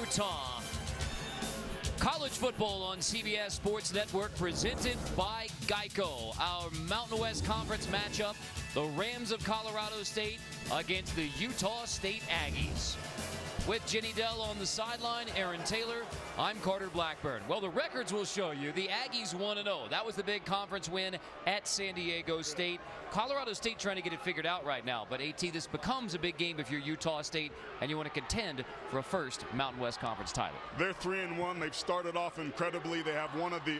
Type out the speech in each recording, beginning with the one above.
Utah. College football on CBS Sports Network presented by Geico. Our Mountain West Conference matchup, the Rams of Colorado State against the Utah State Aggies. With Jenny Dell on the sideline, Aaron Taylor, I'm Carter Blackburn. Well, the records will show you the Aggies 1-0. That was the big conference win at San Diego State. Colorado State trying to get it figured out right now. But AT, this becomes a big game if you're Utah State and you want to contend for a first Mountain West Conference title. They're 3-1. They've started off incredibly. They have one of the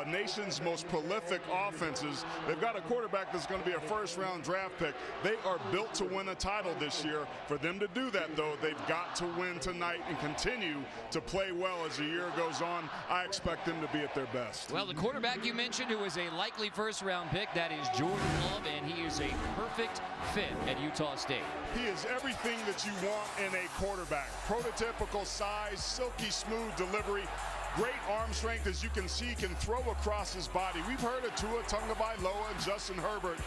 nation's most prolific offenses. They've got a quarterback that's going to be a first-round draft pick. They are built to win a title this year. For them to do that, though, they've got to win tonight and continue to play well as the year goes on. I expect them to be at their best. Well, the quarterback you mentioned, who is a likely first-round pick, that is Jordan Love, and he is a perfect fit at Utah State. He is everything that you want in a quarterback. Prototypical size, silky smooth delivery, great arm strength. As you can see, can throw across his body. We've heard of Tua Tagovailoa and Justin Herbert.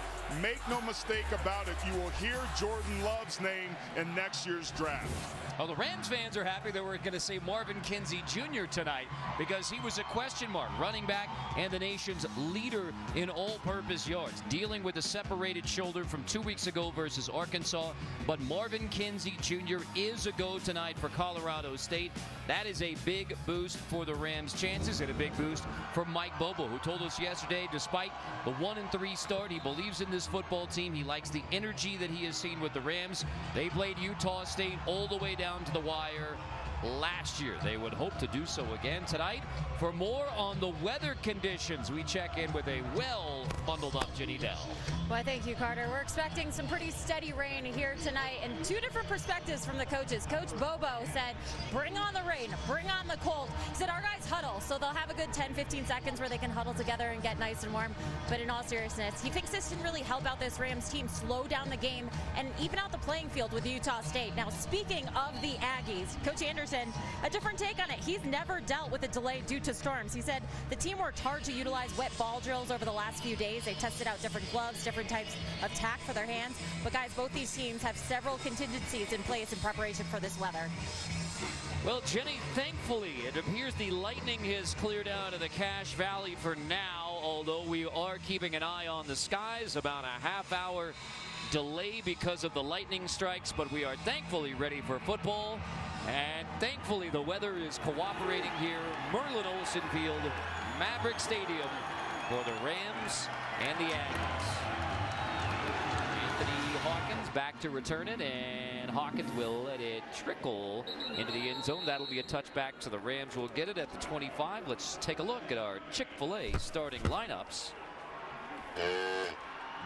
Make no mistake about it, you will hear Jordan Love's name in next year's draft. Well, the Rams fans are happy that we're going to say Marvin Kinsey Jr. tonight because he was a question mark, running back and the nation's leader in all-purpose yards, dealing with a separated shoulder from 2 weeks ago versus Arkansas. But Marvin Kinsey Jr. is a go tonight for Colorado State. That is a big boost for the Rams' chances and a big boost for Mike Bobo, who told us yesterday, despite the 1-3 start, he believes in this football team. He likes the energy that he has seen with the Rams. They played Utah State all the way down to the wire last year. They would hope to do so again tonight. For more on the weather conditions, we check in with a well-bundled up Jenny Dell. Well, thank you, Carter. We're expecting some pretty steady rain here tonight, and two different perspectives from the coaches. Coach Bobo said, bring on the rain, bring on the cold. He said, our guys huddle, so they'll have a good 10-15 seconds where they can huddle together and get nice and warm. But in all seriousness, he thinks this can really help out this Rams team, slow down the game, and even out the playing field with Utah State. Now, speaking of the Aggies, Coach Anderson, a different take on it. He's never dealt with a delay due to storms. He said the team worked hard to utilize wet ball drills over the last few days. They tested out different gloves, different types of tack for their hands. But guys, both these teams have several contingencies in place in preparation for this weather. Well, Jenny, thankfully, it appears the lightning has cleared out of the Cache Valley for now, although we are keeping an eye on the skies. About a half-hour delay because of the lightning strikes, but we are thankfully ready for football. And thankfully, the weather is cooperating here. Merlin Olsen Field, Maverick Stadium for the Rams and the Aggies. Anthony Hawkins back to return it, and Hawkins will let it trickle into the end zone. That'll be a touchback, so the Rams will get it at the 25. Let's take a look at our Chick-fil-A starting lineups.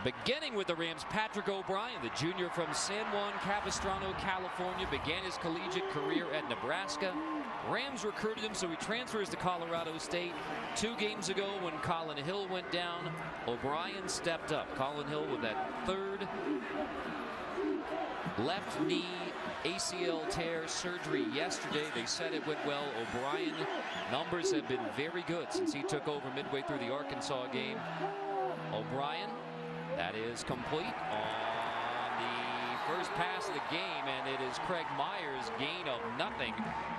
Beginning with the Rams, Patrick O'Brien, the junior from San Juan Capistrano, California, began his collegiate career at Nebraska. Rams recruited him, so he transfers to Colorado State. 2 games ago when Colin Hill went down, O'Brien stepped up. Colin Hill with that third left knee ACL tear surgery yesterday. They said it went well. O'Brien numbers have been very good since he took over midway through the Arkansas game. O'Brien, that is complete on the first pass of the game, and it is Craig Myers' gain of nothing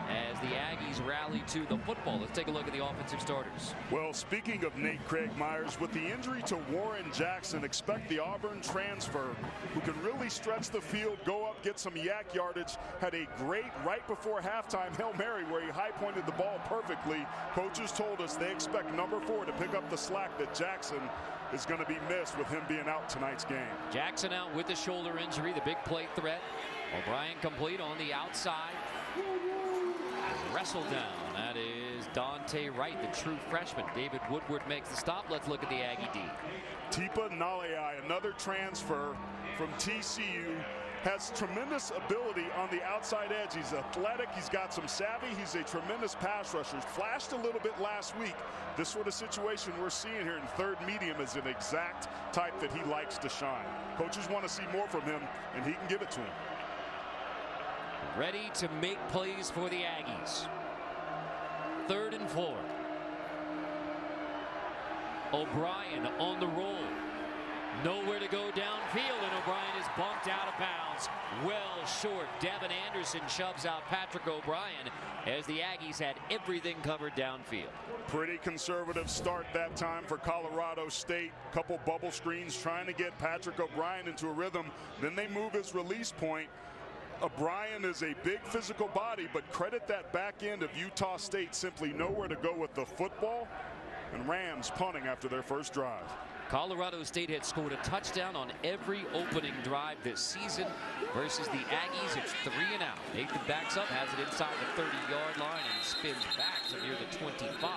as the Aggies rally to the football. Let's take a look at the offensive starters. Well, speaking of Nate Craig Myers, with the injury to Warren Jackson, expect the Auburn transfer, who can really stretch the field, go up, get some yak yardage, had a great right before halftime Hail Mary where he high-pointed the ball perfectly. Coaches told us they expect number 4 to pick up the slack that Jackson is going to be missed with him being out tonight's game. Jackson out with the shoulder injury, the big play threat. O'Brien complete on the outside. Wrestled down. That is Dante Wright, the true freshman. David Woodward makes the stop. Let's look at the Aggie D. Tipa Nalei, another transfer from TCU, has tremendous ability on the outside edge. He's athletic. He's got some savvy. He's a tremendous pass rusher. Flashed a little bit last week. This sort of situation we're seeing here in third medium is an exact type that he likes to shine. Coaches want to see more from him, and he can give it to him. Ready to make plays for the Aggies. 3rd and 4. O'Brien on the roll. Nowhere to go downfield, and O'Brien is bumped out of bounds. Well short. Devin Anderson shoves out Patrick O'Brien. as the Aggies had everything covered downfield. Pretty conservative start that time for Colorado State. Couple bubble screens trying to get Patrick O'Brien into a rhythm. Then they move his release point. O'Brien is a big physical body, but credit that back end of Utah State simply nowhere to go with the football. And Rams punting after their first drive. Colorado State had scored a touchdown on every opening drive this season versus the Aggies. It's 3 and out. Nathan backs up, has it inside the 30-yard line and spins back to near the 25.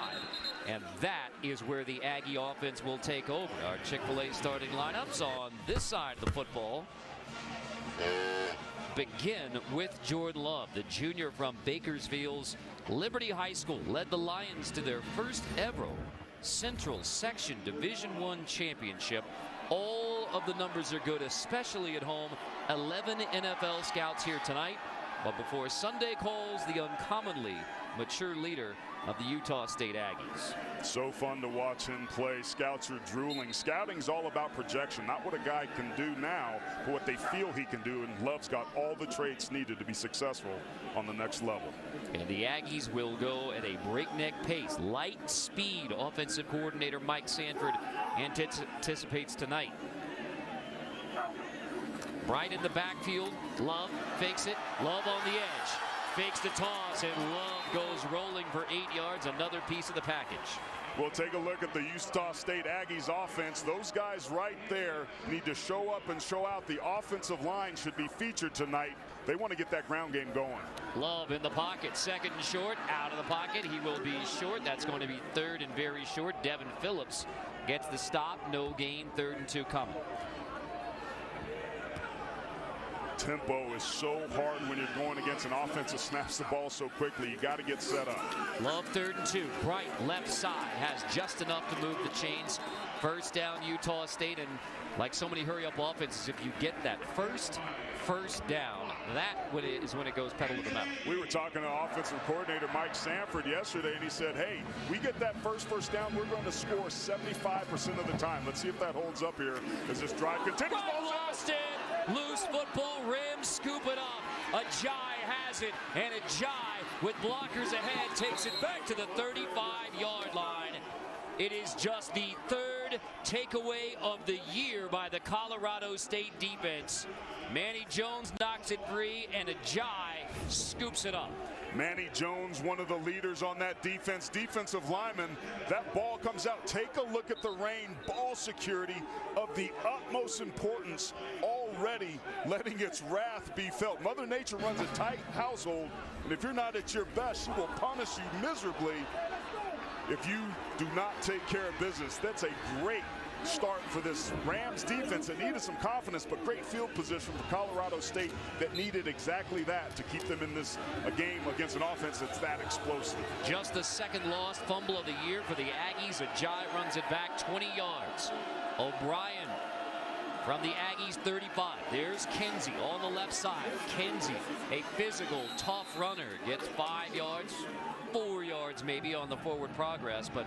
And that is where the Aggie offense will take over. Our Chick-fil-A starting lineups on this side of the football begin with Jordan Love, the junior from Bakersfield's Liberty High School, led the Lions to their first ever Central Section Division I championship. All of the numbers are good, especially at home. 11 NFL scouts here tonight. But before Sunday calls, the uncommonly mature leader of the Utah State Aggies. So fun to watch him play. Scouts are drooling. Scouting's all about projection, not what a guy can do now, but what they feel he can do. And Love's got all the traits needed to be successful on the next level. And the Aggies will go at a breakneck pace. Light speed, offensive coordinator Mike Sanford anticipates tonight. Bright in the backfield. Love fakes it. Love on the edge. Fakes the toss, and Love goes rolling for 8 yards. Another piece of the package. We'll take a look at the Utah State Aggies offense. Those guys right there need to show up and show out. The offensive line should be featured tonight. They want to get that ground game going. Love in the pocket, second and short, out of the pocket. He will be short. That's going to be third and very short. Devin Phillips gets the stop. No gain, 3rd and 2 coming. Tempo is so hard when you're going against an offense that snaps the ball so quickly. You got to get set up. Love 3rd and 2. Bright left side has just enough to move the chains. First down Utah State, and like so many hurry up offenses, if you get that first down, that is when it goes pedal to the metal. We were talking to offensive coordinator Mike Sanford yesterday, and he said, hey, we get that first down, we're going to score 75% of the time. Let's see if that holds up here as this drive continues. Lost it. Loose football. Rams scoop it up. Ajay has it, and Ajay with blockers ahead takes it back to the 35-yard line. It is just the 3rd takeaway of the year by the Colorado State defense. Manny Jones knocks it free, and Ajay scoops it up. Manny Jones, one of the leaders on that defense. Defensive lineman, that ball comes out. Take a look at the rain. Ball security of the utmost importance, already letting its wrath be felt. Mother Nature runs a tight household, and if you're not at your best, she will punish you miserably if you do not take care of business. That's a great start for this Rams defense that needed some confidence, but great field position for Colorado State that needed exactly that to keep them in this game against an offense that's that explosive. Just the 2nd lost fumble of the year for the Aggies. Ajay runs it back 20 yards. O'Brien from the Aggies 35. There's Kinsey on the left side. Kinsey, a physical, tough runner, gets 5 yards, 4 yards maybe on the forward progress, but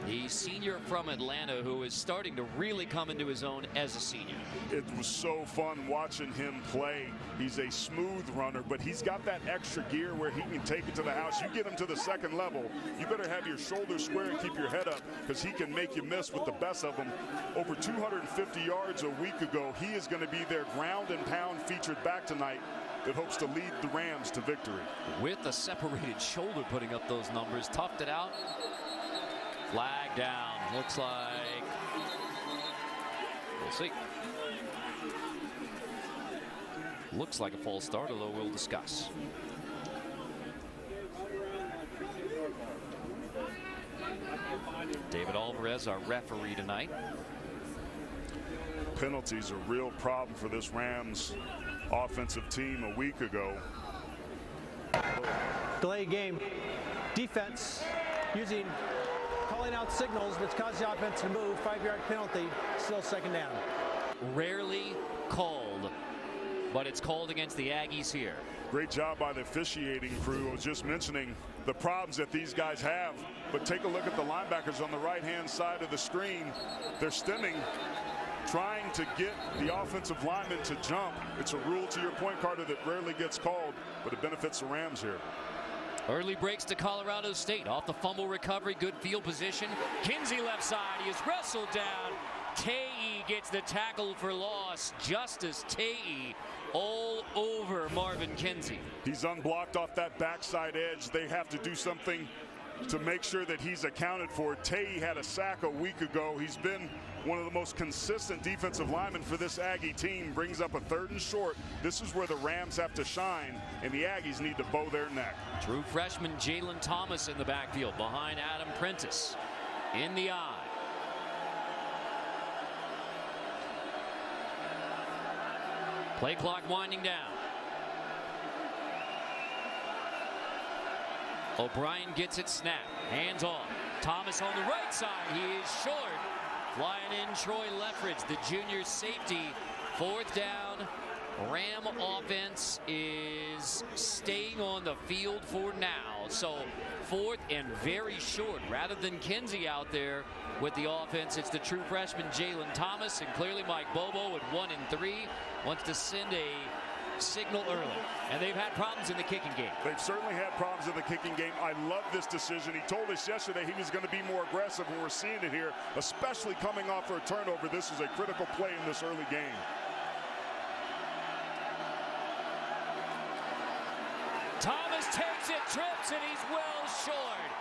the senior from Atlanta who is starting to really come into his own as a senior. It was so fun watching him play. He's a smooth runner, but he's got that extra gear where he can take it to the house. You get him to the 2nd level, you better have your shoulders square and keep your head up, because he can make you miss with the best of them. Over 250 yards a week ago. He is going to be their ground and pound featured back tonight that hopes to lead the Rams to victory. With a separated shoulder putting up those numbers, toughed it out. Flag down. Looks like, we'll see. Looks like a false start, although we'll discuss. David Alvarez, our referee tonight. Penalties a real problem for this Rams offensive team a week ago. Delay game. Defense calling out signals which cause the offense to move. 5-yard penalty. Still 2nd down. Rarely called, but it's called against the Aggies here. Great job by the officiating crew. I was just mentioning the problems that these guys have, but take a look at the linebackers on the right-hand side of the screen. They're stemming, trying to get the offensive lineman to jump. It's a rule, to your point, Carter, that rarely gets called, but it benefits the Rams here. Early breaks to Colorado State. Off the fumble recovery, good field position. Kinsey left side. He is wrestled down. Tae gets the tackle for loss. Justice Tae all over Marvin Kinsey. He's unblocked off that backside edge. They have to do something to make sure that he's accounted for. Tae had a sack a week ago. He's been one of the most consistent defensive linemen for this Aggie team. Brings up a 3rd and short. This is where the Rams have to shine, and the Aggies need to bow their neck. True freshman Jalen Thomas in the backfield behind Adam Prentice. In the eye. Play clock winding down. O'Brien gets it snapped. Hands off. Thomas on the right side. He is short. Flying in Troy Leffridge, the junior safety. 4th down. Ram offense is staying on the field for now. So 4th and very short. Rather than Kinsey out there with the offense, it's the true freshman Jalen Thomas, and clearly Mike Bobo at 1 and 3 wants to send a signal early. And they've had problems in the kicking game. They've certainly had problems in the kicking game. I love this decision. He told us yesterday he was going to be more aggressive, and we're seeing it here, especially coming off for a turnover. This is a critical play in this early game. Thomas takes it, trips, and he's well short.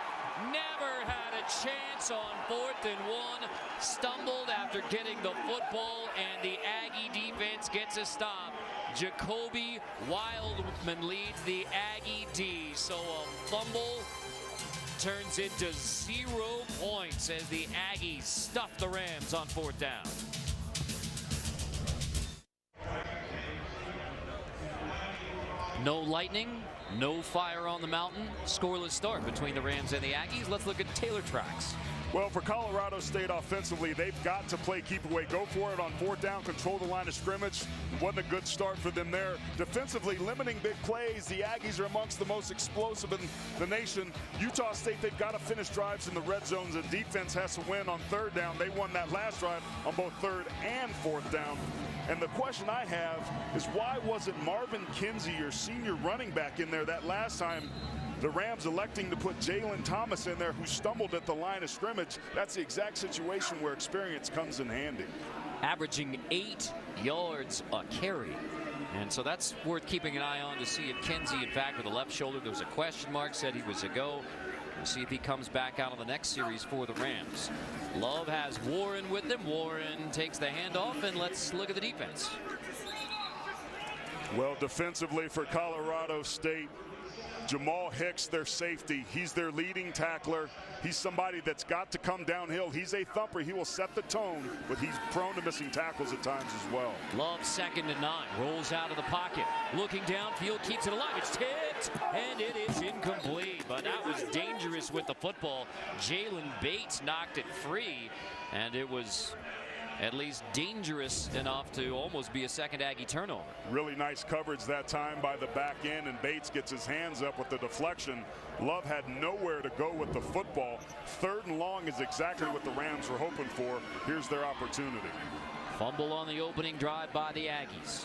Never had a chance on 4th and 1. Stumbled after getting the football, and the Aggie defense gets a stop. Jacoby Wildman leads the Aggie D. So a fumble turns into 0 points as the Aggies stuff the Rams on 4th down. No lightning, no fire on the mountain. Scoreless start between the Rams and the Aggies. Let's look at Taylor Tracks. Well, for Colorado State offensively, they've got to play keep away, go for it on 4th down, control the line of scrimmage. Wasn't a good start for them there. Defensively, limiting big plays. The Aggies are amongst the most explosive in the nation. Utah State, they've got to finish drives in the red zones, and defense has to win on 3rd down. They won that last drive on both 3rd and 4th down. And the question I have is, why wasn't Marvin Kinsey, your senior running back, in there that last time? The Rams electing to put Jalen Thomas in there, who stumbled at the line of scrimmage. That's the exact situation where experience comes in handy. Averaging 8 yards a carry. And so that's worth keeping an eye on to see if Kinsey, in fact, with the left shoulder, there was a question mark, said he was a go. We'll see if he comes back out on the next series for the Rams. Love has Warren with him. Warren takes the handoff, and let's look at the defense. Well, defensively for Colorado State, Jamal Hicks, their safety, he's their leading tackler. He's somebody that's got to come downhill. He's a thumper. He will set the tone, but he's prone to missing tackles at times as well. Love 2nd and 9. Rolls out of the pocket. Looking downfield, keeps it alive. It's tipped, and it is incomplete. But that was dangerous with the football. Jalen Bates knocked it free, and it was at least dangerous enough to almost be a 2nd Aggie turnover. Really nice coverage that time by the back end, and Bates gets his hands up with the deflection. Love had nowhere to go with the football. 3rd and long is exactly what the Rams were hoping for. Here's their opportunity. Fumble on the opening drive by the Aggies.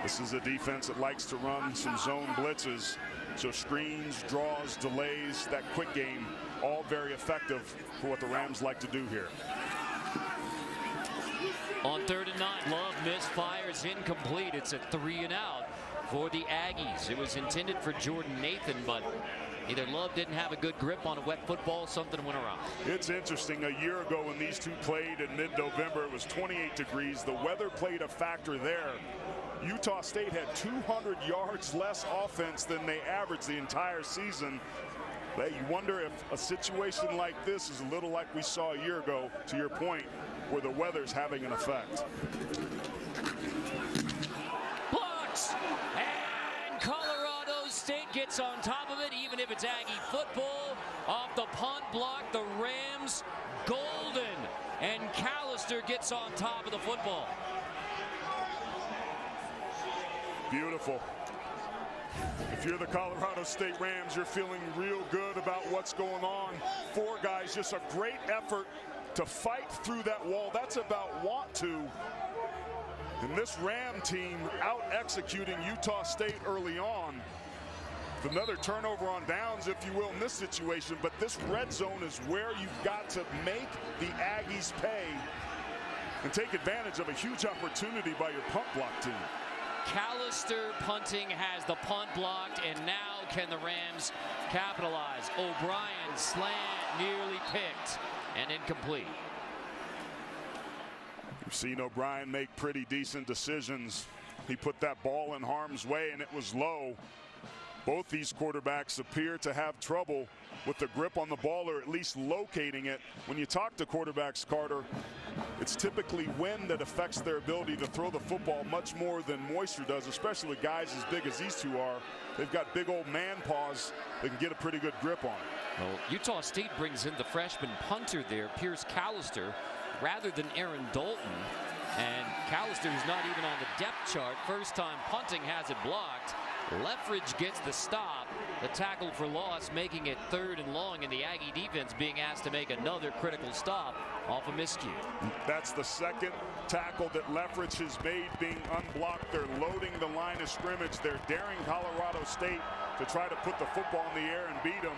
This is a defense that likes to run some zone blitzes. So screens, draws, delays, that quick game, all very effective for what the Rams like to do here. On 3rd and 9, Love misfires, incomplete. It's a 3 and out for the Aggies. It was intended for Jordan Nathan, but either Love didn't have a good grip on a wet football, something went around. It's interesting. A year ago when these two played in mid-November, it was 28 degrees. The weather played a factor there. Utah State had 200 yards less offense than they averaged the entire season. You wonder if a situation like this is a little like we saw a year ago, to your point, where the weather's having an effect. Blocks! And Colorado State gets on top of it, even if it's Aggie football. Off the punt block, the Rams golden. And Callister gets on top of the football. Beautiful. If you're the Colorado State Rams, you're feeling real good about what's going on. 4 guys, just a great effort to fight through that wall. That's about want to. And this Ram team out executing Utah State early on. Another turnover on downs, if you will, in this situation. But this red zone is where you've got to make the Aggies pay and take advantage of a huge opportunity by your punt block team. Callister punting has the punt blocked, and now can the Rams capitalize? O'Brien slant nearly picked and incomplete. You've seen O'Brien make pretty decent decisions. He put that ball in harm's way and it was low. Both these quarterbacks appear to have trouble with the grip on the ball, or at least locating it. When you talk to quarterbacks, Carter, it's typically wind that affects their ability to throw the football much more than moisture does, especially with guys as big as these two are. They've got big old man paws that can get a pretty good grip on it. Well, Utah State brings in the freshman punter there, Pierce Callister, rather than Aaron Dalton. And Callister is not even on the depth chart. First time punting has it blocked. Leffridge gets the stop. The tackle for loss, making it 3rd and long, and the Aggie defense being asked to make another critical stop off a miscue. That's the second tackle that Leffridge has made being unblocked. They're loading the line of scrimmage. They're daring Colorado State to try to put the football in the air and beat them.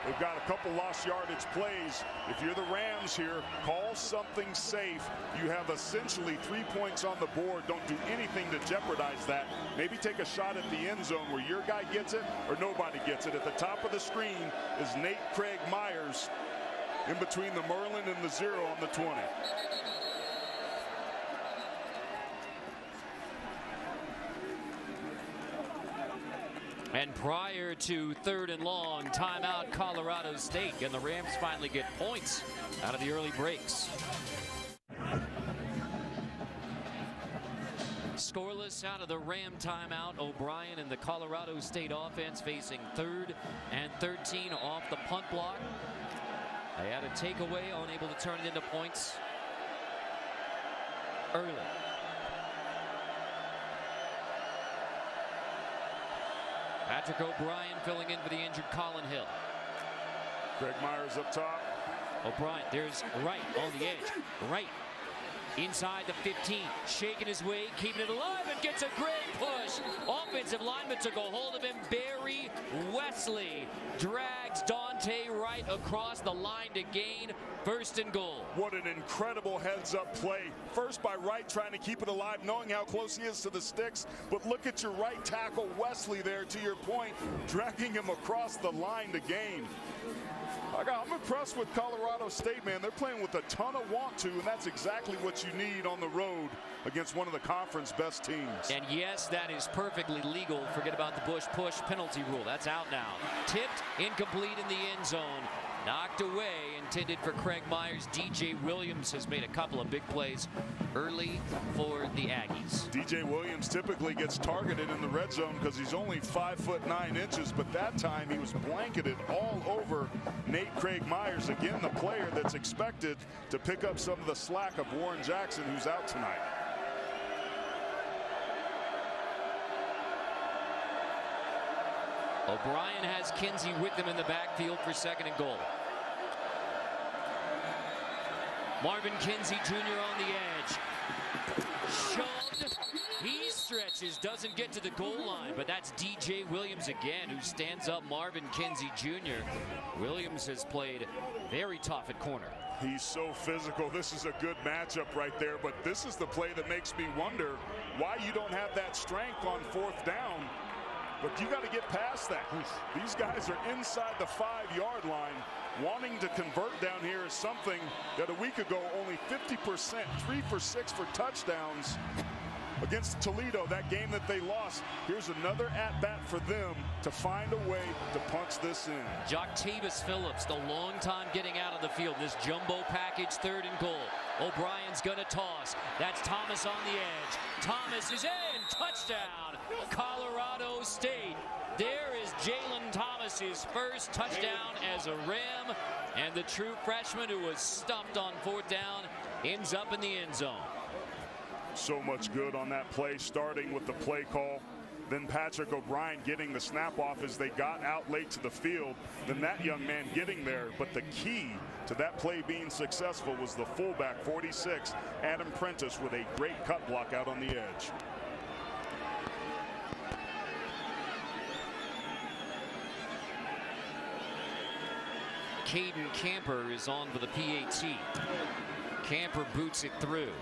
They've got a couple lost yardage plays. If you're the Rams here, call something safe. You have essentially 3 points on the board. Don't do anything to jeopardize that. Maybe take a shot at the end zone where your guy gets it or nobody gets it. At the top of the screen is Nate Craig Myers in between the Merlin and the 0 on the 20. And prior to 3rd and long, timeout Colorado State, and the Rams finally get points out of the early breaks. Scoreless out of the Ram timeout. O'Brien and the Colorado State offense facing 3rd and 13 off the punt block. They had a takeaway, unable to turn it into points early. Patrick O'Brien filling in for the injured Colin Hill. Greg Myers up top. O'Brien, there's Wright on the edge. Wright inside the 15, shaking his way, keeping it alive, and gets a great push. Offensive lineman took a hold of him. Barry Wesley drags Dante Wright across the line to gain 1st and goal. What an incredible heads-up play. First by Wright, trying to keep it alive, knowing how close he is to the sticks. But look at your right tackle, Wesley, there, to your point, dragging him across the line to gain. I'm impressed with Colorado State, man. They're playing with a ton of want to, and that's exactly what you need on the road against one of the conference best teams. And yes, that is perfectly legal. Forget about the push penalty rule. That's out now. Tipped, incomplete in the end zone. Knocked away, intended for Craig Myers. DJ Williams has made a couple of big plays early for the Aggies. DJ Williams typically gets targeted in the red zone because he's only 5'9", but that time he was blanketed all over Nate Craig Myers. Again, the player that's expected to pick up some of the slack of Warren Jackson, who's out tonight. O'Brien has Kinsey with him in the backfield for 2nd and goal. Marvin Kinsey Jr. on the edge. Shoved. He stretches, doesn't get to the goal line, but that's DJ Williams again who stands up Marvin Kinsey Jr. Williams has played very tough at corner. He's so physical. This is a good matchup right there, but this is the play that makes me wonder why you don't have that strength on 4th down. But you got to get past that. These guys are inside the 5-yard line. Wanting to convert down here is something that a week ago only 50%, 3 for 6 for touchdowns against Toledo, that game that they lost. Here's another at-bat for them to find a way to punch this in. Joctavius Phillips, the long time getting out of the field. This jumbo package, 3rd and goal. O'Brien's going to toss. That's Thomas on the edge. Thomas is in. Touchdown, Colorado State. There is Jalen Thomas's first touchdown as a Ram, and the true freshman who was stumped on 4th down ends up in the end zone. So much good on that play, starting with the play call. than Patrick O'Brien getting the snap off as they got out late to the field than that young man getting there. But the key to that play being successful was the fullback, 46, Adam Prentice, with a great cut block out on the edge. Caden Camper is on for the PAT. Camper boots it through.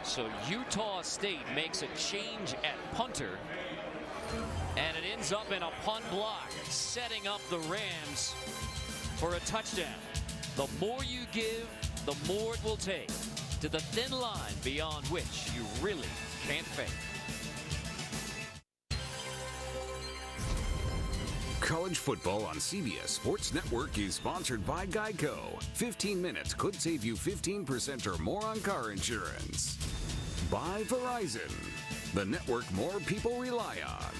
So Utah State makes a change at punter, and it ends up in a punt block, setting up the Rams for a touchdown. The more you give, the more it will take, to the thin line beyond which you really can't fake. College football on CBS Sports Network is sponsored by Geico. 15 minutes could save you 15% or more on car insurance. By Verizon, the network more people rely on.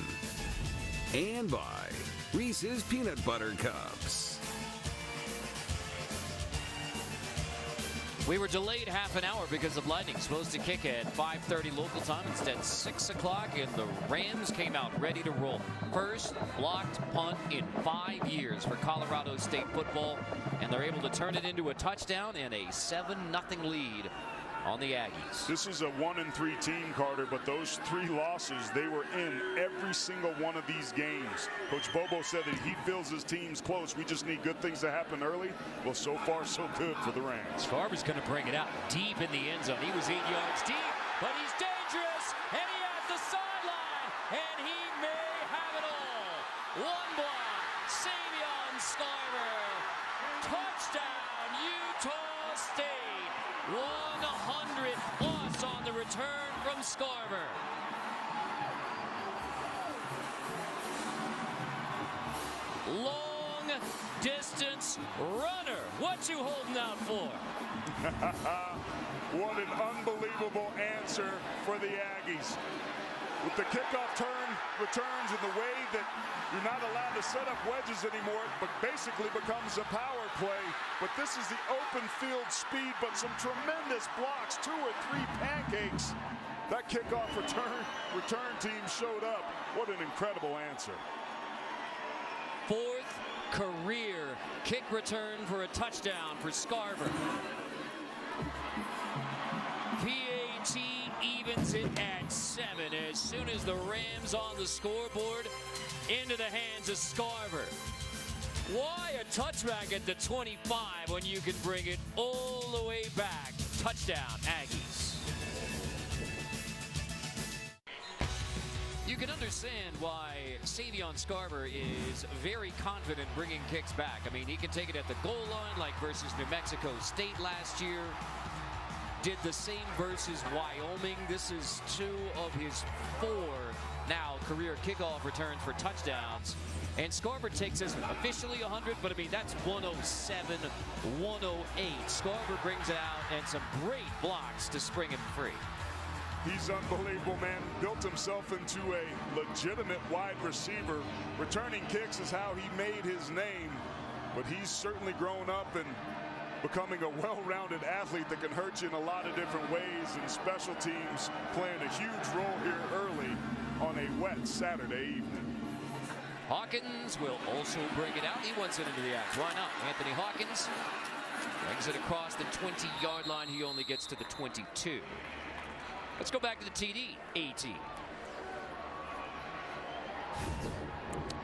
And by Reese's Peanut Butter Cups. We were delayed half an hour because of lightning. Supposed to kick at 5:30 local time. Instead, 6 o'clock, and the Rams came out ready to roll. First blocked punt in 5 years for Colorado State football, and they're able to turn it into a touchdown and a 7-0 lead on the Aggies. This is a 1-3 team, Carter, but those 3 losses, they were in every single one of these games. Coach Bobo said that he feels his team's close. We just need good things to happen early. Well, so far, so good for the Rams. Scarber's going to bring it out deep in the end zone. He was 8 yards deep, but he's dangerous, and he has the sideline, and he may have it all. One block, Savion Scarber. Touchdown, Utah State. 100 plus on the return from Scarber. Long distance runner. What you holding out for? What an unbelievable answer for the Aggies. With the kickoff returns in the way that you're not allowed to set up wedges anymore, but basically becomes a power play. But this is the open field speed, but some tremendous blocks, 2 or 3 pancakes. That kickoff return team showed up. What an incredible answer. 4th career kick return for a touchdown for Scarber. PAT evens it at 7 as soon as the Rams on the scoreboard into the hands of Scarber. Why a touchback at the 25 when you can bring it all the way back? Touchdown, Aggies. You can understand why Savion Scarber is very confident bringing kicks back. I mean, he can take it at the goal line like versus New Mexico State last year. Did the same versus Wyoming. This is 2 of his 4 now career kickoff returns for touchdowns. And Scarber takes us officially 100, but I mean, that's 107, 108. Scarber brings it out and some great blocks to spring him free. He's unbelievable, man. Built himself into a legitimate wide receiver. Returning kicks is how he made his name, but he's certainly grown up and becoming a well-rounded athlete that can hurt you in a lot of different ways, and special teams playing a huge role here early on a wet Saturday evening. Hawkins will also bring it out. He wants it into the act. Why not? Anthony Hawkins brings it across the 20-yard line. He only gets to the 22. Let's go back to the TD. 18.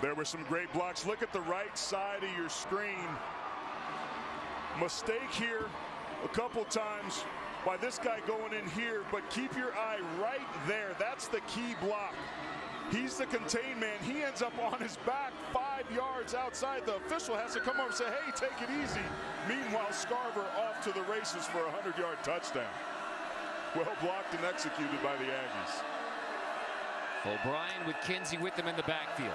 There were some great blocks. Look at the right side of your screen. Mistake here a couple times by this guy going in here, but keep your eye right there. That's the key block. He's the contain man. He ends up on his back 5 yards outside. The official has to come over and say, hey, take it easy. Meanwhile, Scarber off to the races for a 100-yard touchdown. Well blocked and executed by the Aggies. O'Brien with Kinsey with them in the backfield.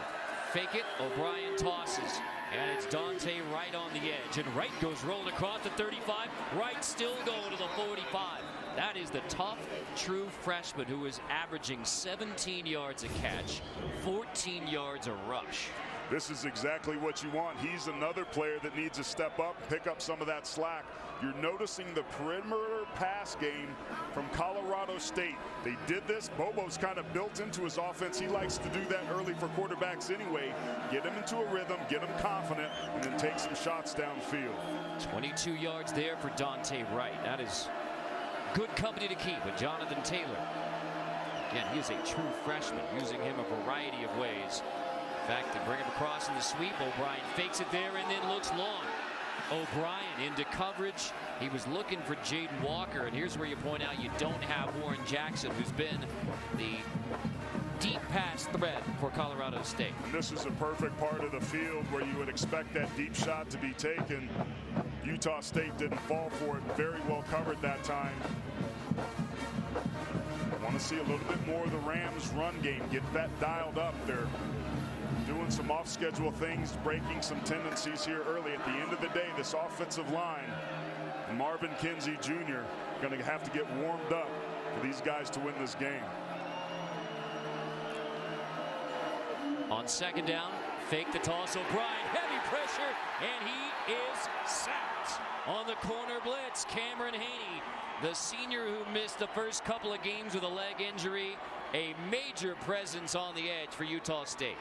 Fake it, O'Brien tosses. And it's Dante Wright on the edge. And Wright goes rolling across the 35. Wright still going to the 45. That is the tough, true freshman who is averaging 17 yards a catch, 14 yards a rush. This is exactly what you want. He's another player that needs to step up, pick up some of that slack. You're noticing the perimeter pass game from Colorado Colorado State. They did this. Bobo's kind of built into his offense. He likes to do that early for quarterbacks anyway. Get him into a rhythm, get him confident, and then take some shots downfield. 22 yards there for Dante Wright. That is good company to keep with Jonathan Taylor. Again, he is a true freshman, using him a variety of ways. In fact, they bring him across in the sweep. O'Brien fakes it there and then looks long. O'Brien into coverage. He was looking for Jaden Walker, and here's where you point out you don't have Warren Jackson, who's been the deep pass threat for Colorado State. And this is a perfect part of the field where you would expect that deep shot to be taken. Utah State didn't fall for it. Very well covered that time. I want to see a little bit more of the Rams run game. Get that dialed up. They're doing some off-schedule things, breaking some tendencies here early. At the end of the day, this offensive line, Marvin Kinsey Jr. going to have to get warmed up for these guys to win this game. On second down, fake the toss. O'Brien, heavy pressure, and he is sacked on the corner blitz. Cameron Haney, the senior who missed the first couple of games with a leg injury, a major presence on the edge for Utah State.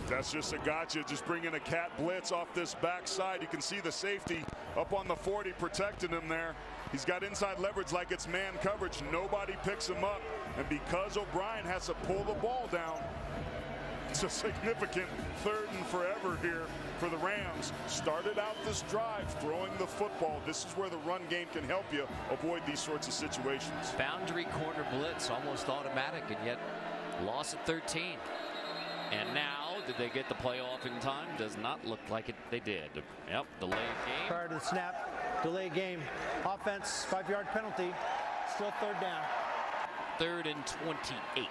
That's just a gotcha. Just bringing a cat blitz off this backside. You can see the safety up on the 40 protecting him there. He's got inside leverage like it's man coverage. Nobody picks him up. And because O'Brien has to pull the ball down, it's a significant 3rd and forever here for the Rams. Started out this drive throwing the football. This is where the run game can help you avoid these sorts of situations. Boundary corner blitz, almost automatic, and yet loss at 13. And now, did they get the playoff in time? Does not look like it. They did. Yep, delay game. Prior to the snap, delay game. Offense, 5-yard penalty. Still 3rd down. 3rd and 28.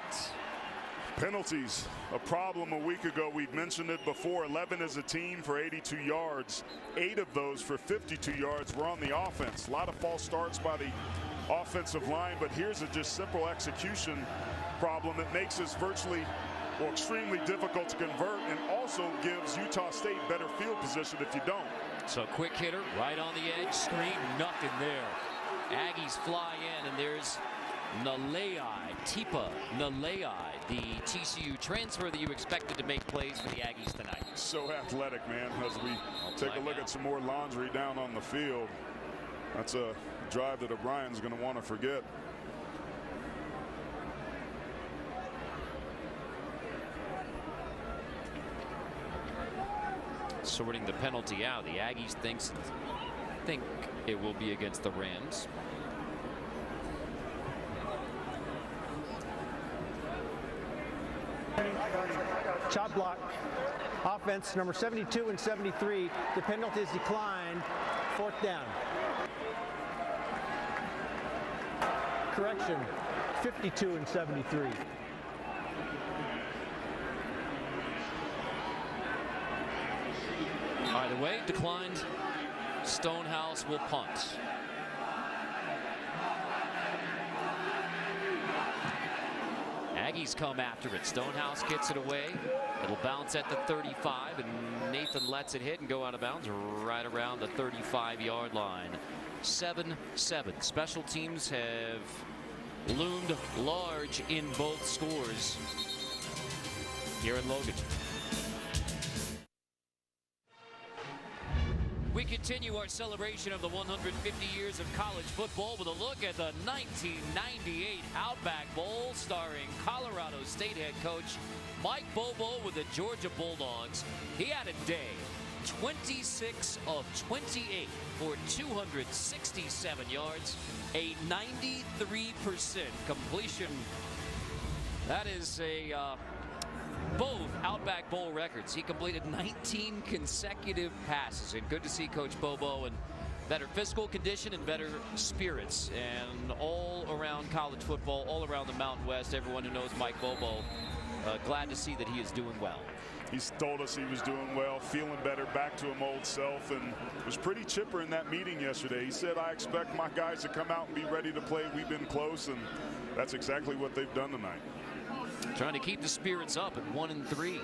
Penalties, a problem a week ago. We've mentioned it before. 11 as a team for 82 yards. 8 of those for 52 yards were on the offense. A lot of false starts by the offensive line, but here's a just simple execution problem that makes this virtually or extremely difficult to convert, and also gives Utah State better field position if you don't. So quick hitter right on the edge, screen, nothing there. Aggies fly in, and there's Tipa Nalei, the TCU transfer that you expected to make plays for the Aggies tonight. So athletic, man. As we take a look at some more laundry down on the field, that's a drive that O'Brien's going to want to forget. Sorting the penalty out, the Aggies think it will be against the Rams. Chop block. Offense number 72 and 73. The penalty is declined. 4th down. Correction. 52 and 73. Either way, declined. Stonehouse will punt. Aggies come after it. Stonehouse gets it away. It'll bounce at the 35, and Nathan lets it hit and go out of bounds right around the 35-yard line. 7-7. Special teams have loomed large in both scores here in Logan. We continue our celebration of the 150 years of college football with a look at the 1998 Outback Bowl, starring Colorado State head coach Mike Bobo with the Georgia Bulldogs. He had a day, 26 of 28 for 267 yards, a 93% completion. That is both Outback Bowl records. He completed 19 consecutive passes, and good to see Coach Bobo in better physical condition and better spirits. And all around college football, all around the Mountain West, everyone who knows Mike Bobo, glad to see that he is doing well. He's told us he was doing well, feeling better, back to him old self, and was pretty chipper in that meeting yesterday. He said, I expect my guys to come out and be ready to play. We've been close, and that's exactly what they've done tonight. Trying to keep the spirits up at 1-3.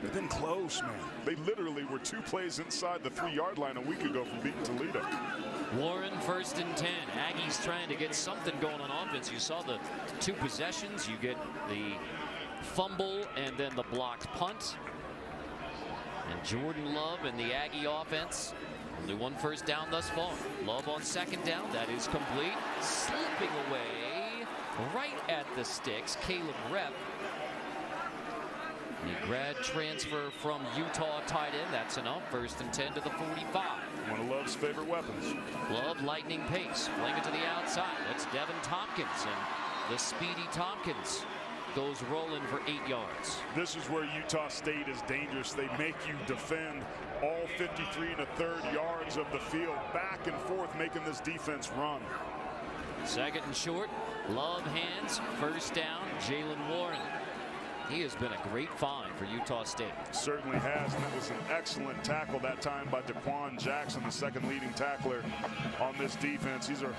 They've been close, man. They literally were 2 plays inside the 3-yard line a week ago from beating Toledo. Warren 1st and 10. Aggies trying to get something going on offense. You saw the 2 possessions. You get the fumble and then the blocked punt. And Jordan Love and the Aggie offense. Only 1 first down thus far. Love on 2nd down. That is complete. Slipping away right at the sticks. Caleb Rep. The grad transfer from Utah tight end. That's enough. 1st and 10 to the 45. One of Love's favorite weapons. Love lightning pace. Fling it to the outside. That's Devin Tompkins. And the speedy Tompkins goes rolling for 8 yards. This is where Utah State is dangerous. They make you defend all 53 1/3 yards of the field, back and forth, making this defense run. 2nd and short. Love hands. 1st down. Jalen Warren. He has been a great find for Utah State. Certainly has, and it was an excellent tackle that time by Daquan Jackson, the 2nd leading tackler on this defense. He's an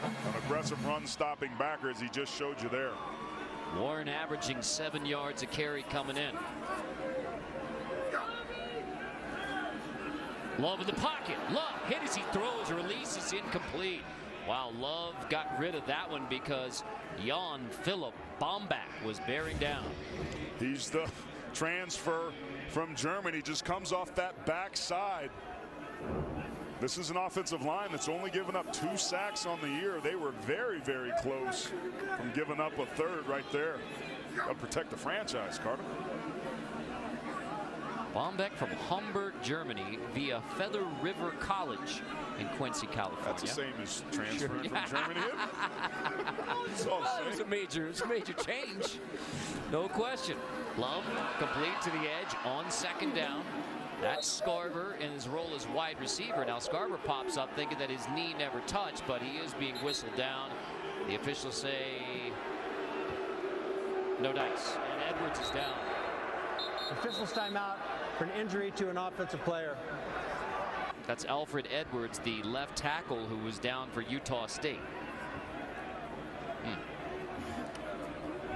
aggressive run-stopping backer, as he just showed you there. Warren averaging 7 yards a carry coming in. Love in the pocket. Love hit as he throws. Release is incomplete. Wow, Love got rid of that one because Jan Philip Bombach was bearing down. He's the transfer from Germany. Just comes off that backside. This is an offensive line that's only given up 2 sacks on the year. They were very, very close from giving up a 3rd right there. Got to protect the franchise, Carter. Bombeck from Hamburg, Germany via Feather River College in Quincy, California. That's the same as transferring from Germany. It's all the It's same. a major change. No question. Love complete to the edge on 2nd down. That's Scarver in his role as wide receiver. Now Scarver pops up thinking that his knee never touched, but he is being whistled down. The officials say no dice, and Edwards is down. Officials timeout for an injury to an offensive player. That's Alfred Edwards, the left tackle who was down for Utah State.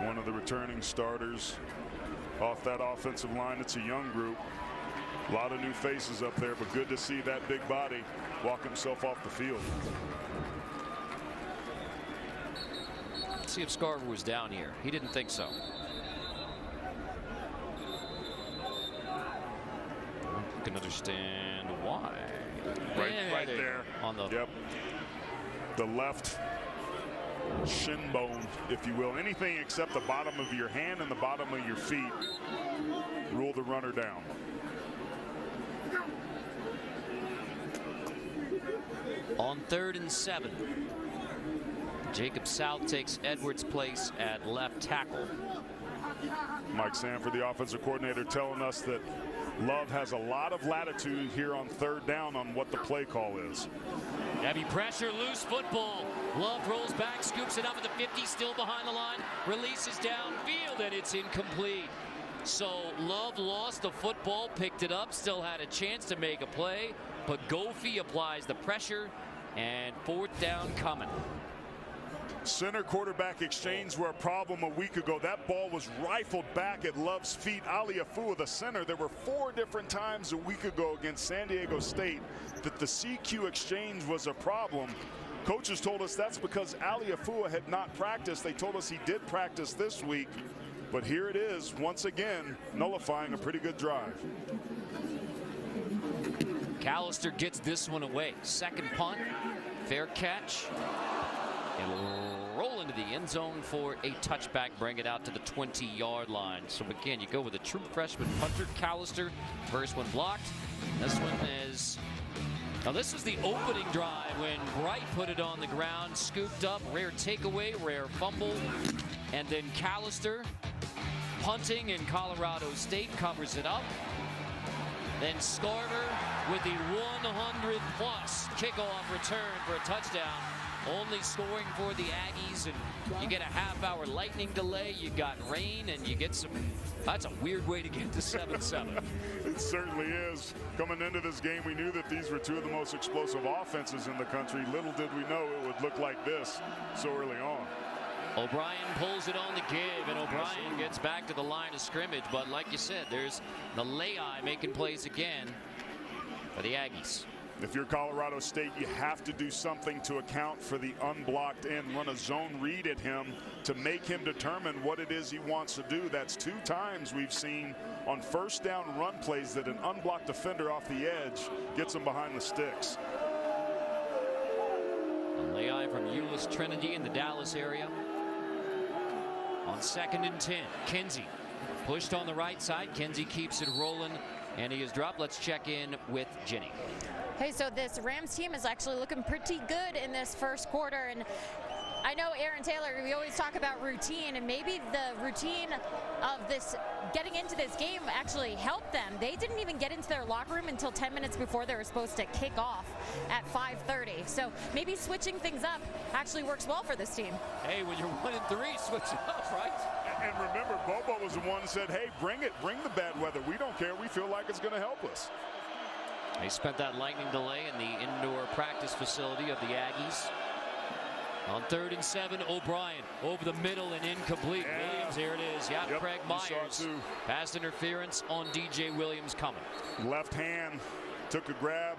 One of the returning starters off that offensive line. It's a young group. A lot of new faces up there, but good to see that big body walk himself off the field. Let's see if Scarver was down here. He didn't think so. I can understand why. Right there. On the Yep. The left shin bone, if you will. Anything except the bottom of your hand and the bottom of your feet. Rule the runner down. On 3rd and 7. Jacob South takes Edwards' place at left tackle. Mike Sanford, the offensive coordinator, telling us that Love has a lot of latitude here on 3rd down on what the play call is. Heavy pressure, loose football. Love rolls back, scoops it up at the 50, still behind the line, releases downfield, and it's incomplete. So Love lost the football, picked it up, still had a chance to make a play, but Goffey applies the pressure, and 4th down coming. Center quarterback exchange were a problem a week ago. That ball was rifled back at Love's feet. Ali Afua, the center. There were 4 different times a week ago against San Diego State that the CQ exchange was a problem. Coaches told us that's because Ali Afua had not practiced. They told us he did practice this week. But here it is, once again, nullifying a pretty good drive. Callister gets this one away. 2nd punt, fair catch. It'll roll into the end zone for a touchback, bring it out to the 20-yard line. So again, you go with a true freshman punter, Callister. First one blocked. This one is... Now this was the opening drive when Bright put it on the ground, scooped up, rare takeaway, rare fumble. And then Callister punting, and Colorado State covers it up. Then Scarver with the 100-plus kickoff return for a touchdown. Only scoring for the Aggies, and you get a half-hour lightning delay. You got rain, and you get some... That's a weird way to get to 7-7. It certainly is. Coming into this game, we knew that these were 2 of the most explosive offenses in the country. Little did we know it would look like this so early on. O'Brien pulls it on the give, and O'Brien gets back to the line of scrimmage. But like you said, there's the Le'ai making plays again for the Aggies. If you're Colorado State, you have to do something to account for the unblocked end. Run a zone read at him to make him determine what it is he wants to do. That's 2 times we've seen on first down run plays that an unblocked defender off the edge gets him behind the sticks. A Le'ai from Euless Trinity in the Dallas area. On 2nd and 10, Kinsey pushed on the right side. Kinsey keeps it rolling, and he is dropped. Let's check in with Ginny. Hey, so this Rams team is actually looking pretty good in this first quarter, and I know Aaron Taylor, we always talk about routine, and maybe the routine of this getting into this game actually helped them. They didn't even get into their locker room until 10 minutes before they were supposed to kick off at 5:30. So maybe switching things up actually works well for this team. Hey, when you're 1-3, switch it up, right? And remember, Bobo was the one who said, hey, bring it, bring the bad weather. We don't care. We feel like it's going to help us. They spent that lightning delay in the indoor practice facility of the Aggies. On 3rd and 7, O'Brien over the middle and incomplete. Yeah. Williams, here it is. Yep, Craig Myers. Pass interference on DJ Williams coming. Left hand took a grab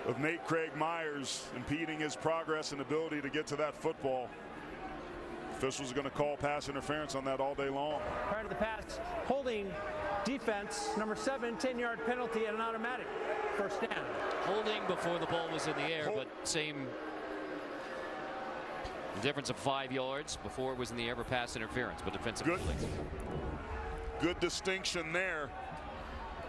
of Nate Craig Myers, impeding his progress and ability to get to that football. Officials are going to call pass interference on that all day long. Prior to the pass, holding defense, number 7, 10-yard penalty and an automatic first down. Holding before the ball was in the air, but same difference of 5 yards. Before it was in the air for pass interference, but defensive holding. Good distinction there,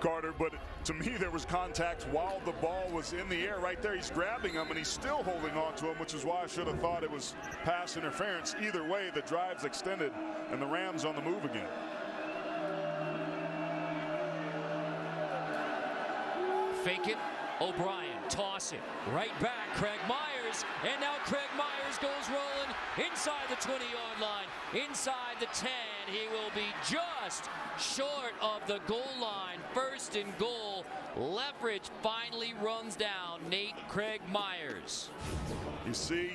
Carter, but to me there was contact while the ball was in the air. Right there, he's grabbing him and he's still holding on to him, which is why I should have thought it was pass interference. Either way, the drive's extended and the Rams on the move again. Fake it, O'Brien, toss it, right back, Craig Myers, and now Craig Myers goes rolling inside the 20-yard line, inside the 10. He will be just short of the goal line. 1st and goal. Leverage finally runs down Nate Craig Myers. You see,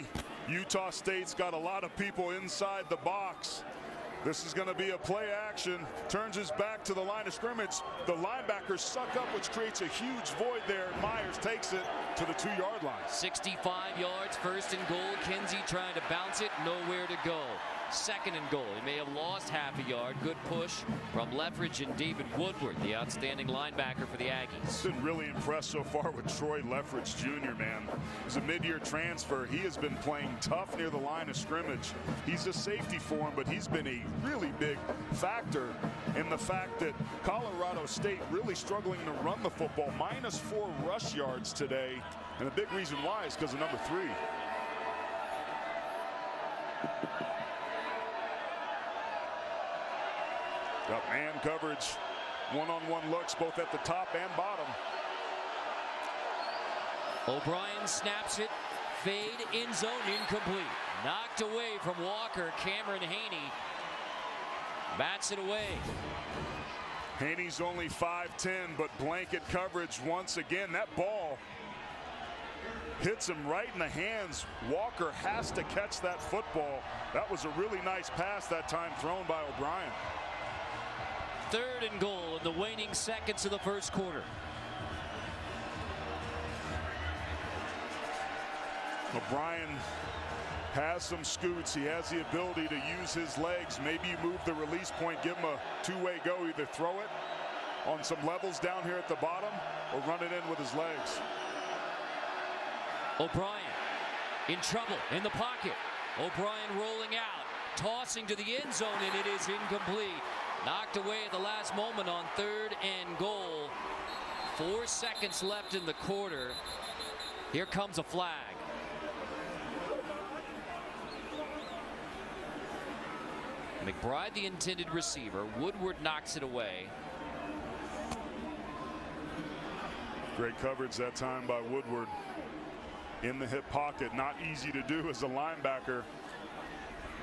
Utah State's got a lot of people inside the box. This is going to be a play action. Turns his back to the line of scrimmage. The linebackers suck up, which creates a huge void there. Myers takes it to the 2-yard line. 65 yards, 1st and goal. Kinsey trying to bounce it, nowhere to go. 2nd and goal. He may have lost half a yard. Good push from Leverage and David Woodward, the outstanding linebacker for the Aggies. Been really impressed so far with Troy Leverage Jr., man. He's a mid-year transfer. He has been playing tough near the line of scrimmage. He's a safety for him, but he's been a really big factor in the fact that Colorado State really struggling to run the football. -4 rush yards today, and the big reason why is because of number 3. Got man coverage, one-on-one looks both at the top and bottom. O'Brien snaps it, fade, end zone, incomplete. Knocked away from Walker. Cameron Haney bats it away. Haney's only 5'10", but blanket coverage once again. That ball hits him right in the hands. Walker has to catch that football. That was a really nice pass that time thrown by O'Brien. 3rd and goal in the waning seconds of the first quarter. O'Brien has some scoots. He has the ability to use his legs. Maybe you move the release point, give him a 2-way go. Either throw it on some levels down here at the bottom or run it in with his legs. O'Brien in trouble in the pocket. O'Brien rolling out, tossing to the end zone, and it is incomplete. Knocked away at the last moment on 3rd and goal. 4 seconds left in the quarter. Here comes a flag. McBride, the intended receiver. Woodward knocks it away. Great coverage that time by Woodward in the hip pocket. Not easy to do as a linebacker,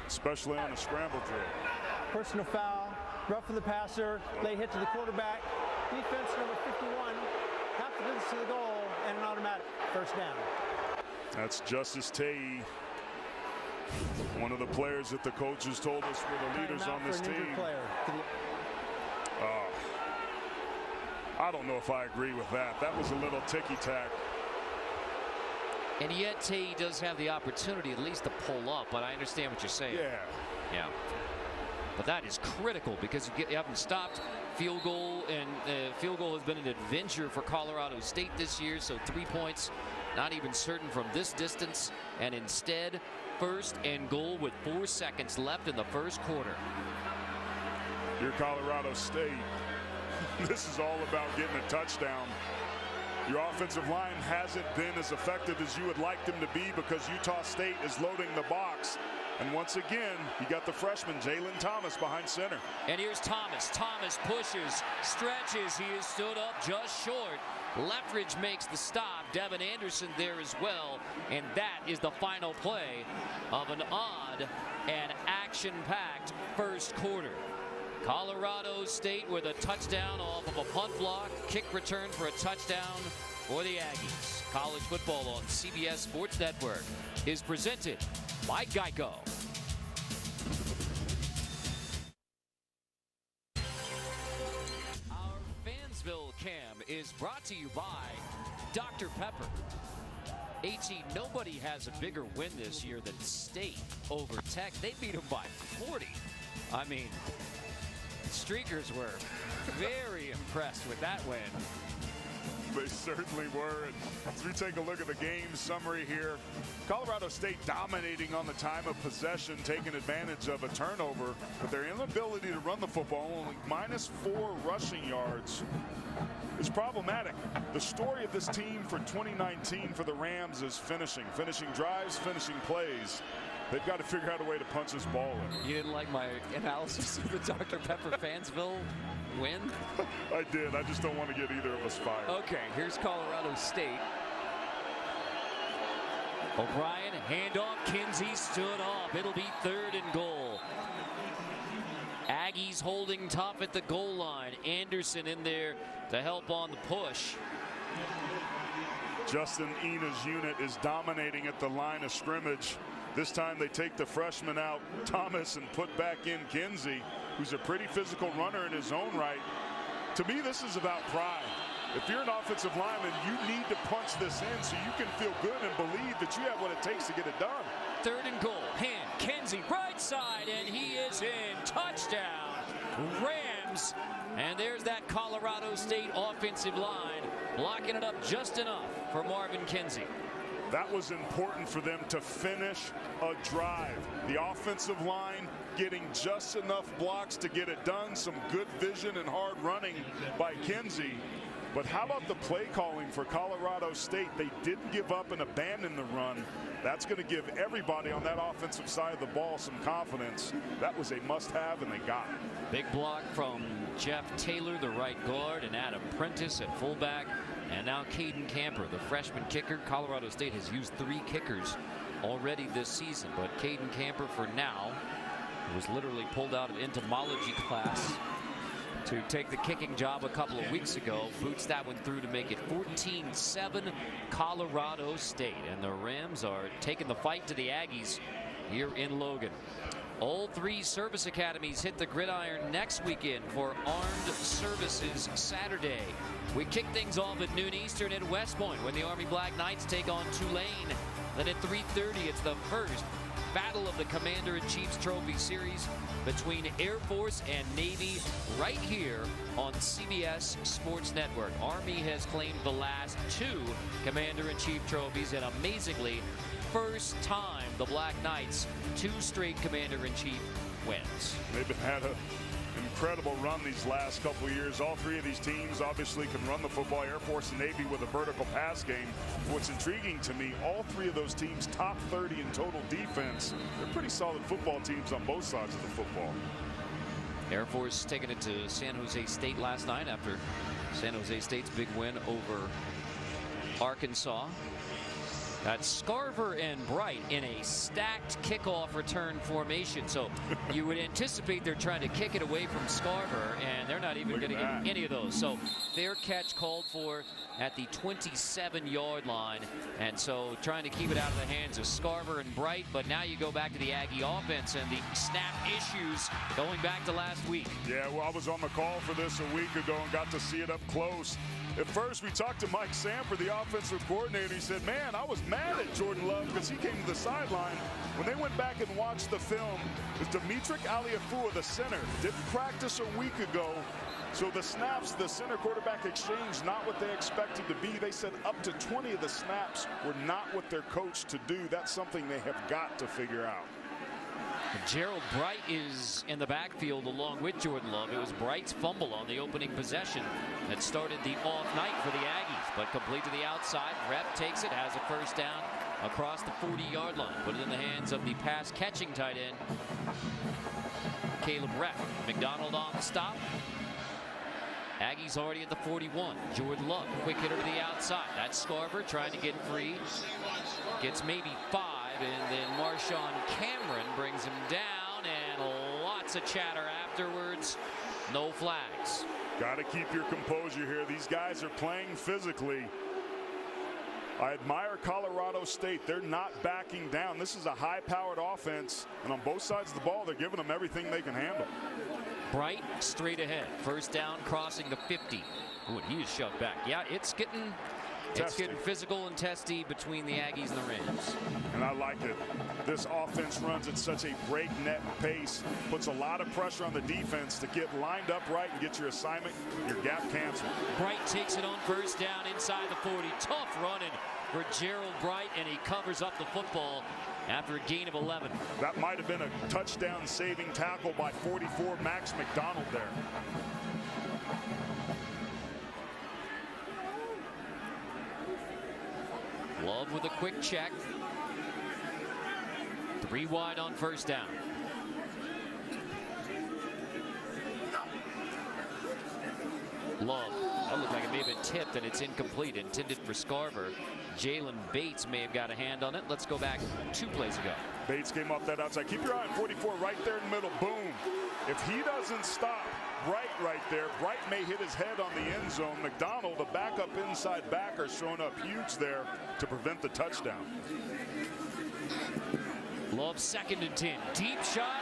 especially on a scramble drill. Personal foul, rough for the passer, late hit to the quarterback. Defense number 51, half the distance to the goal, and an automatic first down. That's Justice Tae One of the players that the coaches told us were the leaders on this team. I don't know if I agree with that. That was a little ticky-tack. And yet Tay does have the opportunity at least to pull up, but I understand what you're saying. Yeah. But that is critical because you haven't stopped field goal, and field goal has been an adventure for Colorado State this year. So 3 points, not even certain from this distance, and instead 1st and goal with 4 seconds left in the first quarter. You're Colorado State. This is all about getting a touchdown. Your offensive line hasn't been as effective as you would like them to be because Utah State is loading the box. And once again, you got the freshman Jalen Thomas behind center. And here's Thomas. Thomas pushes, stretches. He has stood up just short. Leftridge makes the stop. Devin Anderson there as well. And that is the final play of an odd and action-packed first quarter. Colorado State with a touchdown off of a punt block. Kick return for a touchdown for the Aggies. College football on CBS Sports Network is presented by Geico. Our Fansville Cam is brought to you by Dr. Pepper. Nobody has a bigger win this year than State over Tech. They beat them by 40. I mean, Streakers were very impressed with that win. They certainly were. And as we take a look at the game summary here, Colorado State dominating on the time of possession, taking advantage of a turnover, but their inability to run the football, only -4 rushing yards, is problematic. The story of this team for 2019 for the Rams is finishing drives, finishing plays. They've got to figure out a way to punch this ball in. You didn't like my analysis of the Dr. Pepper Fansville win? I did. I just don't want to get either of us fired. Okay, here's Colorado State. O'Brien, handoff. Kinsey stood up. It'll be 3rd and goal. Aggies holding tough at the goal line. Anderson in there to help on the push. Justin Ena's unit is dominating at the line of scrimmage. This time they take the freshman out, Thomas, and put back in Kinsey, who's a pretty physical runner in his own right. To me, this is about pride. If you're an offensive lineman, you need to punch this in so you can feel good and believe that you have what it takes to get it done. 3rd and goal. Hand, Kinsey, right side, and he is in. Touchdown, Rams. And there's that Colorado State offensive line, blocking it up just enough for Marvin Kinsey. That was important for them to finish a drive. The offensive line getting just enough blocks to get it done. Some good vision and hard running by Kinsey. But how about the play calling for Colorado State? They didn't give up and abandon the run. That's going to give everybody on that offensive side of the ball some confidence. That was a must-have, and they got it. Big block from Jeff Taylor, the right guard, and Adam Prentice at fullback. And now Caden Camper, the freshman kicker. Colorado State has used 3 kickers already this season, but Caden Camper for now was literally pulled out of entomology class to take the kicking job a couple of weeks ago. Boots that one through to make it 14-7 Colorado State. And the Rams are taking the fight to the Aggies here in Logan. All 3 service academies hit the gridiron next weekend for Armed Services Saturday. We kick things off at noon Eastern at West Point when the Army Black Knights take on Tulane. Then at 3:30, it's the first Battle of the Commander-in-Chief's Trophy Series between Air Force and Navy right here on CBS Sports Network. Army has claimed the last 2 Commander-in-Chief trophies, and amazingly, first time the Black Knights 2 straight Commander-in-Chief wins. They've had an incredible run these last couple of years. All 3 of these teams obviously can run the football. Air Force and Navy with a vertical pass game. What's intriguing to me, all 3 of those teams top 30 in total defense. They're pretty solid football teams on both sides of the football. Air Force taking it to San Jose State last night after San Jose State's big win over Arkansas. That's Scarver and Bright in a stacked kickoff return formation. So you would anticipate they're trying to kick it away from Scarver, and they're not even going to get any of those. So their catch called for at the 27-yard line. And so trying to keep it out of the hands of Scarver and Bright. But now you go back to the Aggie offense and the snap issues going back to last week. Yeah, well, I was on the call for this a week ago and got to see it up close. At first, we talked to Mike Sanford, the offensive coordinator. He said, man, I was mad at Jordan Love because he came to the sideline. When they went back and watched the film, it was Dimitri Aliafua, the center, didn't practice a week ago. So the snaps, the center quarterback exchange, not what they expected to be. They said up to 20 of the snaps were not what they're coached to do. That's something they have got to figure out. Gerald Bright is in the backfield along with Jordan Love. It was Bright's fumble on the opening possession that started the off night for the Aggies, but complete to the outside. Rep takes it, has a first down across the 40-yard line. Put it in the hands of the pass catching tight end, Caleb Rep. McDonald on the stop. Aggies already at the 41. Jordan Love, quick hitter to the outside. That's Scarver trying to get free. Gets maybe 5, and then Marshawn Cameron brings him down, and lots of chatter afterwards. No flags. Got to keep your composure here. These guys are playing physically. I admire Colorado State. They're not backing down. This is a high-powered offense, and on both sides of the ball, they're giving them everything they can handle. Bright straight ahead. First down, crossing the 50. Ooh, and he is shoved back. Yeah, it's getting physical and testy between the Aggies and the Rams. And I like it. This offense runs at such a breakneck pace, puts a lot of pressure on the defense to get lined up right and get your assignment, your gap canceled. Bright takes it on first down inside the 40. Tough running for Gerald Bright, and he covers up the football after a gain of 11. That might have been a touchdown saving tackle by 44 Max McDonald there. Love with a quick check. 3 wide on first down. Love. That looked like it may have been tipped, and it's incomplete. Intended for Scarver. Jalen Bates may have got a hand on it. Let's go back 2 plays ago. Bates came up that outside. Keep your eye on 44 right there in the middle. Boom. If he doesn't stop Bright right there, Bright may hit his head on the end zone. McDonald, a backup inside backer, showing up huge there to prevent the touchdown. Love 2nd and 10. Deep shot.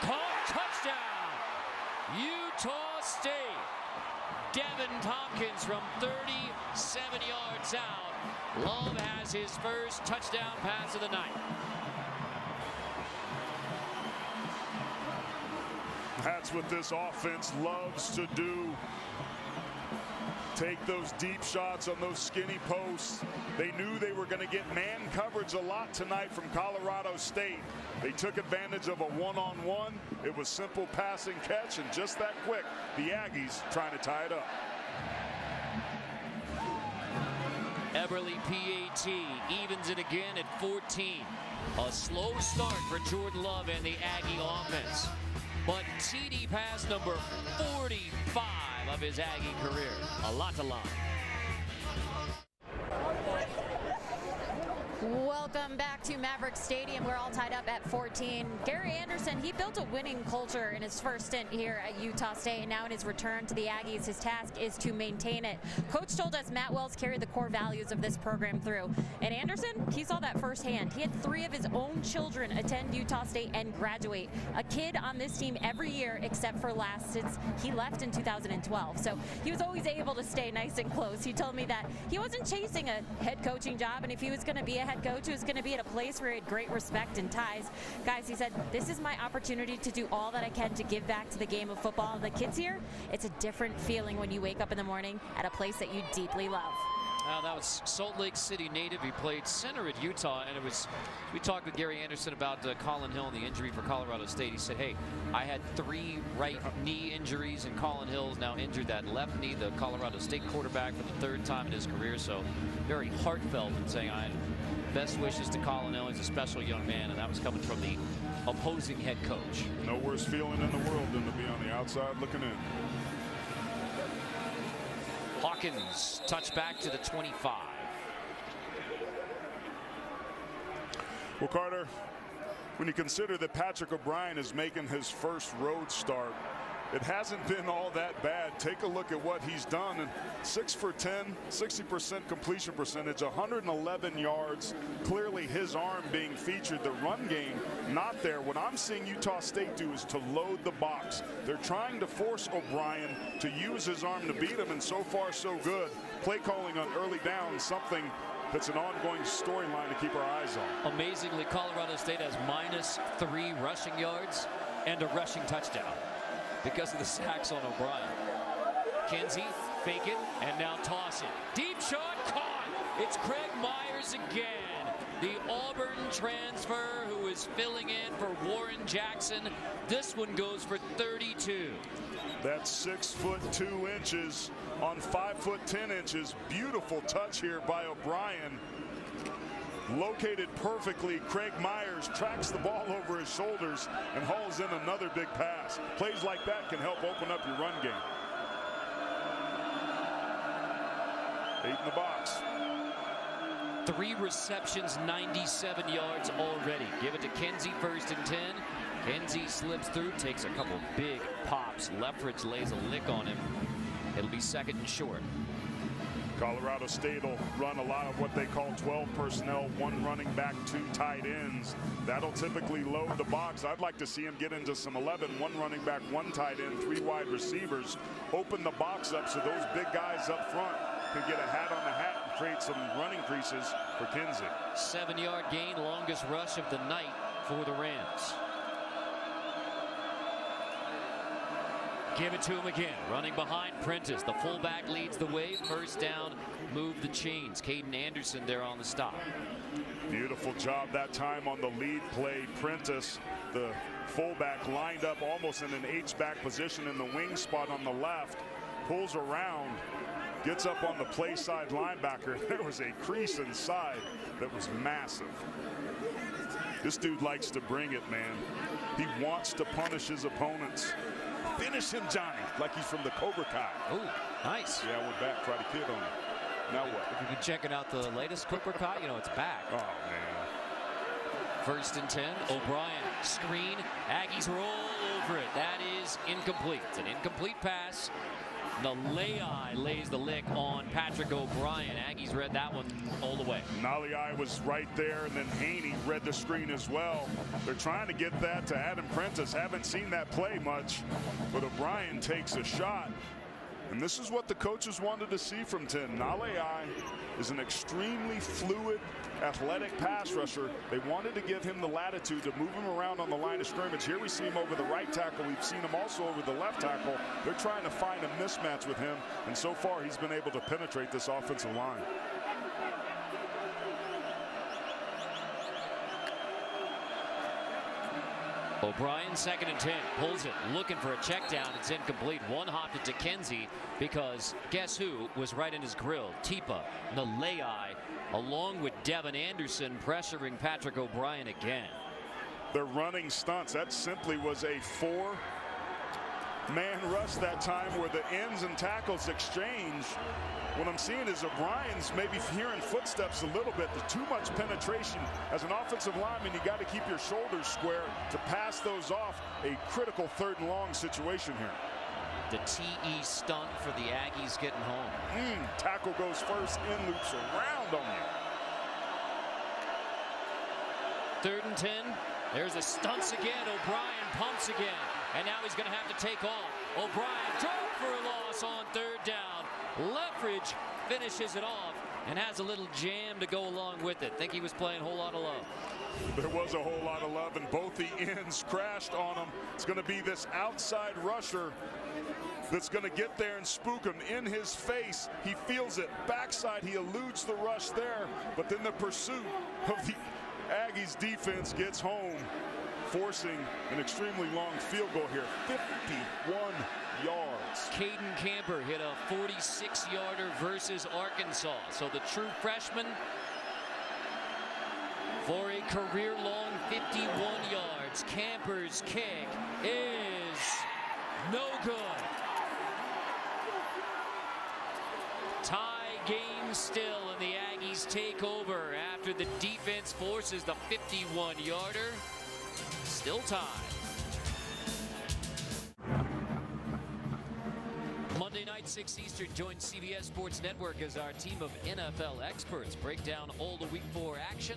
Caught. Touchdown. Utah State. Devin Tompkins from 37 yards out. Love has his first touchdown pass of the night. That's what this offense loves to do. Take those deep shots on those skinny posts. They knew they were going to get man coverage a lot tonight from Colorado State. They took advantage of a one-on-one. It was simple pass and catch, and just that quick, the Aggies trying to tie it up. Eberle PAT evens it again at 14. A slow start for Jordan Love and the Aggie offense. But TD pass number 45 of his Aggie career. A lot to love. Welcome back to Maverick Stadium. We're all tied up at 14. Gary Anderson, he built a winning culture in his first stint here at Utah State, and now in his return to the Aggies, his task is to maintain it. Coach told us Matt Wells carried the core values of this program through. And Anderson, he saw that firsthand. He had 3 of his own children attend Utah State and graduate. A kid on this team every year except for last, since he left in 2012. So he was always able to stay nice and close. He told me that he wasn't chasing a head coaching job, and if he was going to be a head coach, who's going to be at a place where he had great respect and ties. Guys, he said, this is my opportunity to do all that I can to give back to the game of football. The kids here, it's a different feeling when you wake up in the morning at a place that you deeply love. That was Salt Lake City native. He played center at Utah, and we talked with Gary Anderson about Colin Hill and the injury for Colorado State. He said, hey, I had 3 right knee injuries, and Colin Hill's now injured that left knee, the Colorado State quarterback, for the 3rd time in his career. So very heartfelt in saying, best wishes to Colin Hill. He's a special young man, and that was coming from the opposing head coach. No worse feeling in the world than to be on the outside looking in. Hawkins, touch back to the 25. Well, Carter, when you consider that Patrick O'Brien is making his first road start, it hasn't been all that bad. Take a look at what he's done. And 6 for 10, 60% completion percentage, 111 yards. Clearly his arm being featured. The run game not there. What I'm seeing Utah State do is to load the box. They're trying to force O'Brien to use his arm to beat him, and so far so good. Play calling on early downs, something that's an ongoing storyline to keep our eyes on. Amazingly, Colorado State has -3 rushing yards and a rushing touchdown because of the sacks on O'Brien. Kinsey, fake it, and now toss it. Deep shot, caught. It's Craig Myers again. The Auburn transfer who is filling in for Warren Jackson. This one goes for 32. That's 6 foot 2 inches on 5 foot 10 inches. Beautiful touch here by O'Brien. Located perfectly. Craig Myers tracks the ball over his shoulders and hauls in another big pass. Plays like that can help open up your run game. 8 in the box. 3 receptions, 97 yards already. Give it to Kinsey, 1st and 10. Kinsey slips through, takes a couple big pops. Leffridge lays a lick on him. It'll be 2nd and short. Colorado State will run a lot of what they call 12 personnel, 1 running back, 2 tight ends. That'll typically load the box. I'd like to see him get into some 11, 1 running back, 1 tight end, 3 wide receivers. Open the box up so those big guys up front can get a hat on the hat and create some running creases for Kinsey. 7-yard gain, longest rush of the night for the Rams. Give it to him again. Running behind Prentice. The fullback leads the way. 1st down. Move the chains. Caden Anderson there on the stop. Beautiful job that time on the lead play. Prentice, the fullback, lined up almost in an H-back position in the wing spot on the left. Pulls around. Gets up on the play side linebacker. There was a crease inside that was massive. This dude likes to bring it, man. He wants to punish his opponents. Finish him, Johnny, like he's from the Cobra Kai. Oh, nice. Yeah, I went back, Karate Kid on him. Now what? If you've been checking out the latest Cobra Kai, you know it's back. Oh, man. 1st and 10. O'Brien, screen. Aggies are all over it. That is incomplete. It's an incomplete pass. Nalei lays the lick on Patrick O'Brien. Aggies read that one all the way. Nalei was right there, and then Haney read the screen as well. They're trying to get that to Adam Prentice. Haven't seen that play much, but O'Brien takes a shot. And this is what the coaches wanted to see from 10. Nalei is an extremely fluid, athletic pass rusher. They wanted to give him the latitude to move him around on the line of scrimmage. Here we see him over the right tackle. We've seen him also over the left tackle. They're trying to find a mismatch with him, and so far he's been able to penetrate this offensive line. O'Brien, 2nd and 10, pulls it, looking for a check down. It's incomplete. One hopped it to Kinsey because guess who was right in his grill? Tipa Nalei, along with Devin Anderson, pressuring Patrick O'Brien again. They're running stunts. That simply was a 4-man rush that time where the ends and tackles exchange. What I'm seeing is O'Brien's maybe hearing footsteps a little bit. There's too much penetration. As an offensive lineman, you got to keep your shoulders square to pass those off. A critical 3rd and long situation here. The TE stunt for the Aggies getting home. Tackle goes first, in loops around on you. 3rd and 10. There's the stunts again. O'Brien pumps again. And now he's going to have to take off. O'Brien dropped for a loss on 3rd down. Leffridge finishes it off and has a little jam to go along with it. Think he was playing a whole lot of love. There was a whole lot of love, and both the ends crashed on him. It's going to be this outside rusher that's going to get there and spook him in his face. He feels it. Backside, he eludes the rush there, but then the pursuit of the Aggies defense gets home, forcing an extremely long field goal here. 51 yards. Caden Camper hit a 46-yarder versus Arkansas. So the true freshman for a career-long 51 yards. Camper's kick is no good. Tie game still, and the Aggies take over after the defense forces the 51-yarder. Still tied. 6 Eastern, join CBS Sports Network as our team of NFL experts break down all the Week 4 action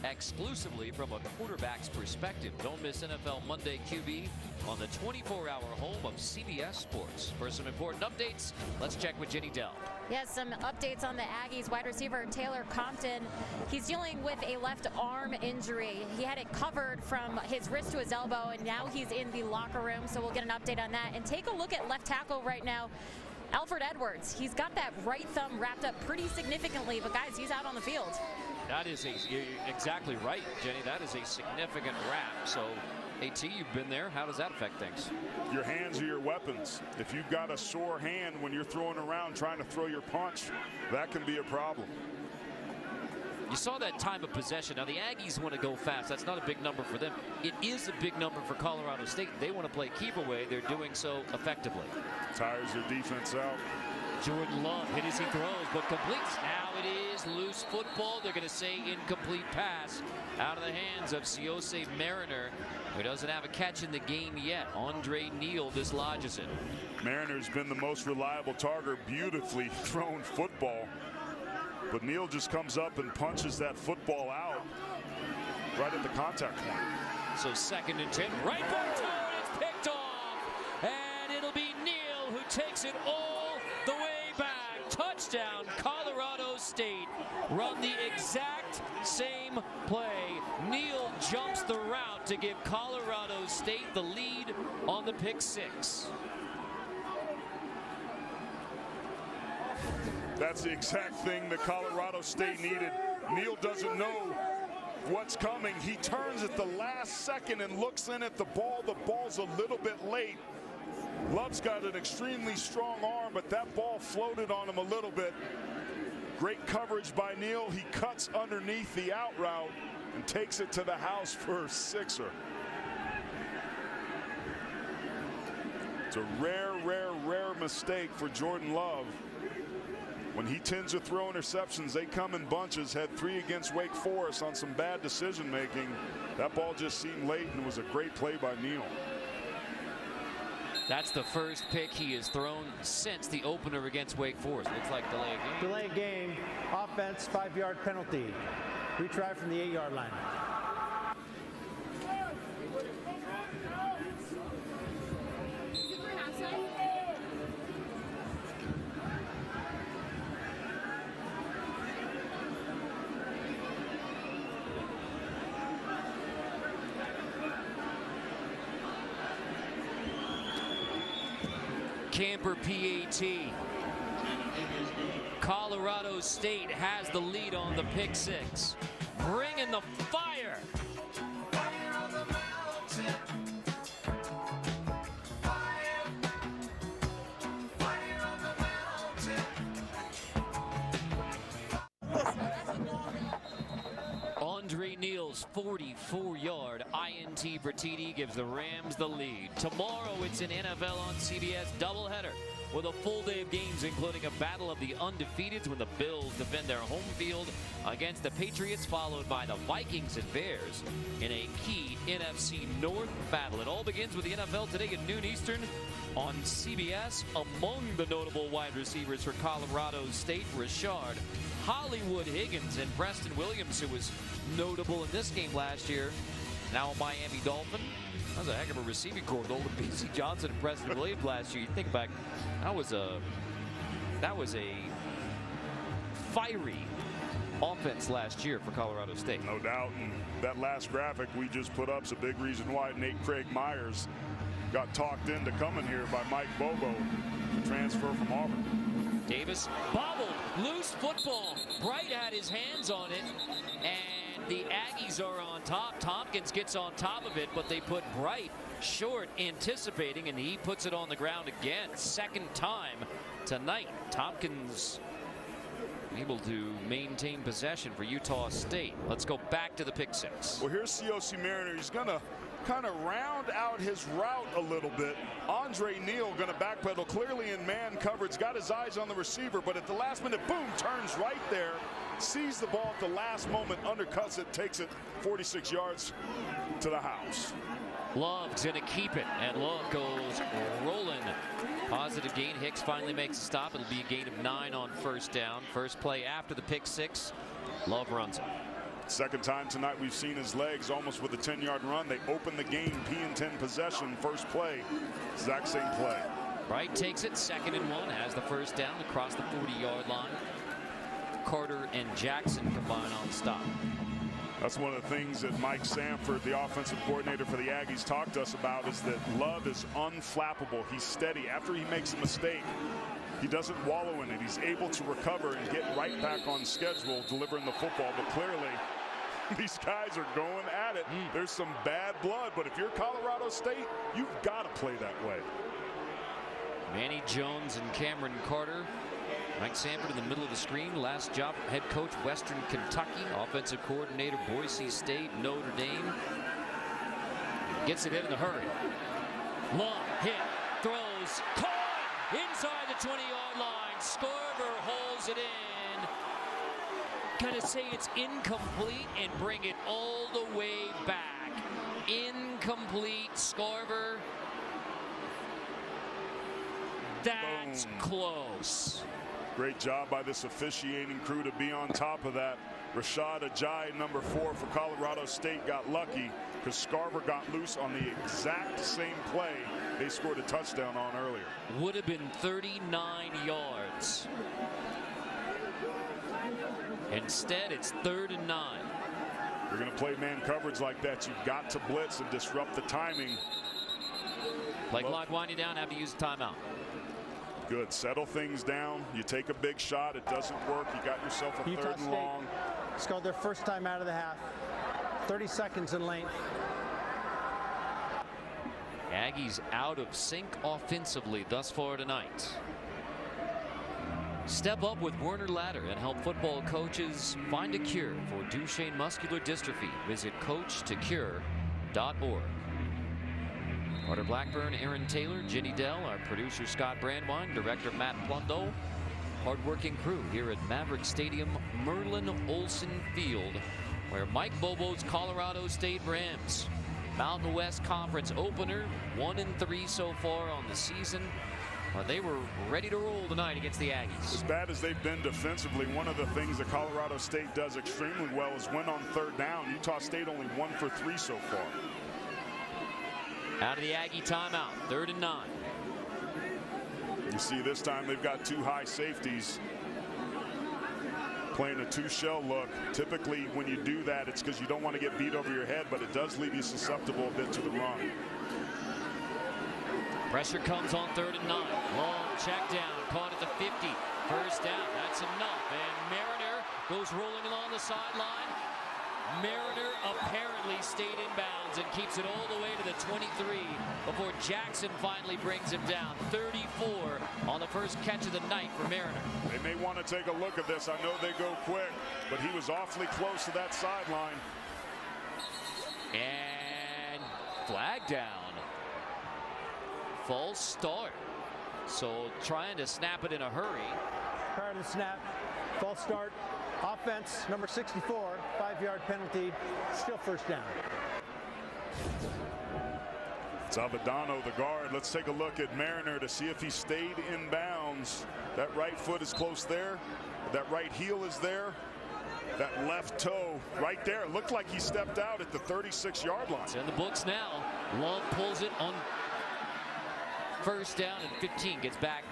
exclusively from a quarterback's perspective. Don't miss NFL Monday QB on the 24-hour home of CBS Sports. For some important updates, let's check with Jenny Dell. Yes, some updates on the Aggies. Wide receiver Taylor Compton, he's dealing with a left arm injury. He had it covered from his wrist to his elbow, and now he's in the locker room, so we'll get an update on that. And take a look at left tackle right now, Alfred Edwards. He's got that right thumb wrapped up pretty significantly, but guys, he's out on the field. That is exactly right, Jenny. That is a significant wrap. So, AT, you've been there. How does that affect things? Your hands are your weapons. If you've got a sore hand when you're throwing around trying to throw your punch, that can be a problem. You saw that time of possession. Now, the Aggies want to go fast. That's not a big number for them. It is a big number for Colorado State. They want to play keep away. They're doing so effectively. Tires their defense out. Jordan Love hit as he throws, but completes. Now it is loose football. They're going to say incomplete pass out of the hands of Siose Mariner, who doesn't have a catch in the game yet. Andre Neal dislodges it. Mariner's been the most reliable target. Beautifully thrown football. But Neal just comes up and punches that football out right at the contact point. So 2nd and 10, right back to it. It's picked off. And it'll be Neal who takes it all the way back. Touchdown, Colorado State. Run the exact same play. Neal jumps the route to give Colorado State the lead on the pick 6. That's the exact thing that Colorado State needed. Neal doesn't know what's coming. He turns at the last second and looks in at the ball. The ball's a little bit late. Love's got an extremely strong arm, but that ball floated on him a little bit. Great coverage by Neal. He cuts underneath the out route and takes it to the house for a 6er. It's a rare, rare, rare mistake for Jordan Love. When he tends to throw interceptions, they come in bunches. Had 3 against Wake Forest on some bad decision making. That ball just seemed late and was a great play by Neal. That's the first pick he has thrown since the opener against Wake Forest. Looks like delay of game. Delay of game, offense, 5-yard penalty. Retry from the 8-yard line. Camper PAT. Colorado State has the lead on the pick 6. Bringing the fire. Fire on the mountain. Fire. Fire on the mountain. Andre Neal's 44-yard INT for TD gives the Rams the lead. Tomorrow it's an NFL on CBS doubleheader with a full day of games, including a battle of the undefeateds when the Bills defend their home field against the Patriots, followed by the Vikings and Bears in a key NFC North battle. It all begins with the NFL today at noon Eastern on CBS. Among the notable wide receivers for Colorado State, Rashard Hollywood Higgins and Preston Williams, who was notable in this game last year, now a Miami Dolphin. That was a heck of a receiving corps with old B.C. Johnson and Preston Williams last year. You think back, that was a fiery offense last year for Colorado State. No doubt. And that last graphic we just put up is a big reason why Nate Craig Myers got talked into coming here by Mike Bobo, the transfer from Auburn. Davis bobbled, loose football. Bright had his hands on it, and the Aggies are on top. Tompkins gets on top of it, but they put Bright short, anticipating, and he puts it on the ground again. Second time tonight. Tompkins able to maintain possession for Utah State. Let's go back to the pick 6. Well, here's Siose Mariner. He's going to kind of round out his route a little bit. Andre Neal going to backpedal clearly in man coverage, got his eyes on the receiver, but at the last minute, boom, turns right there, sees the ball at the last moment, undercuts it, takes it 46 yards to the house. Love's going to keep it, and Love goes rolling. Positive gain. Hicks finally makes a stop. It'll be a gain of 9 on first down. First play after the pick 6. Love runs it. Second time tonight we've seen his legs almost with a 10-yard run. They open the game, P&10 possession, first play, exact same play. Wright takes it, 2nd and 1, has the first down across the 40-yard line. Carter and Jackson combine on the stop. That's one of the things that Mike Sanford, the offensive coordinator for the Aggies, talked to us about, is that Love is unflappable. He's steady. After he makes a mistake, he doesn't wallow in it. He's able to recover and get right back on schedule, delivering the football. But clearly, these guys are going at it. There's some bad blood, but if you're Colorado State, you've got to play that way. Manny Jones and Cameron Carter. Mike Sanford in the middle of the screen. Last job, head coach, Western Kentucky. Offensive coordinator, Boise State, Notre Dame. Gets it in a hurry. Long hit, throws, caught inside the 20-yard line. Scarver holds it in. Gotta say it's incomplete and bring it all the way back. Incomplete, Scarver. That's close. Great job by this officiating crew to be on top of that. Rashad Ajayi, number 4 for Colorado State, got lucky because Scarver got loose on the exact same play they scored a touchdown on earlier. Would have been 39 yards. Instead, it's 3rd and 9. You're going to play man coverage like that. You've got to blitz and disrupt the timing. Play clock winding down, have to use a timeout. Good. Settle things down. You take a big shot. It doesn't work. You got yourself a Utah 3rd and State long. scored their first time out of the half. 30 seconds in length. Aggies out of sync offensively thus far tonight. Step up with Werner Ladder and help football coaches find a cure for Duchenne muscular dystrophy. Visit coachtocure.org. Carter Blackburn, Aaron Taylor, Jenny Dell, our producer Scott Brandwine, director Matt Plundo, hardworking crew here at Maverick Stadium, Merlin Olsen Field, where Mike Bobo's Colorado State Rams, Mountain West Conference opener, 1-3 so far on the season. They were ready to roll tonight against the Aggies. As bad as they've been defensively, one of the things that Colorado State does extremely well is win on 3rd down. Utah State only 1 for 3 so far. Out of the Aggie timeout, 3rd and 9. You see this time they've got 2 high safeties playing a 2-shell look. Typically when you do that, it's because you don't want to get beat over your head, but it does leave you susceptible a bit to the run. Pressure comes on 3rd and 9. Long check down, caught at the 50. First down, that's enough. And Mariner goes rolling along the sideline. Mariner apparently stayed in bounds and keeps it all the way to the 23 before Jackson finally brings him down. 34 on the first catch of the night for Mariner. They may want to take a look at this. I know they go quick, but he was awfully close to that sideline. And flag down. False start. So trying to snap it in a hurry. Prior to the snap, false start. Offense, number 64, 5-yard penalty, still first down. It's Abadano, the guard. Let's take a look at Mariner to see if he stayed in bounds. That right foot is close there. That right heel is there. That left toe right there. It looked like he stepped out at the 36-yard line. It's in the books now. Love pulls it on first down and 15. Gets back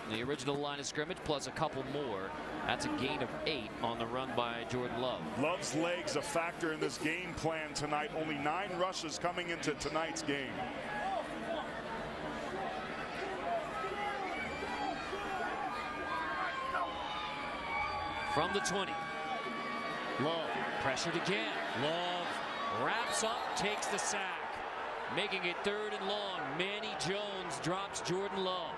the original line of scrimmage plus a couple more. That's a gain of 8 on the run by Jordan Love. Love's legs a factor in this game plan tonight. Only 9 rushes coming into tonight's game. From the 20. Love pressured again. Love wraps up, takes the sack. Making it 3rd and long. Manny Jones drops Jordan Love.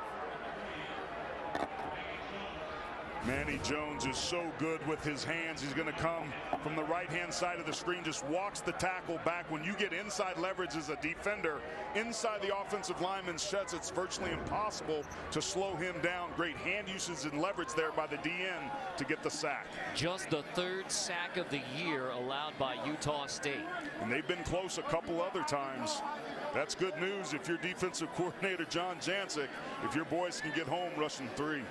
Manny Jones is so good with his hands. He's going to come from the right-hand side of the screen, just walks the tackle back. When you get inside leverage as a defender, inside the offensive lineman's sets, it's virtually impossible to slow him down. Great hand usage and leverage there by the DN to get the sack. Just the 3rd sack of the year allowed by Utah State. And they've been close a couple other times. That's good news if you're defensive coordinator John Jancic, if your boys can get home rushing 3.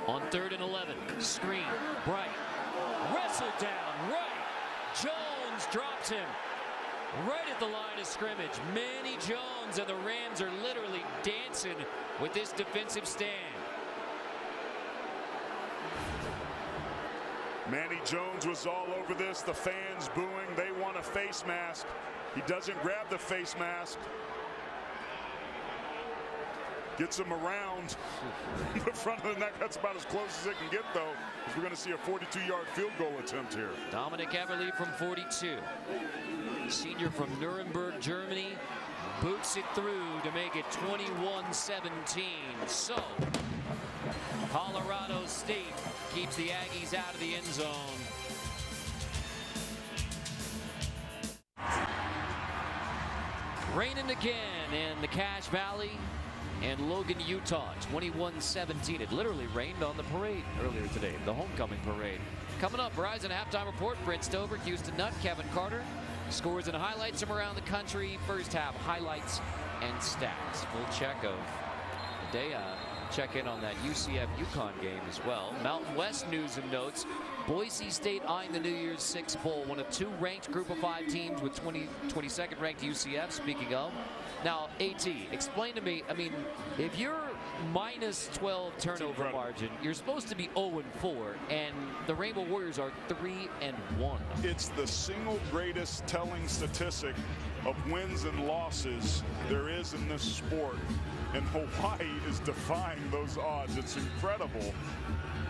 On 3rd and 11, screen, Bright, wrestled down, right. Jones drops him right at the line of scrimmage. Manny Jones and the Rams are literally dancing with this defensive stand. Manny Jones was all over this. The fans booing. They want a face mask. He doesn't grab the face mask. Gets him around the front of the neck. That's about as close as it can get, though, because we're going to see a 42-yard field goal attempt here. Dominic Everly from 42. Senior from Nuremberg, Germany, boots it through to make it 21-17. So Colorado State keeps the Aggies out of the end zone. Raining again in the Cache Valley and Logan, Utah, 21-17. It literally rained on the parade earlier today, the homecoming parade. Coming up, Verizon Halftime Report, Brent Stover, Houston Nutt, Kevin Carter. Scores and highlights from around the country. First half highlights and stats. Full check of the day. Check in on that UCF-UConn game as well. Mountain West news and notes. Boise State eyeing the New Year's Six Bowl. One of 2 ranked Group of 5 teams with 22nd ranked UCF, speaking of. Now, AT, explain to me, I mean, if you're minus 12 turnover margin, you're supposed to be 0-4, and the Rainbow Warriors are 3-1. It's the single greatest telling statistic of wins and losses there is in this sport. And Hawaii is defying those odds. It's incredible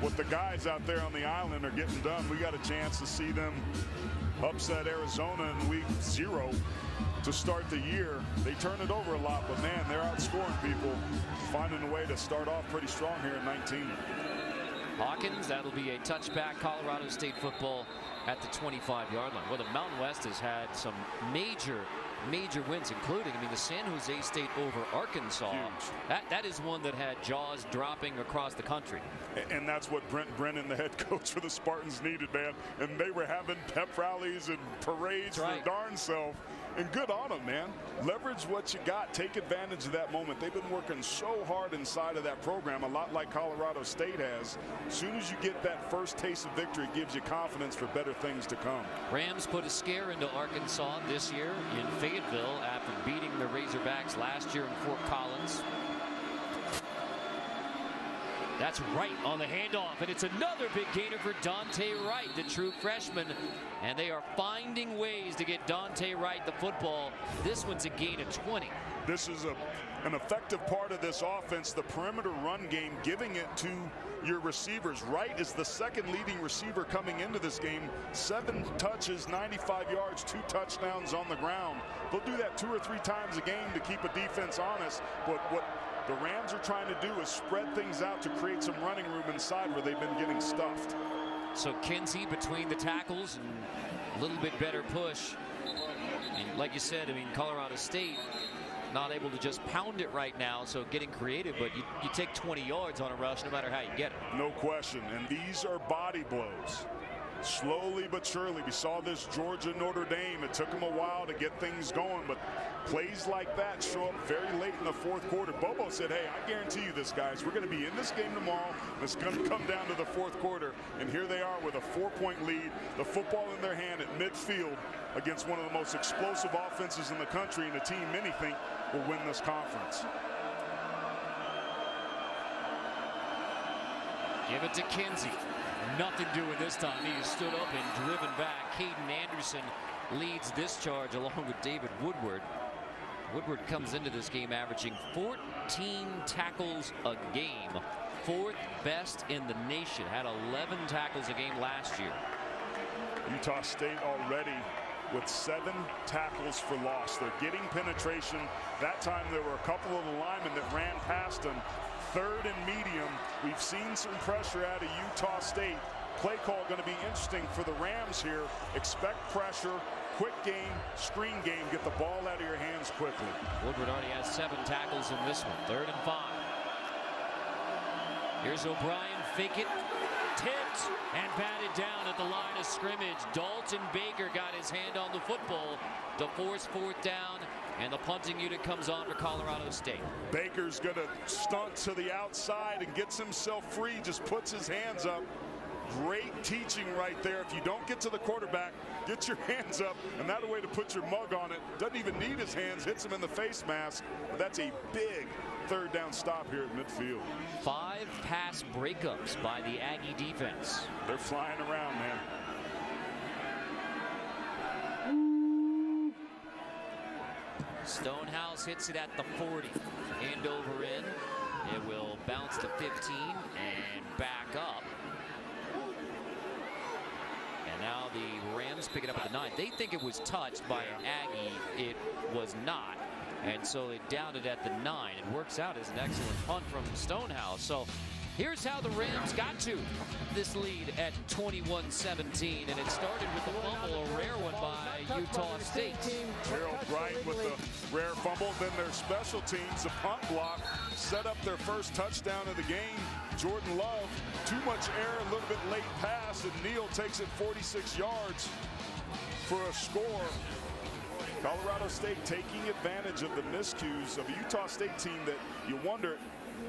what the guys out there on the island are getting done. We got a chance to see them upset Arizona in week 0 to start the year. They turn it over a lot, but man, they're outscoring people, finding a way to start off pretty strong here in 19. Hawkins, that'll be a touchback. Colorado State football at the 25-yard line. Well, the Mountain West has had some major wins, including, I mean, the San Jose State over Arkansas. Huge. That is one that had jaws dropping across the country. And that's what Brent Brennan, the head coach for the Spartans, needed, man. And they were having pep rallies and parades for darn self. And good on them, man. Leverage what you got. Take advantage of that moment. They've been working so hard inside of that program, a lot like Colorado State has. As soon as you get that first taste of victory, it gives you confidence for better things to come. Rams put a scare into Arkansas this year in Fayetteville after beating the Razorbacks last year in Fort Collins. That's Wright on the handoff, and it's another big gainer for Dante Wright, the true freshman. And they are finding ways to get Dante Wright the football. This one's a gain of 20. This is an effective part of this offense, the perimeter run game, giving it to your receivers. Wright is the second leading receiver coming into this game. 7 touches, 95 yards, 2 touchdowns on the ground. They'll do that 2 or 3 times a game to keep a defense honest. But what the Rams are trying to do is spread things out to create some running room inside where they've been getting stuffed. So Kinsey between the tackles and a little bit better push. And like you said, I mean, Colorado State not able to just pound it right now, so getting creative, but you take 20 yards on a rush no matter how you get it. No question, and these are body blows. Slowly but surely, we saw this Georgia Notre Dame. It took them a while to get things going, but plays like that show up very late in the 4th quarter. Bobo said, hey, I guarantee you this, guys. We're going to be in this game tomorrow. It's going to come down to the 4th quarter, and here they are with a 4-point lead, the football in their hand at midfield against one of the most explosive offenses in the country, and a team many think will win this conference. Give it to Kinsey. Nothing doing this time. He is stood up and driven back. Caden Anderson leads this charge along with David Woodward. Woodward comes into this game averaging 14 tackles a game. 4th best in the nation. Had 11 tackles a game last year. Utah State already with 7 tackles for loss. They're getting penetration. That time there were a couple of the linemen that ran past them. 3rd and medium. We've seen some pressure out of Utah State. Play call going to be interesting for the Rams here. Expect pressure, quick game, screen game. Get the ball out of your hands quickly. Woodward already has 7 tackles in this one. 3rd and 5. Here's O'Brien, fake it, tipped, and batted down at the line of scrimmage. Dalton Baker got his hand on the football to force 4th down, and the punting unit comes on for Colorado State. Baker's going to stunt to the outside and gets himself free, just puts his hands up. Great teaching right there. If you don't get to the quarterback, get your hands up. Another way to put your mug on it. Doesn't even need his hands, hits him in the face mask. But that's a big 3rd down stop here at midfield. 5 pass breakups by the Aggie defense. They're flying around, man. Stonehouse hits it at the 40. Hand over in. It will bounce to 15 and back up. And now the Rams pick it up at the 9. They think it was touched by an Aggie. It was not. And so they downed it at the 9. It works out as an excellent punt from Stonehouse. So here's how the Rams got to this lead at 21-17. And it started with the fumble, a rare one by Utah State. Gerald Bryant with the rare fumble. Then their special teams, the punt block, set up their first touchdown of the game. Jordan Love, too much error, a little bit late pass, and Neal takes it 46 yards for a score. Colorado State taking advantage of the miscues of a Utah State team that you wonder,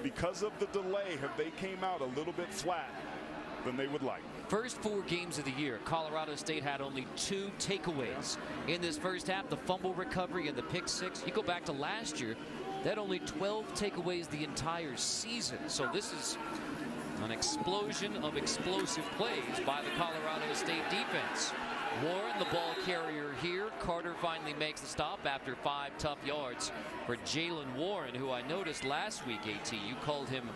because of the delay, have they came out a little bit flat than they would like. First 4 games of the year, Colorado State had only 2 takeaways in this first half. The fumble recovery and the pick 6. You go back to last year, they had only 12 takeaways the entire season. So this is an explosion of explosive plays by the Colorado State defense. Warren, the ball carrier here. Carter finally makes the stop after 5 tough yards for Jalen Warren, who I noticed last week, AT, you called him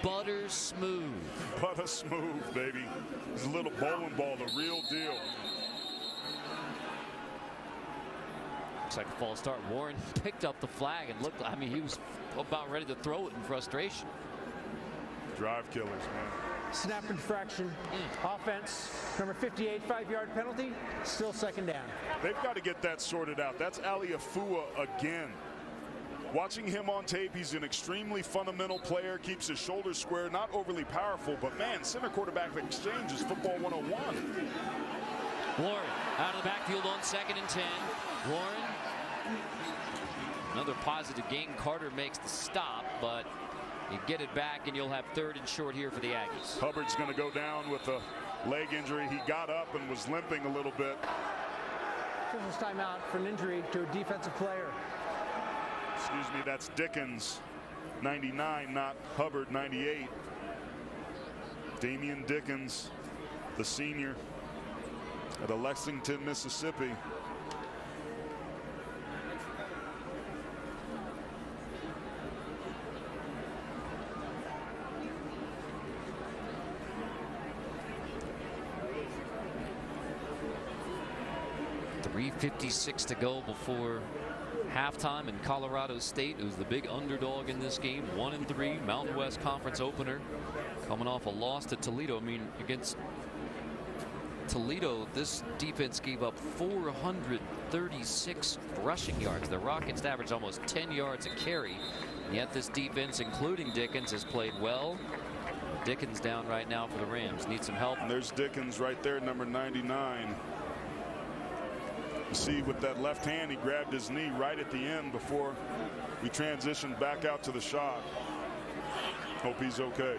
butter smooth. Butter smooth, baby. He's a little bowling ball, the real deal. Looks like a false start. Warren picked up the flag and looked, I mean, he was about ready to throw it in frustration. Drive killers, man. Snap infraction. Offense, number 58, 5-yard penalty. Still 2nd down. They've got to get that sorted out. That's Ali Afua again. Watching him on tape, he's an extremely fundamental player, keeps his shoulders square, not overly powerful, but man, center quarterback exchange is football 101. Warren out of the backfield on 2nd and 10. Warren, another positive gain. Carter makes the stop, but you get it back and you'll have 3rd and short here for the Aggies. Hubbard's going to go down with a leg injury. He got up and was limping a little bit. Officials timeout for an injury to a defensive player. Excuse me, that's Dickens, 99, not Hubbard, 98. Damian Dickens, the senior out of Lexington, Mississippi. .356 to go before halftime, and Colorado State, who's the big underdog in this game, 1-3, Mountain West Conference opener, coming off a loss to Toledo. I mean, against Toledo, this defense gave up 436 rushing yards. The Rockets averaged almost 10 yards a carry, and yet this defense, including Dickens, has played well. Dickens down right now for the Rams. Need some help. And there's Dickens right there, number 99. You see, with that left hand, he grabbed his knee right at the end before we transitioned back out to the shot. Hope he's okay.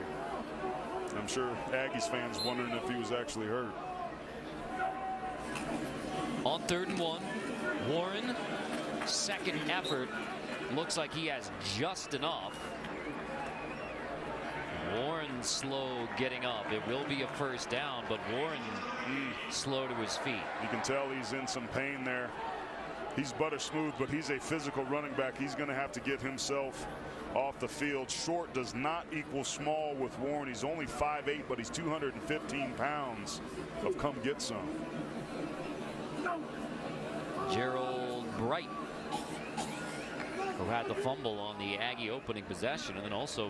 I'm sure Aggies fans wondering if he was actually hurt. On 3rd and 1, Warren, second effort. Looks like he has just enough. Warren slow getting up. It will be a 1st down, but Warren slow to his feet. You can tell he's in some pain there. He's butter smooth, but he's a physical running back. He's going to have to get himself off the field. Short does not equal small with Warren. He's only 5'8", but he's 215 pounds of come get some. Bright, who had the fumble on the Aggie opening possession, and then also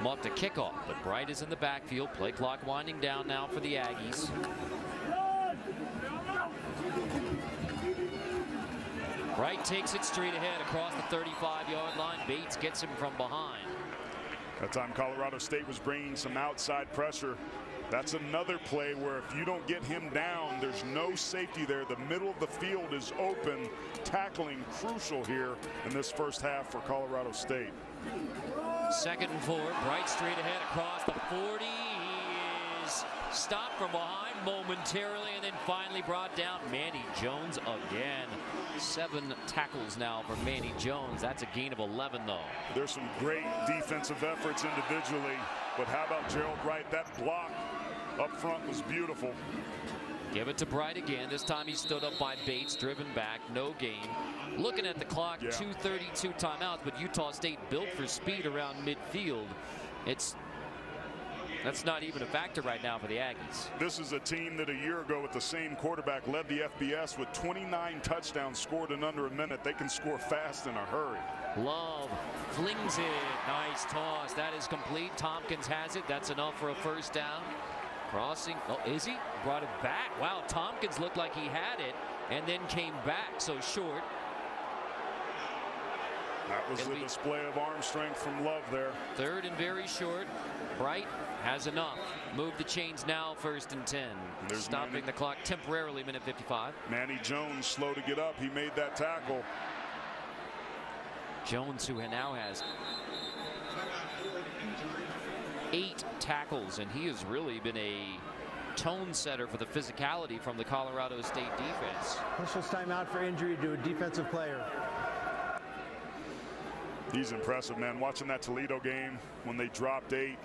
muffed a kickoff. But Bright is in the backfield. Play clock winding down now for the Aggies. Bright takes it straight ahead across the 35-yard line. Bates gets him from behind. That time Colorado State was bringing some outside pressure. That's another play where if you don't get him down, there's no safety there. The middle of the field is open. Tackling crucial here in this first half for Colorado State. 2nd and 4. Bright straight ahead across the 40. He is stopped from behind momentarily and then finally brought down. Manny Jones again. 7 tackles now for Manny Jones. That's a gain of 11, though. There's some great defensive efforts individually, but how about Gerald Wright? That block up front was beautiful. Give it to Bright again. This time he stood up by Bates, driven back, no gain. Looking at the clock, 2:32 timeouts, but Utah State built for speed around midfield. That's not even a factor right now for the Aggies. This is a team that a year ago with the same quarterback led the FBS with 29 touchdowns scored in under a minute. They can score fast in a hurry. Love flings it. Nice toss. That is complete. Tompkins has it. That's enough for a first down. Crossing. Oh, is he? Brought it back. Wow, Tompkins looked like he had it and then came back. So short. That was the display of arm strength from Love there. 3rd and very short. Bright has enough. Move the chains now. 1st and 10. There's stopping the clock temporarily. Minute 55. Manny Jones slow to get up. He made that tackle. Jones, who now has 8 tackles, and he has really been a tone setter for the physicality from the Colorado State defense. Officials timeout for injury to a defensive player. He's impressive, man. Watching that Toledo game when they dropped 8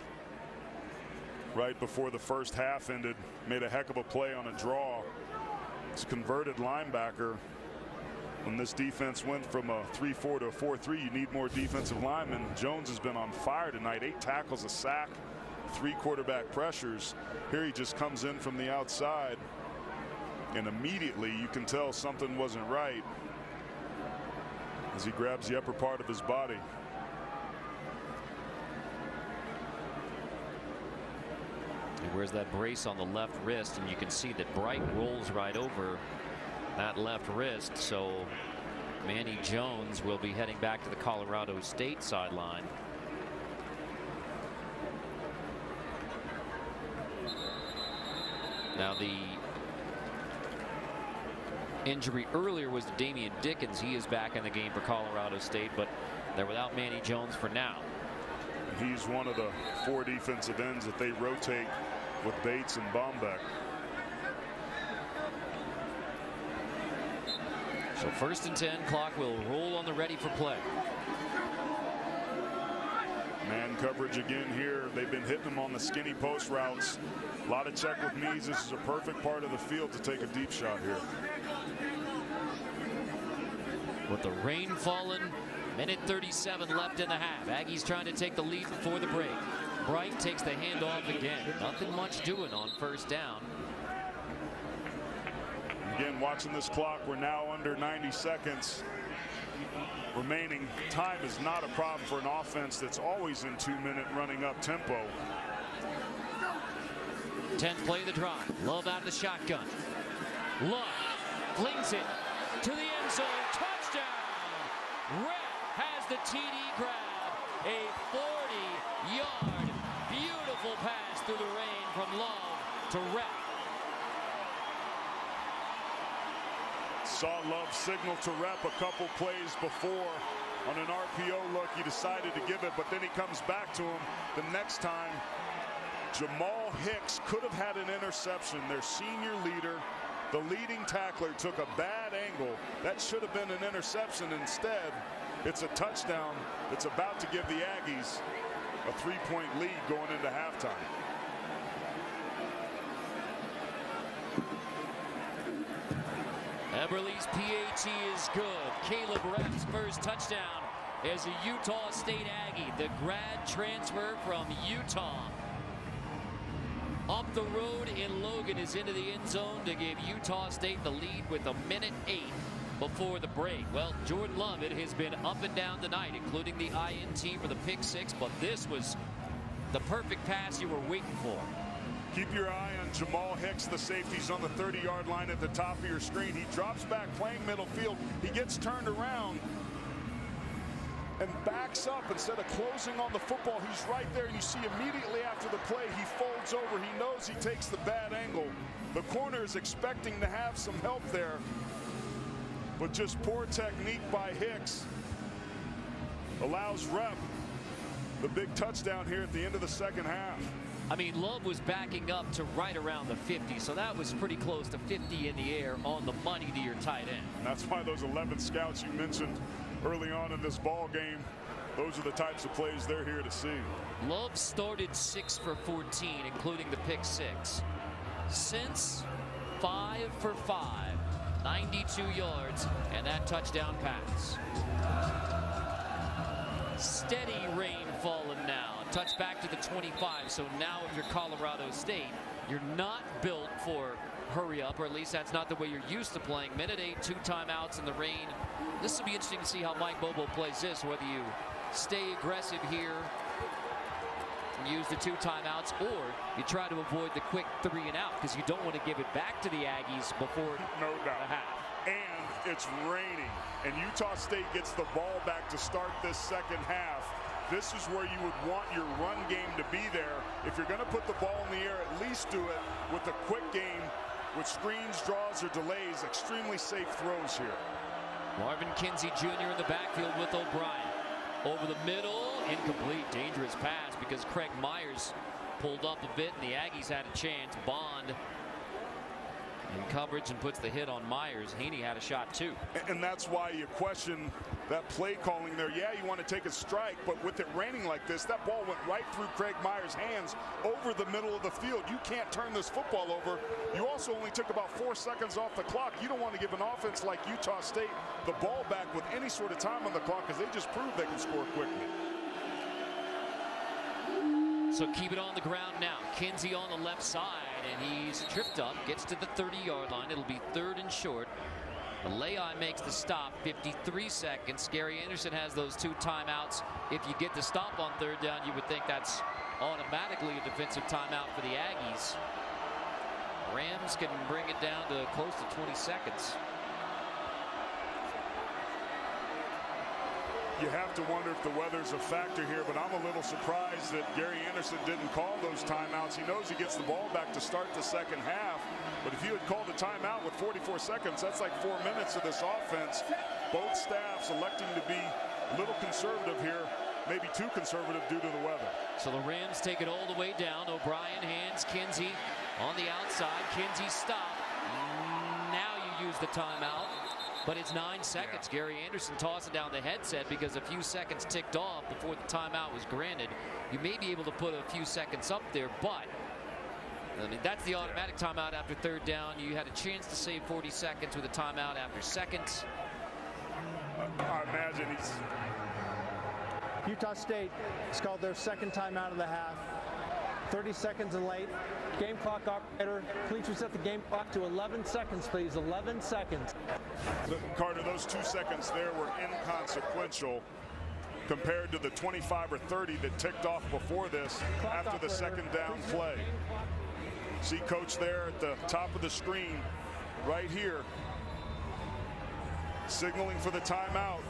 right before the first half ended, made a heck of a play on a draw. It's a converted linebacker. When this defense went from a 3-4 to a 4-3, you need more defensive linemen. Jones has been on fire tonight. 8 tackles, a sack, 3 quarterback pressures. Here he just comes in from the outside, and immediately you can tell something wasn't right as he grabs the upper part of his body. He wears that brace on the left wrist, and you can see that Bright rolls right over that left wrist. So Manny Jones will be heading back to the Colorado State sideline. Now the injury earlier was to Damian Dickens. He is back in the game for Colorado State, but they're without Manny Jones for now. He's one of the 4 defensive ends that they rotate with Bates and Bombeck. So 1st and 10, clock will roll on the ready for play. Man coverage again here. They've been hitting them on the skinny post routes. A lot of check with knees. This is a perfect part of the field to take a deep shot here. With the rain falling, minute 37 left in the half. Aggies trying to take the lead before the break. Bright takes the handoff again. Nothing much doing on 1st down. Again, watching this clock, we're now under 90 seconds remaining. Time is not a problem for an offense that's always in 2-minute running up tempo. 10th play of the drive. Love out of the shotgun. Love flings it to the end zone. Touchdown! Rhett has the TD grab. A 40-yard beautiful pass through the rain from Love to Rhett. Saw Love signal to Rep a couple plays before on an RPO look. He decided to give it, but then he comes back to him the next time. Jamal Hicks could have had an interception. Their senior leader, the leading tackler, took a bad angle. That should have been an interception. Instead, it's a touchdown that's about to give the Aggies a 3-point lead going into halftime. Eberle's PAT is good. Caleb Repp's first touchdown as a Utah State Aggie, the grad transfer from Utah. up the road in Logan is into the end zone to give Utah State the lead with 1:08 before the break. Well, Jordan Love, it has been up and down tonight, including the INT for the pick six, but this was the perfect pass you were waiting for. Keep your eye on Jamal Hicks, the safety's on the 30-yard line at the top of your screen. He drops back playing middle field. He gets turned around and backs up instead of closing on the football. He's right there. You see immediately after the play, he folds over. He knows he takes the bad angle. The corner is expecting to have some help there, but just poor technique by Hicks allows Rep the big touchdown here at the end of the second half. I mean, Love was backing up to right around the 50, so that was pretty close to 50 in the air on the money to your tight end. That's why those 11 scouts you mentioned early on in this ball game, those are the types of plays they're here to see. Love started 6 for 14, including the pick six. Since 5 for 5, 92 yards, and that touchdown pass. Steady rain falling now. Touch back to the 25. So now if you're Colorado State, you're not built for hurry up, or at least that's not the way you're used to playing. Minute 8, 2 timeouts in the rain. This will be interesting to see how Mike Bobo plays this, whether you stay aggressive here and use the 2 timeouts, or you try to avoid the quick 3 and out because you don't want to give it back to the Aggies before the half. And it's raining, and Utah State gets the ball back to start this second half. This is where you would want your run game to be there. If you're going to put the ball in the air, at least do it with a quick game with screens, draws, or delays. Extremely safe throws here. Marvin Kinsey Jr. in the backfield with O'Brien. Over the middle, incomplete, dangerous pass because Craig Myers pulled up a bit and the Aggies had a chance. Bond in coverage and puts the hit on Myers. Heaney had a shot too. And that's why you question that play calling there. Yeah, you want to take a strike, but with it raining like this, that ball went right through Craig Myers' hands over the middle of the field. You can't turn this football over. You also only took about 4 seconds off the clock. You don't want to give an offense like Utah State the ball back with any sort of time on the clock, because they just proved they can score quickly. So keep it on the ground now. Kinsey on the left side, and he's tripped up, gets to the 30-yard line. It'll be 3rd and short. Lehi makes the stop, 53 seconds. Gary Anderson has those 2 timeouts. If you get the stop on 3rd down, you would think that's automatically a defensive timeout for the Aggies. Rams can bring it down to close to 20 seconds. You have to wonder if the weather's a factor here, but I'm a little surprised that Gary Anderson didn't call those timeouts. He knows he gets the ball back to start the second half, but if you had called a timeout with 44 seconds, that's like 4 minutes of this offense. Both staffs electing to be a little conservative here, maybe too conservative due to the weather. So the Rams take it all the way down. O'Brien hands Kinsey on the outside. Kinsey stop. Now you use the timeout. But it's 9 seconds. Yeah. Gary Anderson tossing down the headset because a few seconds ticked off before the timeout was granted. You may be able to put a few seconds up there, but I mean, that's the automatic timeout after 3rd down. You had a chance to save 40 seconds with a timeout after seconds. I imagine he's... Utah State has called their 2nd timeout of the half. 30 seconds and late. Game clock operator, please reset the game clock to 11 seconds, please. 11 seconds. Carter, those 2 seconds there were inconsequential compared to the 25 or 30 that ticked off before this after the second down play. See coach there at the top of the screen right here signaling for the timeout.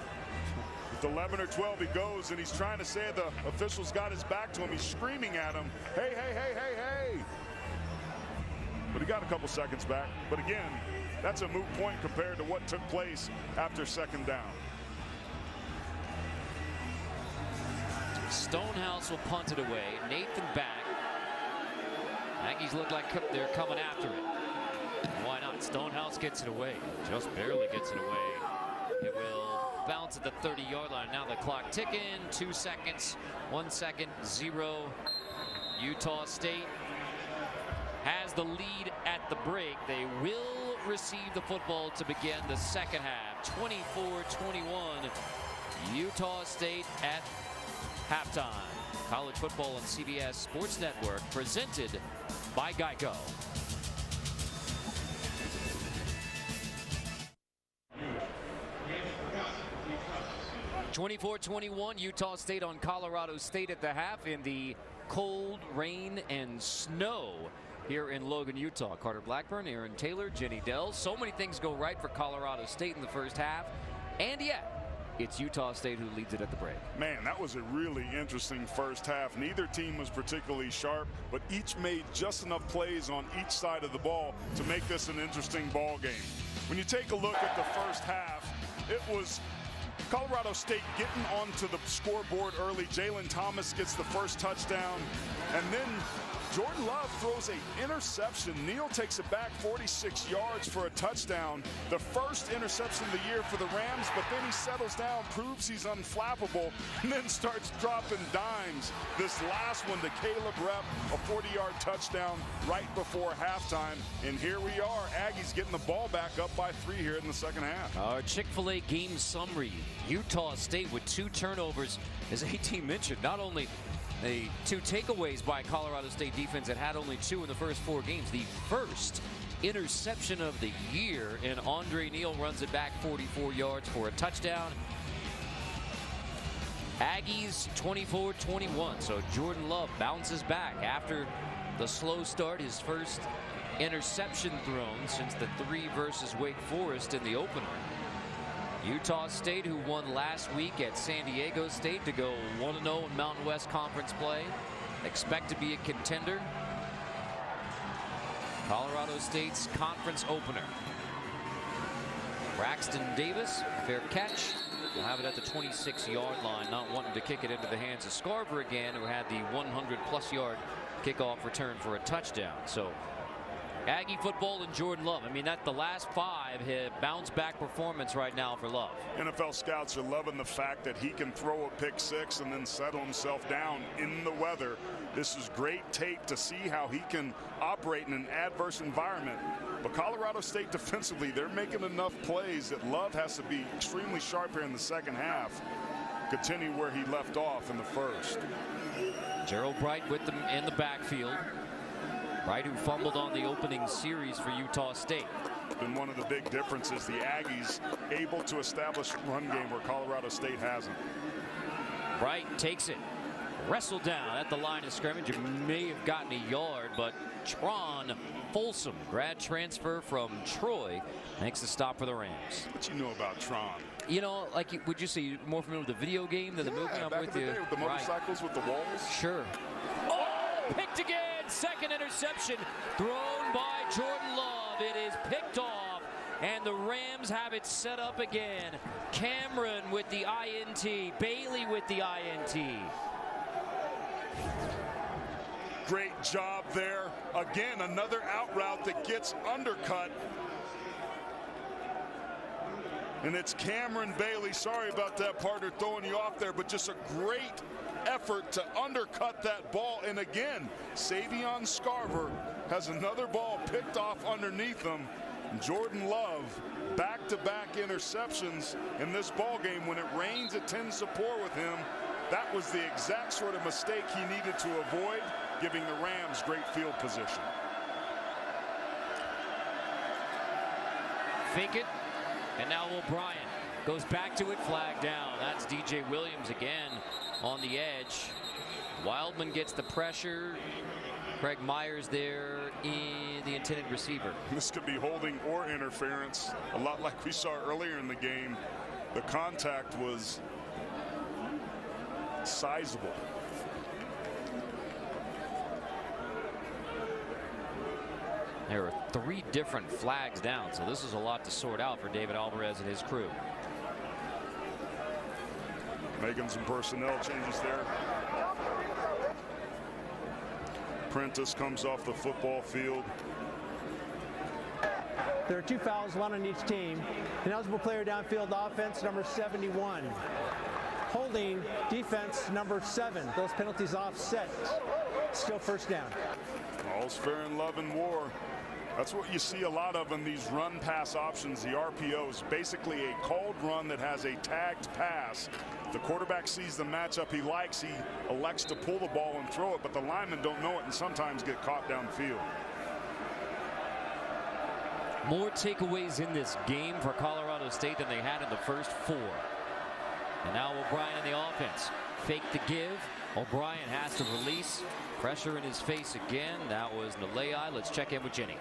With 11 or 12 he goes, and he's trying to say the official's got his back to him. He's screaming at him, hey, hey, hey, hey, hey. But he got a couple seconds back. But again, that's a moot point compared to what took place after 2nd down. Stonehouse will punt it away. Nathan back. Aggies look like they're coming after it. Why not? Stonehouse gets it away. Just barely gets it away. It will bounce at the 30-yard line. Now the clock ticking. 2 seconds. 1 second. 0. Utah State has the lead at the break. They will receive the football to begin the second half. 24-21. Utah State at halftime. College football on CBS Sports Network, presented by Geico. 24-21, Utah State on Colorado State at the half in the cold, rain, and snow here in Logan, Utah. Carter Blackburn, Aaron Taylor, Jenny Dell. So many things go right for Colorado State in the first half, and yet it's Utah State who leads it at the break. Man, that was a really interesting first half. Neither team was particularly sharp, but each made just enough plays on each side of the ball to make this an interesting ball game. When you take a look at the first half, it was Colorado State getting onto the scoreboard early. Jalen Thomas gets the first touchdown, and then Jordan Love throws an interception. Neal takes it back 46 yards for a touchdown. The first interception of the year for the Rams, but then he settles down, proves he's unflappable, and then starts dropping dimes. This last one to Caleb Rep, a 40-yard touchdown right before halftime. And here we are, Aggies getting the ball back up by 3 here in the second half. Our Chick-fil-A game summary. Utah State with 2 turnovers, as AT mentioned. Not only the 2 takeaways by Colorado State defense that had only 2 in the first 4 games. The first interception of the year, and Andre Neal runs it back 44 yards for a touchdown. Aggies 24-21. So Jordan Love bounces back after the slow start. His first interception thrown since the 3 versus Wake Forest in the opener. Utah State, who won last week at San Diego State to go 1-0 in Mountain West Conference play, expect to be a contender. Colorado State's conference opener. Braxton Davis, fair catch. We'll have it at the 26-yard line, not wanting to kick it into the hands of Scarver again, who had the 100-plus yard kickoff return for a touchdown. So Aggie football and Jordan Love. I mean, the last 5 have bounce back performance right now for Love. NFL scouts are loving the fact that he can throw a pick 6 and then settle himself down in the weather. This is great tape to see how he can operate in an adverse environment. But Colorado State defensively, they're making enough plays that Love has to be extremely sharp here in the second half. Continue where he left off in the first. Gerald Bright with them in the backfield. Bright, who fumbled on the opening series for Utah State. Been one of the big differences. The Aggies able to establish a run game where Colorado State hasn't. Bright takes it. Wrestled down at the line of scrimmage. It may have gotten a yard, but Tron Folsom, grad transfer from Troy, makes the stop for the Rams. What you know about Tron? You know, like, would you say you're more familiar with the video game than the movie? I'm back with in the you. day with the motorcycles with the walls. Sure. Oh, picked again. Second interception thrown by Jordan Love. It is picked off, and the Rams have it set up again. Cameron with the INT. Bailey with the INT. Great job there. Again, another out route that gets undercut. And it's Cameron Bailey. Sorry about that, partner, throwing you off there, but just a great effort to undercut that ball. And again, Savion Scarver has another ball picked off underneath him. Jordan Love, back-to-back interceptions in this ball game. When it rains, it tends to pour with him. That was the exact sort of mistake he needed to avoid, giving the Rams great field position. Fake it, and now O'Brien goes back to it, flag down. That's DJ Williams again on the edge. Wildman gets the pressure. Craig Myers there in the intended receiver. This could be holding or interference, a lot like we saw earlier in the game. The contact was sizable. There are 3 different flags down, so this is a lot to sort out for David Alvarez and his crew. Making some personnel changes there. Prentice comes off the football field. There are 2 fouls, 1 on each team. An eligible player downfield, offense number 71. Holding, defense number 7. Those penalties offset. Still first down. All's fair in love and war. That's what you see a lot of in these run pass options, the RPOs. Basically a called run that has a tagged pass. The quarterback sees the matchup he likes, he elects to pull the ball and throw it, but the linemen don't know it and sometimes get caught downfield. More takeaways in this game for Colorado State than they had in the first 4. And now O'Brien in the offense. Fake the give. O'Brien has to release. Pressure in his face again. That was Nalei. Let's check in with Jenny.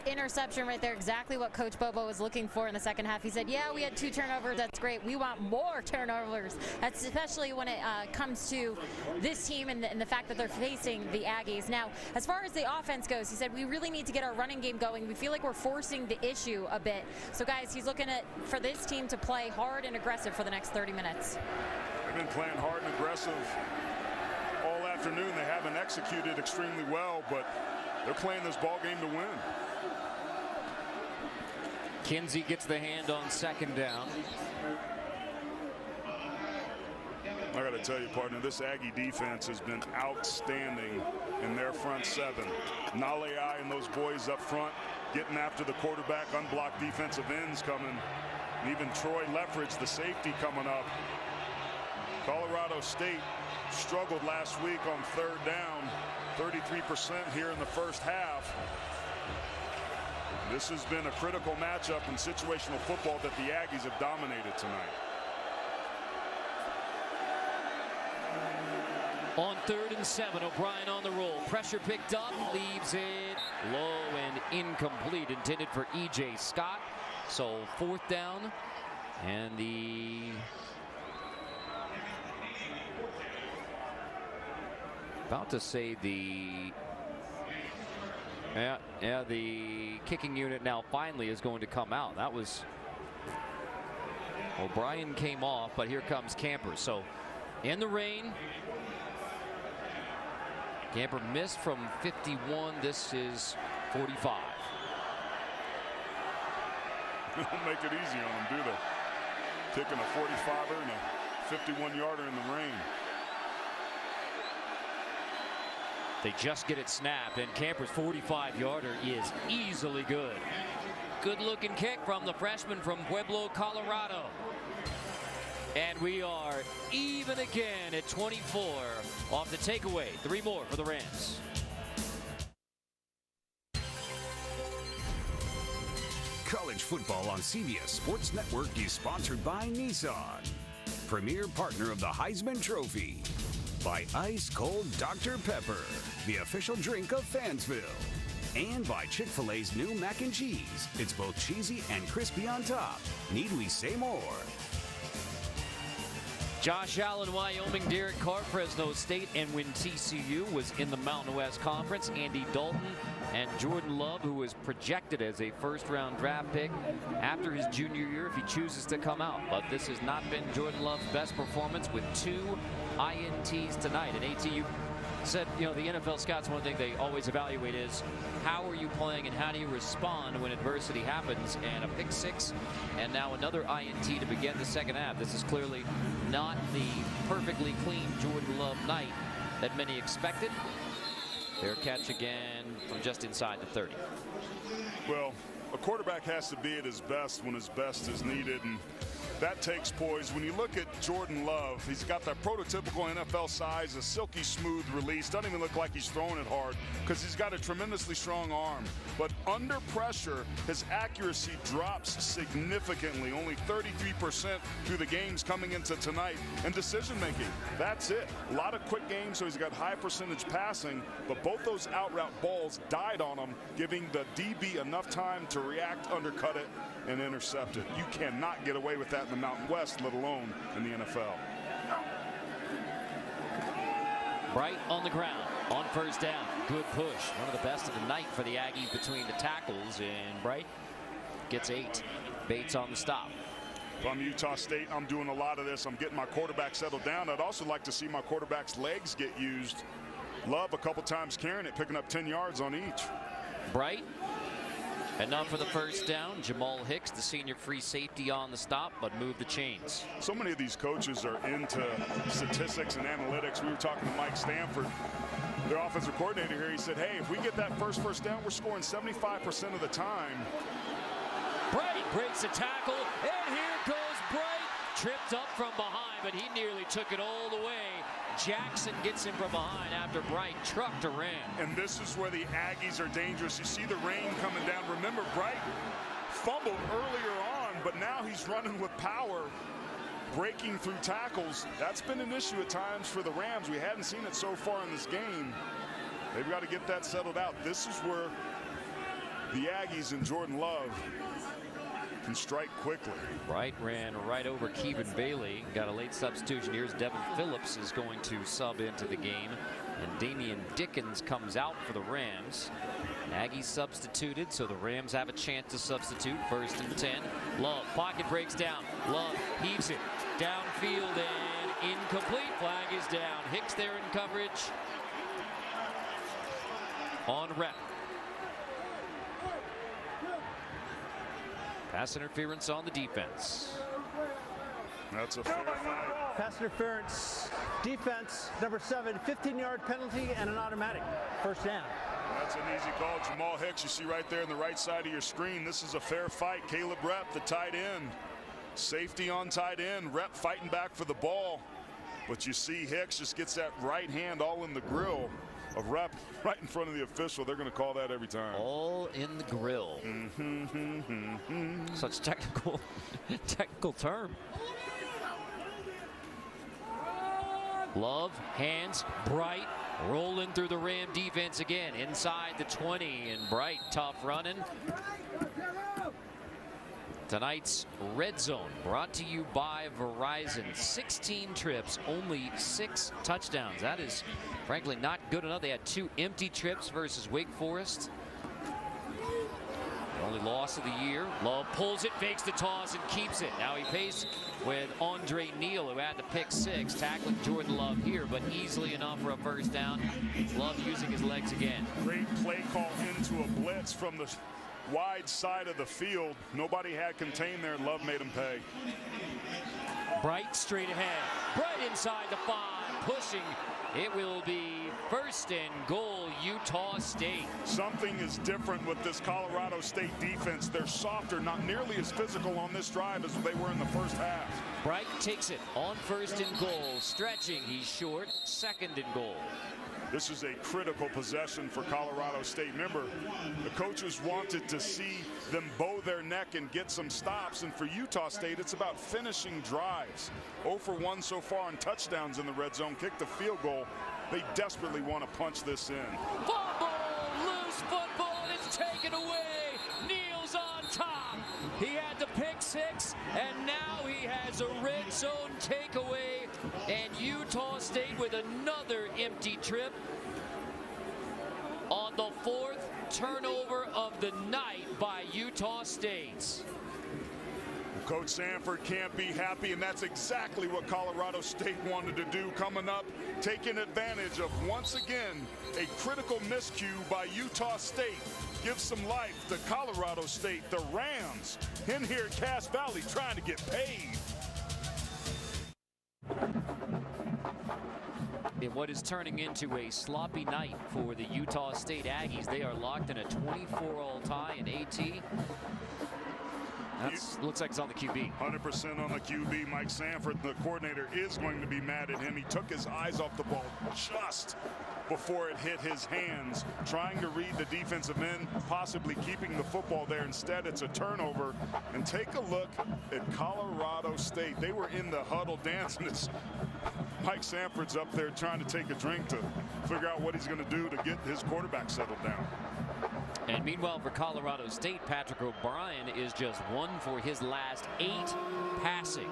Interception right there, exactly what Coach Bobo was looking for in the second half. He said, yeah, we had 2 turnovers. That's great. We want more turnovers. That's especially when it comes to this team and the fact that they're facing the Aggies. Now, as far as the offense goes, he said, we really need to get our running game going. We feel like we're forcing the issue a bit. So, guys, he's looking for this team to play hard and aggressive for the next 30 minutes. They've been playing hard and aggressive all afternoon. They haven't executed extremely well, but they're playing this ball game to win. Kinsey gets the hand on second down. I got to tell you, partner, this Aggie defense has been outstanding in their front 7. Nalei and those boys up front getting after the quarterback, unblocked defensive ends coming. And even Troy Leffridge, the safety, coming up. Colorado State struggled last week on 3rd down, 33% here in the first half. This has been a critical matchup in situational football that the Aggies have dominated tonight. On 3rd and 7, O'Brien on the roll. Pressure picked up, leaves it low and incomplete, intended for E.J. Scott. So 4th down, and the the kicking unit now finally is going to come out. That was O'Brien came off, but here comes Camper. So in the rain, Camper missed from 51. This is 45. They don't make it easy on them, do they? Kicking a 45er and a 51-yarder in the rain. They just get it snapped, and Camper's 45-yarder is easily good. Good-looking kick from the freshman from Pueblo, Colorado. And we are even again at 24 off the takeaway. 3 more for the Rams. College football on CBS Sports Network is sponsored by Nissan, premier partner of the Heisman Trophy. By Ice Cold Dr. Pepper, the official drink of Fansville. And by Chick-fil-A's new mac and cheese. It's both cheesy and crispy on top. Need we say more? Josh Allen, Wyoming, Derek Carr, Fresno State, and when TCU was in the Mountain West Conference, Andy Dalton and Jordan Love, who was projected as a first-round draft pick after his junior year if he chooses to come out. But this has not been Jordan Love's best performance with 2 INTs tonight. And ATU said, you know, the NFL scouts, one thing they always evaluate is how are you playing and how do you respond when adversity happens. And a pick 6 and now another INT to begin the second half. This is clearly not the perfectly clean Jordan Love night that many expected. Their catch again from just inside the 30. Well, a quarterback has to be at his best when his best is needed, and that takes poise. When you look at Jordan Love, he's got that prototypical NFL size, a silky smooth release. Doesn't even look like he's throwing it hard because he's got a tremendously strong arm. But under pressure, his accuracy drops significantly. Only 33% through the games coming into tonight. And decision making, that's it. A lot of quick games, so he's got high percentage passing, but both those out route balls died on him, giving the DB enough time to react, undercut it, and intercept it. You cannot get away with that in the Mountain West, let alone in the NFL. Bright on the ground on first down. Good push. One of the best of the night for the Aggies between the tackles, and Bright gets 8. Bates on the stop. If I'm Utah State, I'm doing a lot of this. I'm getting my quarterback settled down. I'd also like to see my quarterback's legs get used. Love a couple times carrying it, picking up 10 yards on each. Bright. Enough for the first down. Jamal Hicks, the senior free safety, on the stop, but moved the chains. So many of these coaches are into statistics and analytics. We were talking to Mike Stanford. their offensive coordinator here. He said, hey, if we get that first down, we're scoring 75% of the time. Bright breaks the tackle, and here goes Bright. Tripped up from behind, but he nearly took it all the way. Jackson gets him from behind after Bright trucked a Ram. And this is where the Aggies are dangerous. You see the rain coming down. Remember, Bright fumbled earlier on, but now he's running with power, breaking through tackles. That's been an issue at times for the Rams. We hadn't seen it so far in this game. They've got to get that settled out. This is where the Aggies and Jordan Love can strike quickly. Bright ran right over Keevan Bailey. Got a late substitution. Here's Devin Phillips is going to sub into the game. And Damian Dickens comes out for the Rams. Aggies substituted, so the Rams have a chance to substitute. 1st and 10. Love, pocket breaks down. Love heaves it downfield and incomplete. Flag is down. Hicks there in coverage on rep. Pass interference on the defense. That's a fair fight. Pass interference, defense, number 7, 15-yard penalty and an automatic. 1st down. That's an easy call. Jamal Hicks, you see right there on the right side of your screen. This is a fair fight. Caleb Rep, the tight end. Safety on tight end. Rep fighting back for the ball. But you see Hicks just gets that right hand all in the grill of Rep right in front of the official. They're going to call that every time. All in the grill. Such technical term. Love, hands, Bright, rolling through the Ram defense again. Inside the 20, and Bright tough running. Tonight's Red Zone brought to you by Verizon. 16 trips, only 6 touchdowns. That is frankly not good enough. They had 2 empty trips versus Wake Forest. The only loss of the year. Love pulls it, fakes the toss, and keeps it. Now he pays with Andre Neal, who had the pick 6, tackling Jordan Love here, but easily enough for a 1st down. Love using his legs again. Great play call into a blitz from the wide side of the field. Nobody had contained there. Love made him pay. Bright straight ahead. Bright inside the 5, pushing. It will be 1st and goal, Utah State. Something is different with this Colorado State defense. They're softer, not nearly as physical on this drive as they were in the 1st half. Bright takes it on 1st and goal. Stretching, he's short. 2nd and goal. This is a critical possession for Colorado State. Remember, the coaches wanted to see them bow their neck and get some stops. And for Utah State, it's about finishing drives. 0 for 1 so far on touchdowns in the red zone. Kicked a field goal. They desperately want to punch this in. Fumble, loose football, and it's taken away. Neal's on top. He had the pick 6, and now he has a red zone takeaway. And Utah State with another empty trip on the 4th turnover of the night by Utah State. Coach Sanford can't be happy, and that's exactly what Colorado State wanted to do. Coming up, taking advantage of, once again, a critical miscue by Utah State. Give some life to Colorado State. The Rams in here at Cass Valley trying to get paid. In what is turning into a sloppy night for the Utah State Aggies. They are locked in a 24-all tie in AT. Looks like it's on the QB. 100% on the QB. Mike Sanford, the coordinator, is going to be mad at him. He took his eyes off the ball just before it hit his hands, trying to read the defensive end, possibly keeping the football there. Instead, it's a turnover. And take a look at Colorado State. They were in the huddle dancing. It's Mike Sanford's up there trying to take a drink to figure out what he's going to do to get his quarterback settled down. And meanwhile, for Colorado State, Patrick O'Brien is just 1 for his last 8 passing.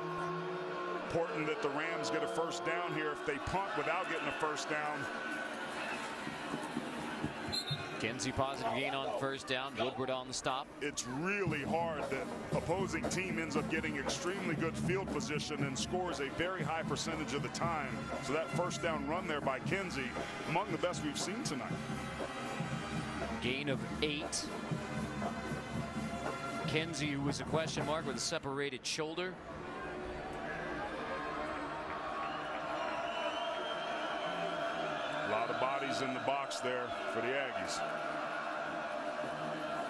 Important that the Rams get a 1st down here. If they punt without getting a 1st down. Kinsey positive gain on 1st down. Woodward on the stop. It's really hard that opposing team ends up getting extremely good field position and scores a very high percentage of the time. So that 1st down run there by Kinsey, among the best we've seen tonight. Gain of 8. Kinsey, who was a question mark with a separated shoulder. A lot of bodies plays in the box there for the Aggies.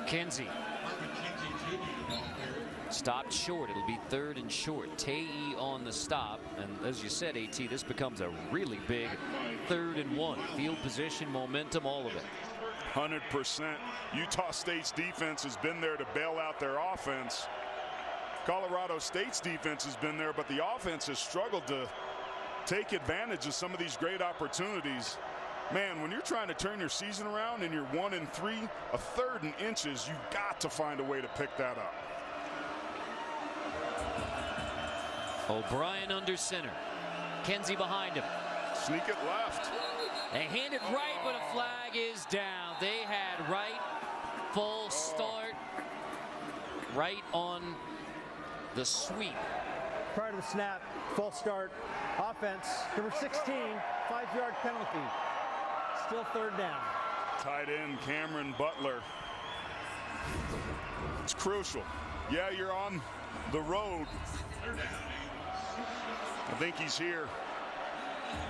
Kinsey stopped short. It'll be 3rd and short. Tae on the stop. And as you said, AT, this becomes a really big 3rd and 1. Field position, momentum, all of it. 100%. Utah State's defense has been there to bail out their offense. Colorado State's defense has been there, but the offense has struggled to take advantage of some of these great opportunities. Man, when you're trying to turn your season around and you're 1 and 3, a 3rd and inches, you've got to find a way to pick that up. O'Brien under center. Kinsey behind him. Sneak it left. They hand it right, but a flag is down. They had Wright full start right on the sweep. Prior to the snap, full start, offense, number 16, 5-yard penalty. Still 3rd down. Tight end Cameron Butler. It's crucial. Yeah, you're on the road. I think he's here.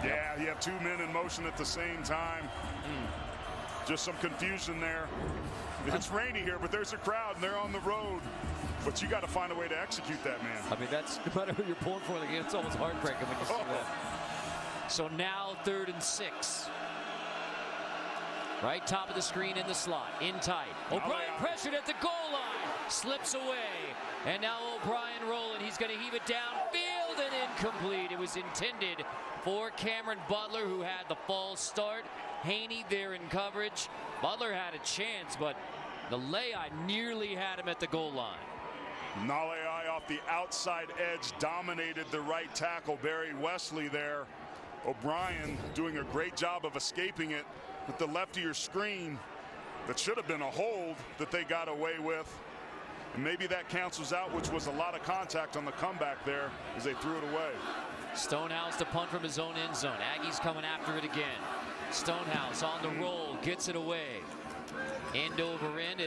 Yeah, you have 2 men in motion at the same time. Just some confusion there. It's rainy here, but there's a crowd and they're on the road. But you got to find a way to execute that, man. I mean, that's no matter who you're pulling for the game, it's almost heartbreaking when you see that. So now 3rd and 6. Right top of the screen in the slot, in tight. O'Brien pressured at the goal line, slips away, and now O'Brien rolling. He's going to heave it downfield and incomplete. It was intended for Cameron Butler, who had the false start. Haney there in coverage. Butler had a chance, but the Lei nearly had him at the goal line. Nalei off the outside edge dominated the right tackle, Barry Wesley there. O'Brien doing a great job of escaping it with the left of your screen. That should have been a hold that they got away with. And maybe that cancels out, which was a lot of contact on the comeback there as they threw it away. Stonehouse to punt from his own end zone. Aggies coming after it again. Stonehouse on the roll, gets it away. End over end,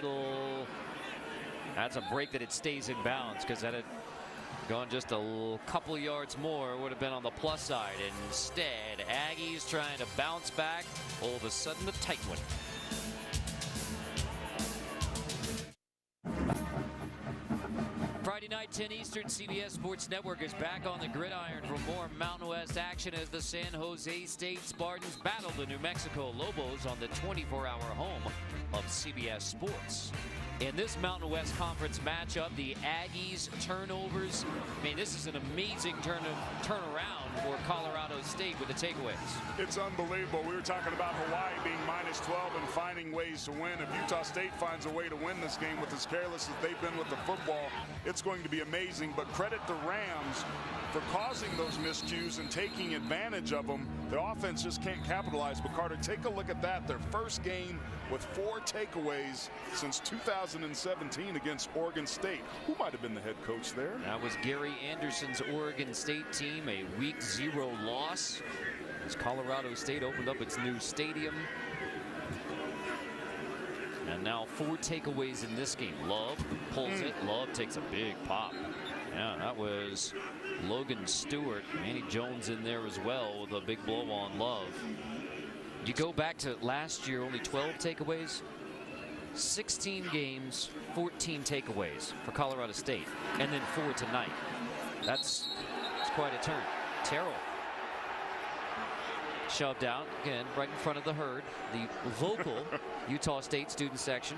that's a break that it stays in bounds, because that had gone just a couple of yards more, it would have been on the plus side. Instead, Aggies trying to bounce back. All of a sudden, a tight one. Friday night, 10 Eastern, CBS Sports Network is back on the gridiron for more Mountain West action as the San Jose State Spartans battle the New Mexico Lobos on the 24-hour home of CBS Sports. In this Mountain West Conference matchup, the Aggies turnovers. I mean, this is an amazing turnaround for Colorado State with the takeaways. It's unbelievable. We were talking about Hawaii being -12 and finding ways to win. If Utah State finds a way to win this game with as careless as they've been with the football, it's going to be amazing. But credit the Rams for causing those miscues and taking advantage of them. The offense just can't capitalize. But Carter, take a look at that. Their first game with 4 takeaways since 2017 against Oregon State. Who might have been the head coach there? That was Gary Anderson's Oregon State team, a week 0 loss as Colorado State opened up its new stadium. And now 4 takeaways in this game. Love pulls it. Love takes a big pop. Yeah, that was Logan Stewart. Manny Jones in there as well with a big blow on Love. You go back to last year, only 12 takeaways. 16 games, 14 takeaways for Colorado State, and then 4 tonight. That's quite a turn. Terrell shoved out again right in front of the herd. The vocal Utah State student section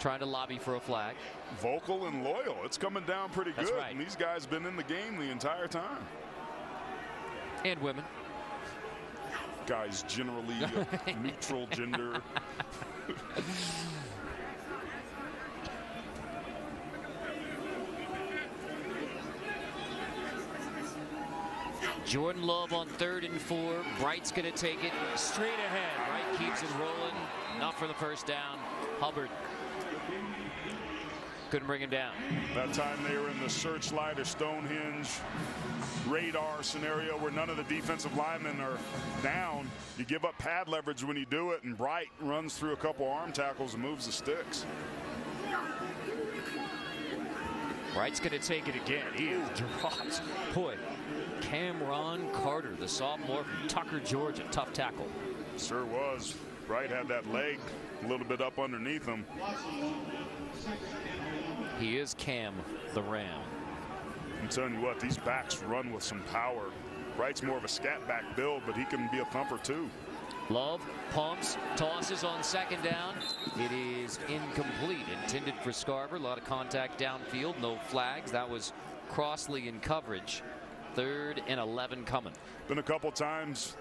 trying to lobby for a flag. Vocal and loyal. It's coming down pretty good. That's right. And these guys been in the game the entire time. And women. Guys generally neutral gender. Jordan Love on 3rd and 4. Bright's going to take it straight ahead. Bright keeps it rolling. Not for the first down. Hubbard couldn't bring him down. That time they were in the searchlight or Stonehenge radar scenario where none of the defensive linemen are down. You give up pad leverage when you do it, and Bright runs through a couple arm tackles and moves the sticks. Bright's going to take it again. He is dropped. Boy, Cameron Carter, the sophomore from Tucker, Georgia, tough tackle. Sure was. Wright had that leg a little bit up underneath him. He is Cam, the Ram. I'm telling you what, these backs run with some power. Wright's more of a scat back build, but he can be a thumper too. Love pumps, tosses on second down. It is incomplete. Intended for Scarver. A lot of contact downfield. No flags. That was Crossley in coverage. 3rd and 11 coming. Been a couple times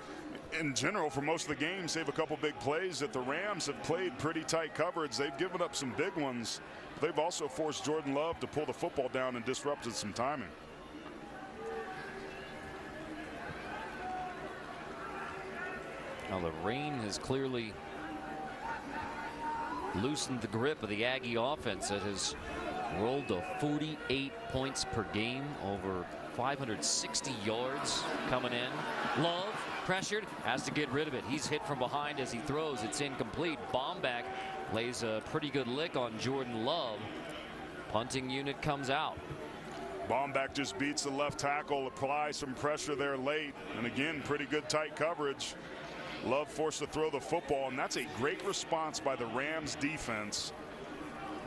in general for most of the games. They have a couple big plays that the Rams have played pretty tight coverage. They've given up some big ones. They've also forced Jordan Love to pull the football down and disrupted some timing. Now the rain has clearly loosened the grip of the Aggie offense that has rolled to 48 points per game, over 560 yards coming in. Love pressured, has to get rid of it. He's hit from behind as he throws. It's incomplete. Bomback lays a pretty good lick on Jordan Love. Punting unit comes out. Bomback just beats the left tackle, applies some pressure there late, and again, pretty good tight coverage. Love forced to throw the football, and that's a great response by the Rams defense.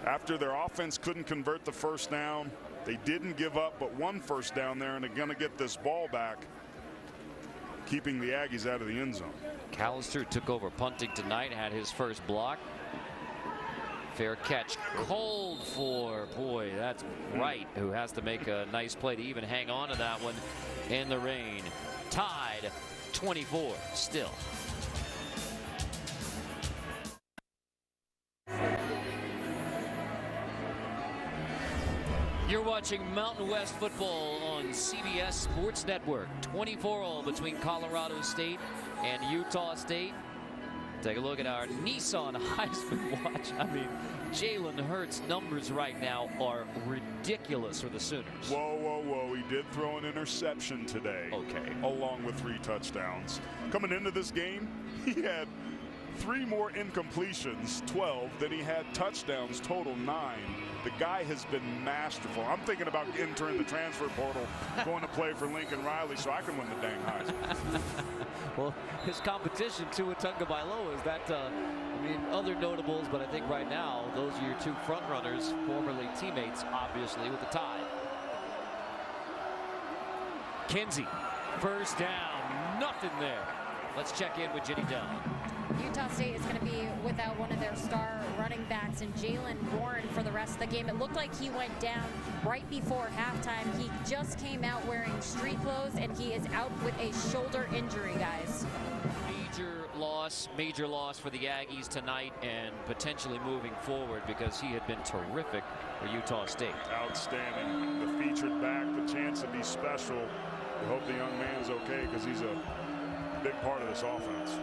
After their offense couldn't convert the first down, they didn't give up but one first down there, and they're going to get this ball back, keeping the Aggies out of the end zone. Callister took over punting tonight, had his first block. Fair catch called for, boy, that's Wright, who has to make a nice play to even hang on to that one in the rain. Tied 24 still. You're watching Mountain West football on CBS Sports Network. 24-all between Colorado State and Utah State. Take a look at our Nissan Heisman watch. I mean, Jalen Hurts' numbers right now are ridiculous for the Sooners. Whoa, whoa, whoa. He did throw an interception today. Okay. Along with 3 touchdowns. Coming into this game, he had 3 more incompletions, 12, than he had touchdowns, total 9. The guy has been masterful. I'm thinking about entering the transfer portal, going to play for Lincoln Riley so I can win the dang Heisman. Well, his competition, Tua Tagovailoa, is that, I mean, other notables, but I think right now, those are your 2 front runners, formerly teammates, obviously, with the Tide. Kinsey, first down, nothing there. Let's check in with Jenny Dunn. Utah State is going to be without one of their star running backs, and Jalen Warren for the rest of the game. It looked like he went down right before halftime. He just came out wearing street clothes, and he is out with a shoulder injury, guys. Major loss for the Aggies tonight, and potentially moving forward, because he had been terrific for Utah State. Outstanding. The featured back, the chance to be special. We hope the young man's okay, because he's a big part of this offense.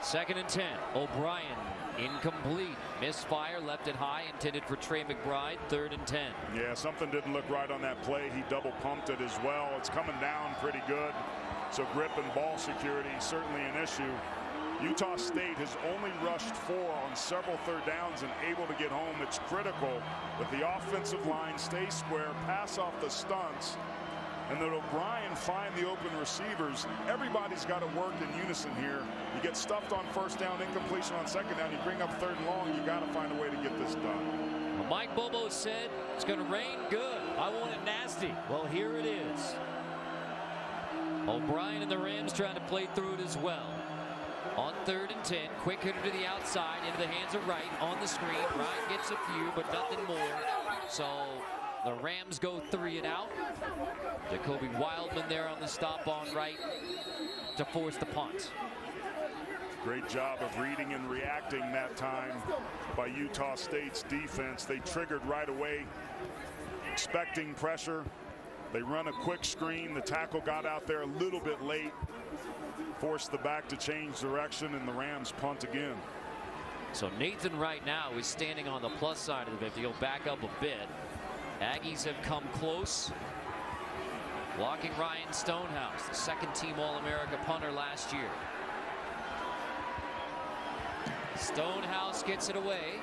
2nd and 10. O'Brien incomplete. Misfire, left it high, intended for Trey McBride. 3rd and 10. Yeah, something didn't look right on that play. He double pumped it as well. It's coming down pretty good. So grip and ball security certainly an issue. Utah State has only rushed 4 on several 3rd downs and able to get home. It's critical that the offensive line stay square, pass off the stunts, and that O'Brien find the open receivers. Everybody's got to work in unison here. You get stuffed on 1st down, incompletion on 2nd down, you bring up 3rd and long, you got to find a way to get this done. Well, Mike Bobo said it's going to rain good. I want it nasty. Well, here it is. O'Brien and the Rams trying to play through it as well. On 3rd and 10, quick hitter to the outside, into the hands of Wright on the screen. Wright gets a few, but nothing more. So the Rams go 3 and out. Jacoby Wildman there on the stop on Wright to force the punt. Great job of reading and reacting that time by Utah State's defense. They triggered right away, expecting pressure. They run a quick screen. The tackle got out there a little bit late, forced the back to change direction, and the Rams punt again. So Nathan right now is standing on the plus side of the 50. He'll back up a bit. Aggies have come close. Blocking Ryan Stonehouse, the 2nd team All-America punter last year. Stonehouse gets it away.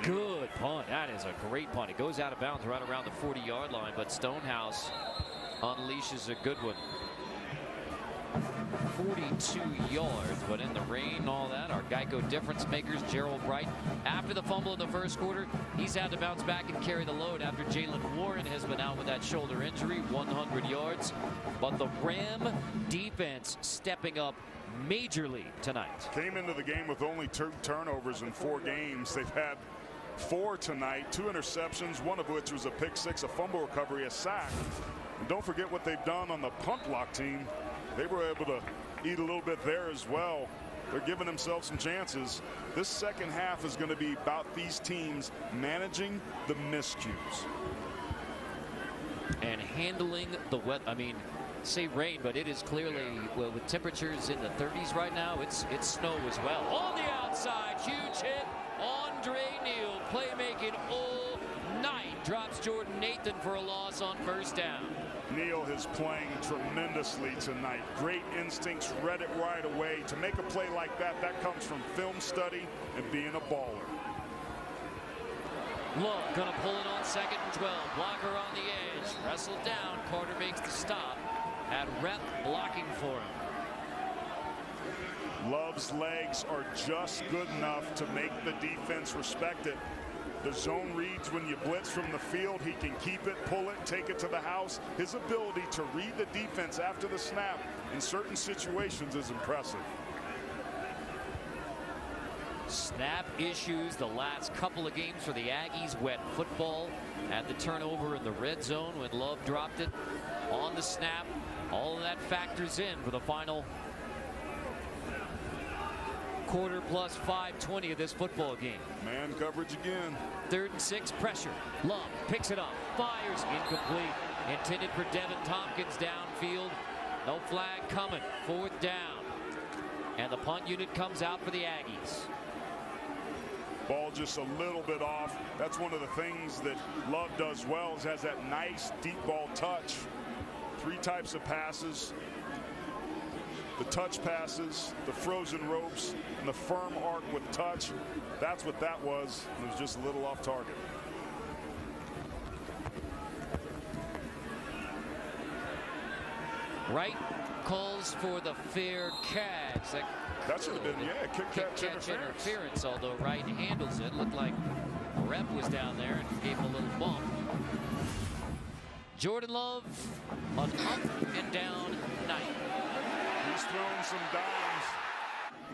Good punt. That is a great punt. It goes out of bounds right around the 40-yard line, but Stonehouse unleashes a good one. 42 yards, but in the rain and all that, our Geico difference makers, Gerald Bright, after the fumble in the first quarter, he's had to bounce back and carry the load after Jalen Warren has been out with that shoulder injury, 100 yards. But the Ram defense stepping up majorly tonight. Came into the game with only 2 turnovers in 4 games. They've had 4 tonight, 2 interceptions, one of which was a pick 6, a fumble recovery, a sack. And don't forget what they've done on the punt block team. They were able to eat a little bit there as well. They're giving themselves some chances. This second half is going to be about these teams managing the miscues and handling the weather. I mean, say rain, but it is clearly, well, with temperatures in the 30s right now, it's snow as well. On the outside, huge hit. Andre Neal, playmaking all night, drops Jordan Nathan for a loss on first down. Neal is playing tremendously tonight. Great instincts, read it right away. To make a play like that, that comes from film study and being a baller. Love gonna pull it on 2nd and 12. Blocker on the edge. Wrestled down. Carter makes the stop. Had Rep blocking for him. Love's legs are just good enough to make the defense respect it. The zone reads when you blitz from the field. He can keep it, pull it, take it to the house. His ability to read the defense after the snap in certain situations is impressive. Snap issues the last couple of games for the Aggies. Wet football. Had the turnover in the red zone when Love dropped it on the snap. All of that factors in for the final quarter plus 5:20 of this football game. Man coverage again. 3rd and 6, pressure. Love picks it up, fires, incomplete. Intended for Devin Tompkins downfield. No flag coming. 4th down. And the punt unit comes out for the Aggies. Ball just a little bit off. That's one of the things that Love does well, is has that nice deep ball touch. 3 types of passes. The touch passes, the frozen ropes, and the firm arc with touch. That's what that was. It was just a little off target. Wright calls for the fair catch. That should have been, yeah, kick catch interference. Although Wright handles it. Looked like Rep was down there and gave him a little bump. Jordan Love, an up and down night. He's thrown some dimes.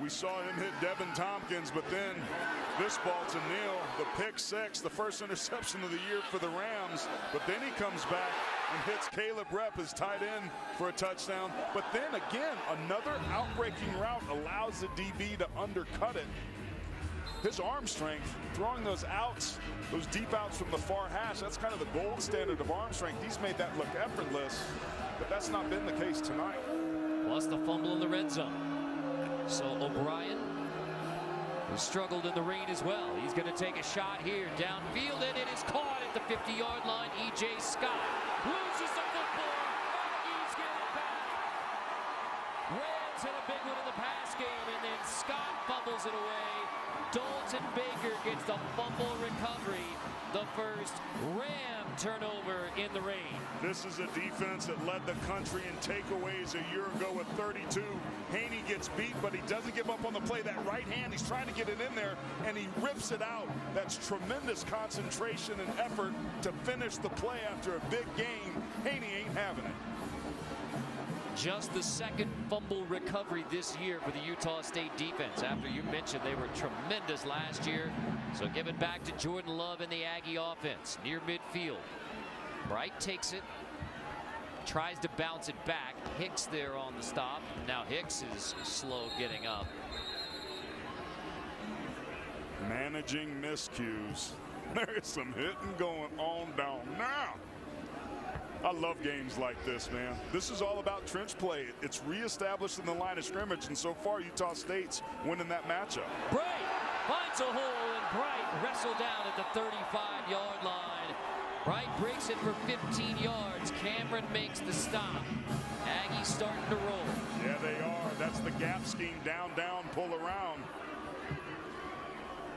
We saw him hit Devin Tompkins, but then this ball to Neal, the pick 6, the first interception of the year for the Rams. But then he comes back and hits Caleb Rep, his tight end, for a touchdown. But then again, another outbreaking route allows the DB to undercut it. His arm strength, throwing those outs, those deep outs from the far hash, that's kind of the gold standard of arm strength. He's made that look effortless, but that's not been the case tonight. Plus the fumble in the red zone. So O'Brien, who struggled in the rain as well, he's going to take a shot here downfield, and it is caught at the 50-yard line. E.J. Scott loses the football. Aggies get it back. Rams hit a big one in the pass game, and then Scott fumbles it away. Dalton Baker gets the fumble recovery. The first Ram turnover in the rain. This is a defense that led the country in takeaways a year ago with 32. Haney gets beat, but he doesn't give up on the play. That right hand, he's trying to get it in there, and he rips it out. That's tremendous concentration and effort to finish the play after a big game. Haney ain't having it. Just the 2nd fumble recovery this year for the Utah State defense. After you mentioned they were tremendous last year. So give it back to Jordan Love and the Aggie offense near midfield. Bright takes it, tries to bounce it back. Hicks there on the stop. Now Hicks is slow getting up. Managing miscues. There is some hitting going on down now. I love games like this, man. This is all about trench play. It's reestablished in the line of scrimmage, and so far Utah State's winning that matchup. Bright finds a hole, and Bright wrestled down at the 35-yard line. Bright breaks it for 15 yards. Cameron makes the stop. Aggies starting to roll. Yeah, they are. That's the gap scheme. Down, down, pull around.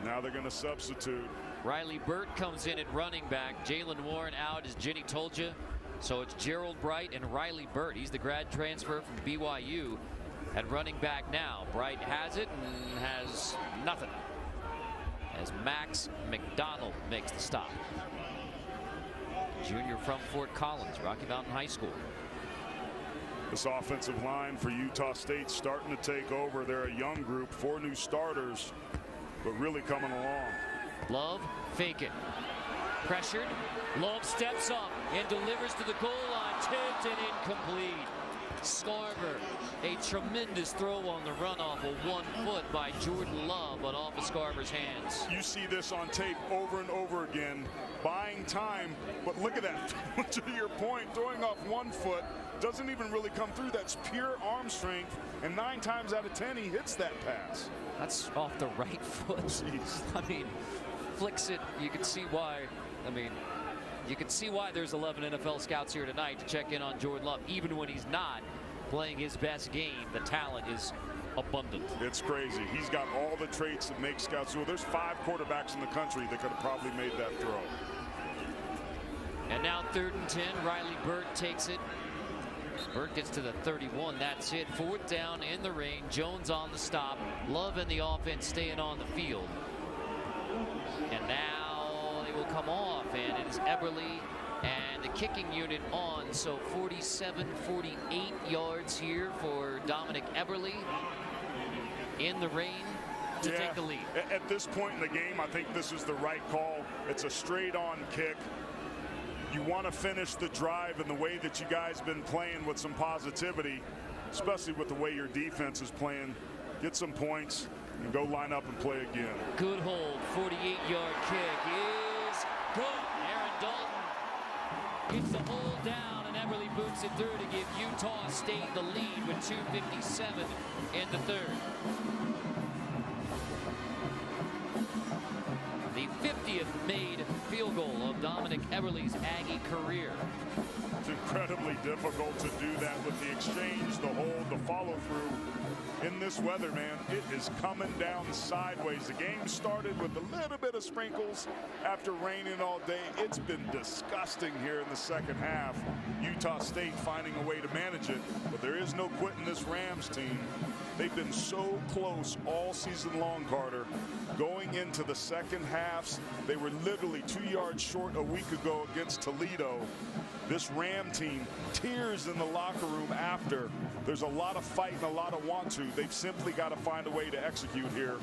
Now they're going to substitute. Riley Burt comes in at running back. Jalen Warren out, as Jenny told you. So it's Gerald Bright and Riley Burt. He's the grad transfer from BYU. At running back now, Bright has it and has nothing, as Max McDonald makes the stop. Junior from Fort Collins, Rocky Mountain High School. This offensive line for Utah State starting to take over. They're a young group, 4 new starters, but really coming along. Love, fake it. Pressured. Love steps up and delivers to the goal line. Tipped and incomplete. Scarver, a tremendous throw on the run off of 1 foot by Jordan Love, but off of Scarver's hands. You see this on tape over and over again, buying time, but look at that. To your point, throwing off 1 foot, doesn't even really come through. That's pure arm strength, and 9 times out of 10 he hits that pass. That's off the right foot. Jeez. I mean, flicks it. You can see why. I mean, you can see why there's 11 NFL scouts here tonight to check in on Jordan Love. Even when he's not playing his best game, the talent is abundant. It's crazy. He's got all the traits that make scouts. Well, there's 5 quarterbacks in the country that could have probably made that throw. And now 3rd and 10. Riley Burt takes it. Burt gets to the 31. That's it. 4th down in the rain. Jones on the stop. Love and the offense staying on the field. And now they will come off, and it is Eberle and the kicking unit on. So 47, 48 yards here for Dominic Eberle in the rain to take the lead. At this point in the game, I think this is the right call. It's a straight-on kick. You want to finish the drive in the way that you guys been playing with some positivity, especially with the way your defense is playing. Get some points and go line up and play again. Good hold. 48-yard kick is good. Aaron Dalton gets the hold down, and Eberle boots it through to give Utah State the lead with 2:57 in the 3rd. The 50th made field goal of Dominic Eberle's Aggie career. It's incredibly difficult to do that with the exchange, the hold, the follow through. In this weather, man, it is coming down sideways. The game started with a little bit of sprinkles after raining all day. It's been disgusting here in the 2nd half. Utah State finding a way to manage it, but there is no quitting this Rams team. They've been so close all season long, Carter. Going into the 2nd halves, they were literally 2 yards short a week ago against Toledo. This Ram team, tears in the locker room after. There's a lot of fight and a lot of want to. They've simply got to find a way to execute here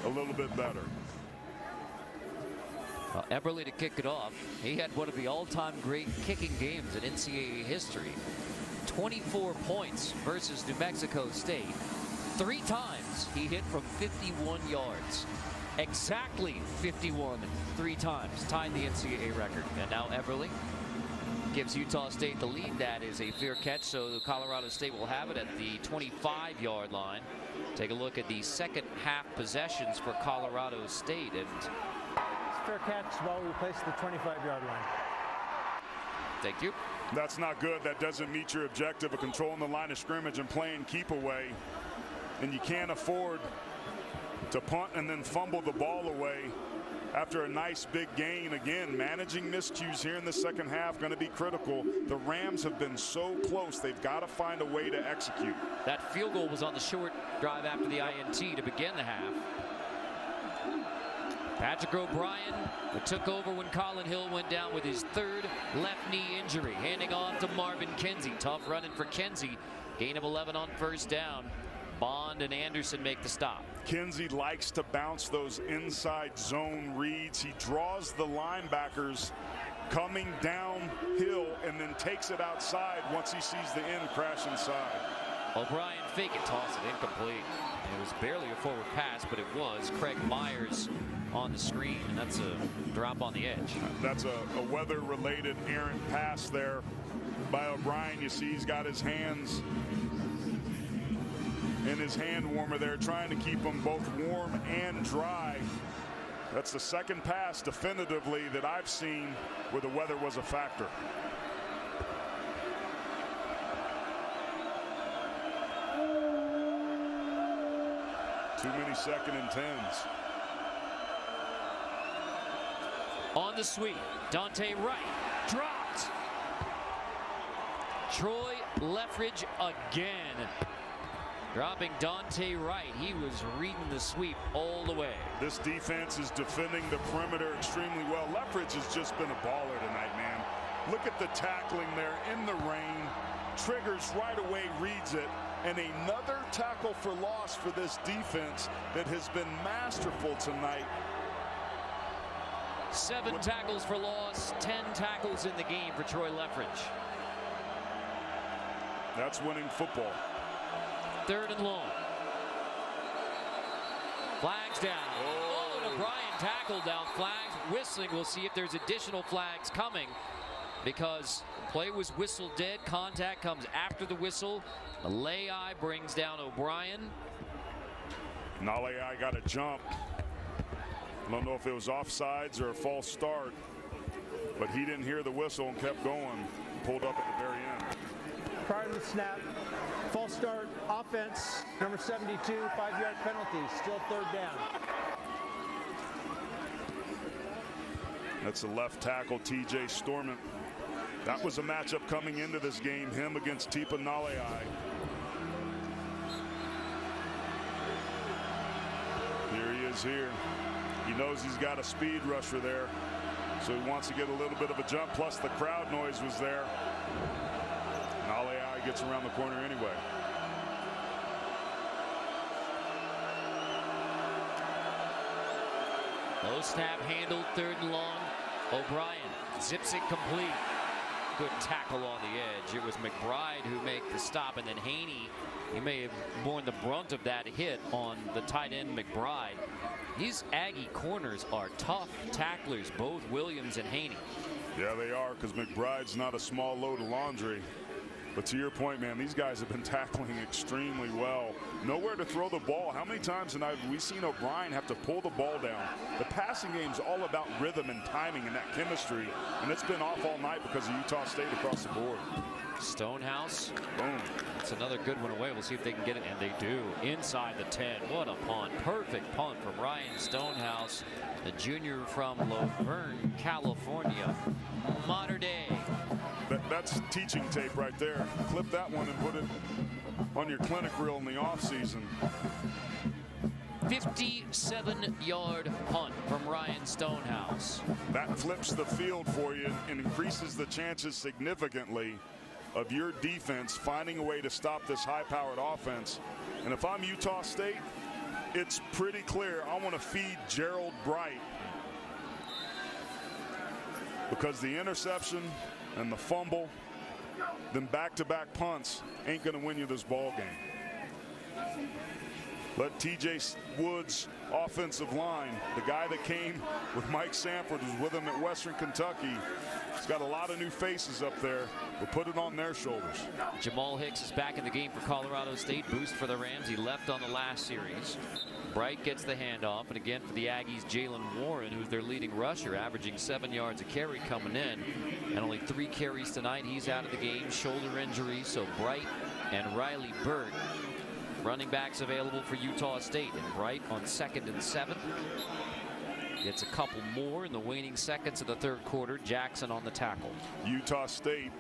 a little bit better. Eberle to kick it off. He had one of the all-time great kicking games in NCAA history. 24 points versus New Mexico State. 3 times he hit from 51 yards. Exactly 51 3 times. Tied the NCAA record. And now Eberle gives Utah State the lead. That is a fair catch, so Colorado State will have it at the 25-yard line. Take a look at the 2nd half possessions for Colorado State. And fair catch, ball replaced the 25-yard line. Thank you. That's not good. That doesn't meet your objective of controlling the line of scrimmage and playing keep away. And you can't afford to punt and then fumble the ball away after a nice big gain. Again, managing miscues here in the 2nd half going to be critical. The Rams have been so close. They've got to find a way to execute. That field goal was on the short drive after the INT to begin the half. Patrick O'Brien, who took over when Colin Hill went down with his 3rd left knee injury. Handing off to Marvin Kinsey. Tough running for Kinsey. Gain of 11 on 1st down. Bond and Anderson make the stop. Kinsey likes to bounce those inside zone reads. He draws the linebackers coming downhill and then takes it outside once he sees the end crash inside. O'Brien fake it, toss it, incomplete. It was barely a forward pass, but it was. Craig Myers on the screen, and that's a drop on the edge. That's a weather-related errant pass there by O'Brien. You see he's got his hands in his hand warmer there, trying to keep them both warm and dry. That's the 2nd pass definitively that I've seen where the weather was a factor. Too many 2nd and 10s. On the sweep, Dante Wright dropped. Troy Leffridge again. dropping Dante Wright. He was reading the sweep all the way. This defense is defending the perimeter extremely well. Lethbridge has just been a baller tonight, man. Look at the tackling there in the rain. Triggers right away, reads it. And another tackle for loss for this defense that has been masterful tonight. 7 tackles for loss, 10 tackles in the game for Troy Lethbridge. That's winning football. 3rd and long. Flags down. Oh, and O'Brien tackled down. Flags whistling. We'll see if there's additional flags coming, because play was whistled dead. Contact comes after the whistle. Lay-eye brings down O'Brien. Nalei got a jump. I don't know if it was offsides or a false start, but he didn't hear the whistle and kept going. Pulled up at the very end. Prior to the snap, false start, offense, number 72, 5-yard penalty, still 3rd down. That's the left tackle, T.J. Storment. That was a matchup coming into this game, him against Tipa Nalei. Here he is here. He knows he's got a speed rusher there, so he wants to get a little bit of a jump, plus the crowd noise was there. Nalei gets around the corner anyway. Low snap handled, 3rd and long. O'Brien zips it complete. Good tackle on the edge. It was McBride who made the stop, and then Haney, he may have borne the brunt of that hit on the tight end McBride. These Aggie corners are tough tacklers, both Williams and Haney. Yeah, they are, because McBride's not a small load of laundry. But to your point, man, these guys have been tackling extremely well. Nowhere to throw the ball. How many times have we seen O'Brien have to pull the ball down? The passing game's all about rhythm and timing and that chemistry, and it's been off all night because of Utah State across the board. Stonehouse. Boom. It's another good one away. We'll see if they can get it, and they do. Inside the 10. What a punt. Perfect punt from Ryan Stonehouse, the junior from Laverne, California. Modern day. That's teaching tape right there. Clip that one and put it on your clinic reel in the offseason. 57-yard punt from Ryan Stonehouse. That flips the field for you and increases the chances significantly of your defense finding a way to stop this high-powered offense. And if I'm Utah State, it's pretty clear I want to feed Gerald Bright, because the interception and the fumble, then back-to-back punts ain't going to win you this ball game. Let T.J. Woods' offensive line, the guy that came with Mike Sanford, who's with him at Western Kentucky, he's got a lot of new faces up there. We'll put it on their shoulders. Jamal Hicks is back in the game for Colorado State. Boost for the Rams. He left on the last series. Bright gets the handoff, and again for the Aggies, Jalen Warren, who's their leading rusher, averaging 7 yards a carry coming in, and only 3 carries tonight. He's out of the game, shoulder injury. So Bright and Riley Burt, running backs available for Utah State. And Bright on 2nd and 7 gets a couple more in the waning seconds of the 3rd quarter. Jackson on the tackle. Utah State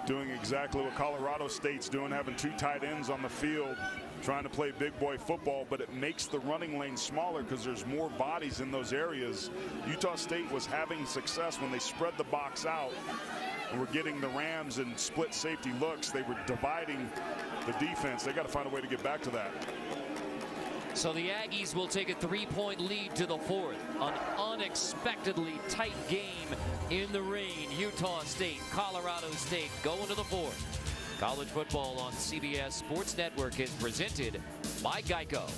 doing exactly what Colorado State's doing, having 2 tight ends on the field, trying to play big boy football, but it makes the running lane smaller because there's more bodies in those areas. Utah State was having success when they spread the box out and were getting the Rams in split safety looks. They were dividing the defense. They got to find a way to get back to that. So the Aggies will take a 3-point lead to the 4th. An unexpectedly tight game in the rain. Utah State, Colorado State going to the 4th. College football on CBS Sports Network is presented by Geico.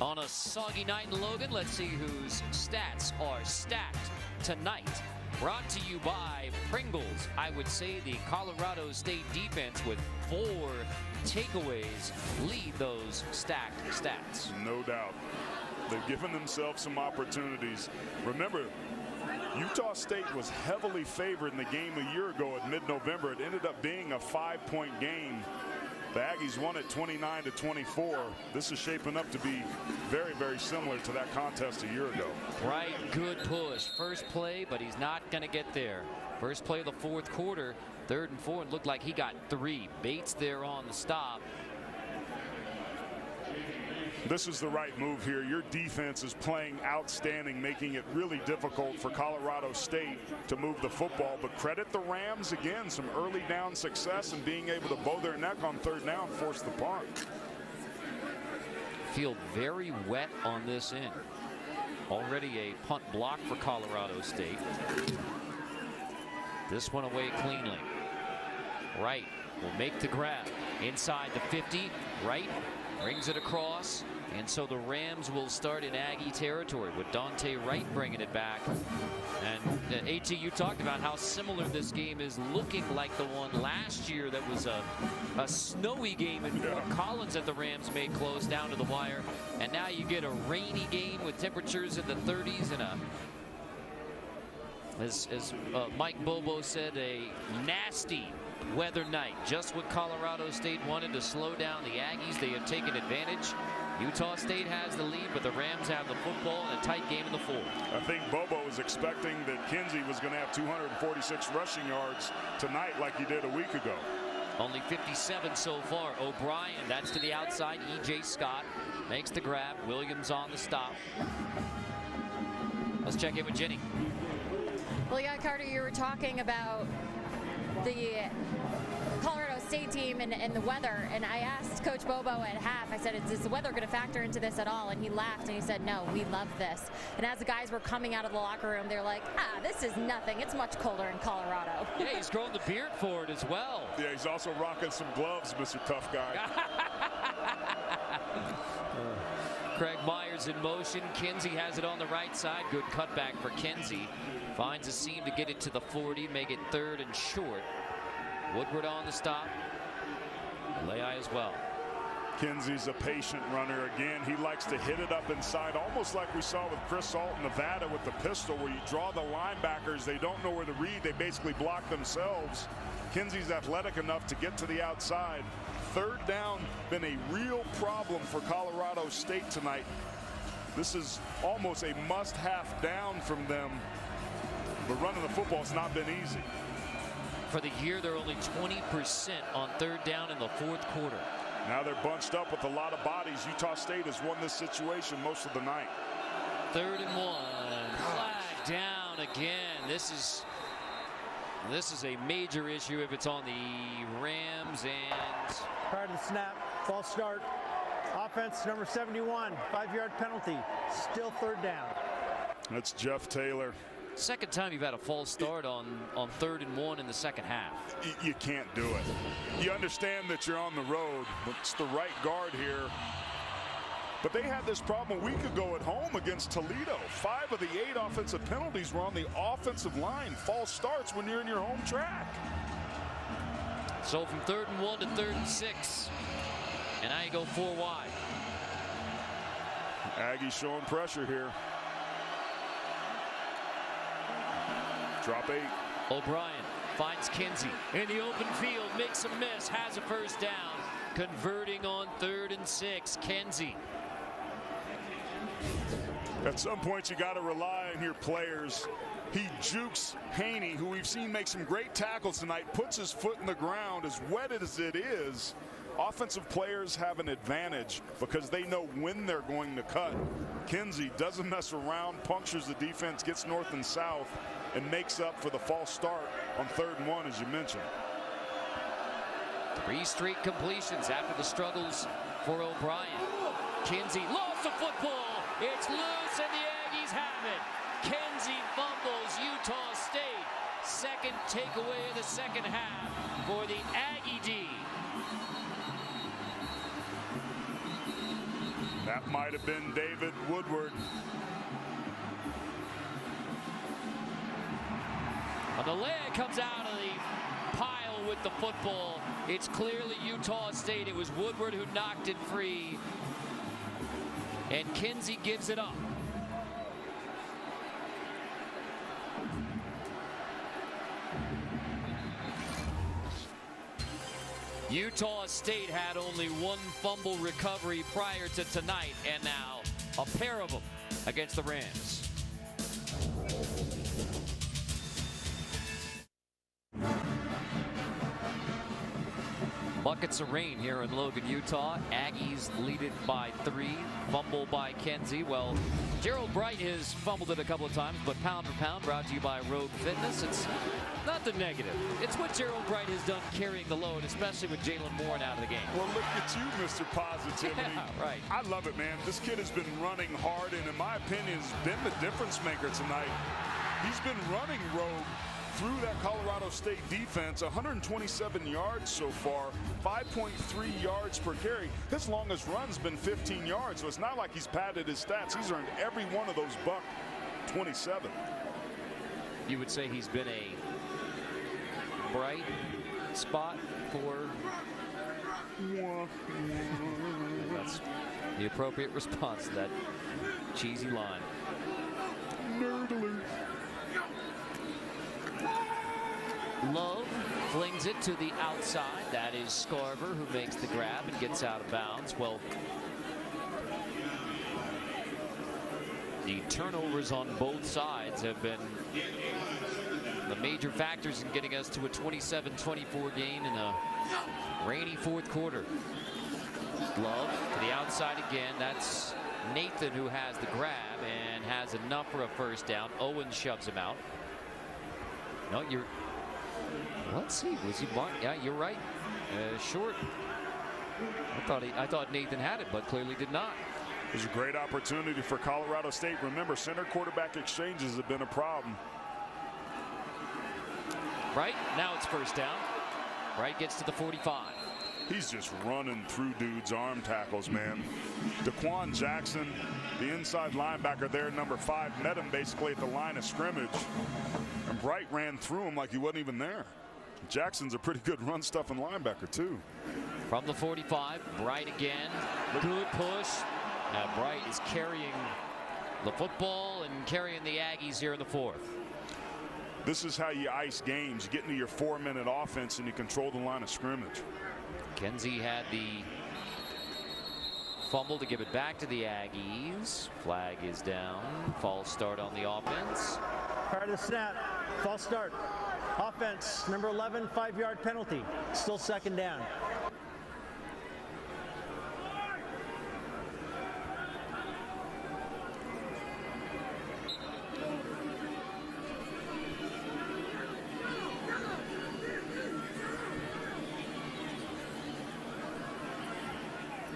On a soggy night in Logan, let's see whose stats are stacked tonight Brought to you by Pringles. I would say the Colorado State defense with 4 takeaways lead those stacked stats. No doubt. They've given themselves some opportunities. Remember, Utah State was heavily favored in the game a year ago at mid-November. It ended up being a 5-point game. The Aggies won it 29-24. This is shaping up to be very, very similar to that contest a year ago. Right, good push. First play, but he's not going to get there. First play of the fourth quarter, 3rd and 4, and looked like he got 3. Bates there on the stop. This is the right move here. Your defense is playing outstanding, making it really difficult for Colorado State to move the football. But credit the Rams again, some early down success and being able to bow their neck on 3rd down, force the punt. Feel very wet on this end. Already a punt block for Colorado State. This one away cleanly. Wright will make the grab inside the 50. Wright brings it across, and so the Rams will start in Aggie territory with Dante Wright bringing it back. And AT, you talked about how similar this game is looking like the one last year that was a snowy game in Fort Collins that the Rams made close down to the wire. And now you get a rainy game with temperatures in the 30s and as Mike Bobo said, a nasty weather night. Just what Colorado State wanted to slow down the Aggies. They have taken advantage. Utah State has the lead, but the Rams have the football in a tight game in the 4th. I think Bobo was expecting that Kinsey was going to have 246 rushing yards tonight like he did a week ago. Only 57 so far. O'Brien, that's to the outside. E.J. Scott makes the grab. Williams on the stop. Let's check in with Jenny. Well, yeah, Carter, you were talking about the Colorado State team and the weather, and I asked Coach Bobo at half, I said, is the weather going to factor into this at all? And he laughed and he said, no, we love this. And as the guys were coming out of the locker room, they're like, this is nothing. It's much colder in Colorado. Yeah, he's growing the beard for it as well. Yeah, he's also rocking some gloves, Mr. Tough Guy. Craig Myers in motion. Kinsey has it on the right side. Good cutback for Kinsey. Finds a seam to get it to the 40, make it 3rd and short. Woodward on the stop. Lehi as well. Kinsey's a patient runner. Again, he likes to hit it up inside, almost like we saw with Chris Salt in Nevada with the pistol, where you draw the linebackers. They don't know where to read. They basically block themselves. Kinsey's athletic enough to get to the outside. 3rd down been a real problem for Colorado State tonight. This is almost a must-have down from them. But running the football has not been easy. For the year, they're only 20% on 3rd down in the 4th quarter. Now they're bunched up with a lot of bodies. Utah State has won this situation most of the night. 3rd and 1. Flag down again. This is a major issue if it's on the Rams. And prior to the snap, false start. Offense number 71, 5-yard penalty. Still 3rd down. That's Jeff Taylor. Second time you've had a false start on 3rd and 1 in the second half. You can't do it. You understand that you're on the road, but it's the right guard here. But they had this problem a week ago at home against Toledo. 5 of the 8 offensive penalties were on the offensive line. False starts when you're in your home track. So from 3rd and 1 to 3rd and 6. And now you go 4 wide. Aggies showing pressure here. Drop 8. O'Brien finds Kinsey in the open field, makes a miss, has a 1st down, converting on 3rd and 6. Kinsey. At some point, you got to rely on your players. He jukes Haney, who we've seen make some great tackles tonight, puts his foot in the ground. As wet as it is, offensive players have an advantage because they know when they're going to cut. Kinsey doesn't mess around, punctures the defense, gets north and south, and makes up for the false start on 3rd and 1, as you mentioned. 3 straight completions after the struggles for O'Brien. Kinsey lost the football. It's loose, and the Aggies have it. Kinsey fumbles Utah State. Second takeaway of the second half for the Aggie D. That might have been David Woodward. Onalea comes out of the pile with the football. It's clearly Utah State. It was Woodward who knocked it free. And Kinsey gives it up. Utah State had only one fumble recovery prior to tonight, and now a pair of them against the Rams. Buckets of rain here in Logan, Utah. Aggies lead it by 3. Fumble by Kinsey. Well, Gerald Bright has fumbled it a couple of times, but pound for pound brought to you by Rogue Fitness. It's not the negative. It's what Gerald Bright has done carrying the load, especially with Jalen Warren out of the game. Well, look at you, Mr. Positivity. Yeah, right. I love it, man. This kid has been running hard, and in my opinion, has been the difference maker tonight. He's been running rogue through that Colorado State defense. 127 yards so far, 5.3 yards per carry. His longest run's been 15 yards, so it's not like he's padded his stats. He's earned every one of those buck 27. You would say he's been a bright spot for... That's the appropriate response to that cheesy line. Nerd alert. Love flings it to the outside. That is Scarver who makes the grab and gets out of bounds. Well, the turnovers on both sides have been the major factors in getting us to a 27-24 game in a rainy fourth quarter. Love to the outside again. That's Nathan who has the grab and has enough for a first down. Owen shoves him out. No, you're... Let's see. Was he marked? Yeah, you're right. Short. I thought Nathan had it, but clearly did not. It was a great opportunity for Colorado State. Remember, center quarterback exchanges have been a problem. Right now it's first down. Right gets to the 45. He's just running through dudes' arm tackles, man. Daquan Jackson, the inside linebacker there, number 5, met him basically at the line of scrimmage. And Bright ran through him like he wasn't even there. Jackson's a pretty good run stuffing linebacker too. From the 45, Bright again. Good push. Now Bright is carrying the football and carrying the Aggies here in the fourth. This is how you ice games. You get into your 4-minute offense and you control the line of scrimmage. Kinsey had the fumble to give it back to the Aggies. Flag is down. False start on the offense. Prior to the snap, false start. Offense, number 11, 5-yard penalty. Still second down.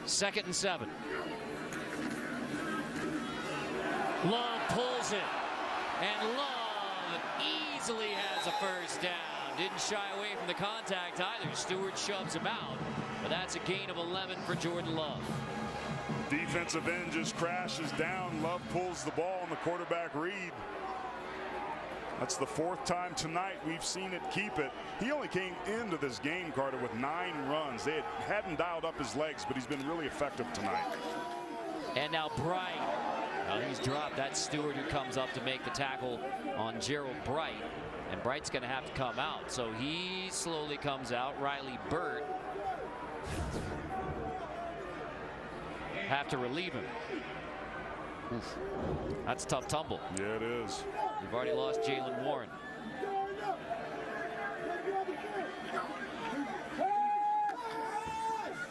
Second and 7. Love pulls it, and Love easily has a first down. Didn't shy away from the contact either. Stewart shoves him out, but that's a gain of 11 for Jordan Love. Defensive end just crashes down. Love pulls the ball and the quarterback read. That's the 4th time tonight we've seen it keep it. He only came into this game, Carter, with 9 runs. They hadn't dialed up his legs, but he's been really effective tonight. And now Bright. Well, he's dropped. That's Stewart who comes up to make the tackle on Gerald Bright. And Bright's going to have to come out. So he slowly comes out. Riley Burt have to relieve him. Oof. That's a tough tumble. Yeah, it is. We've already lost Jalen Warren.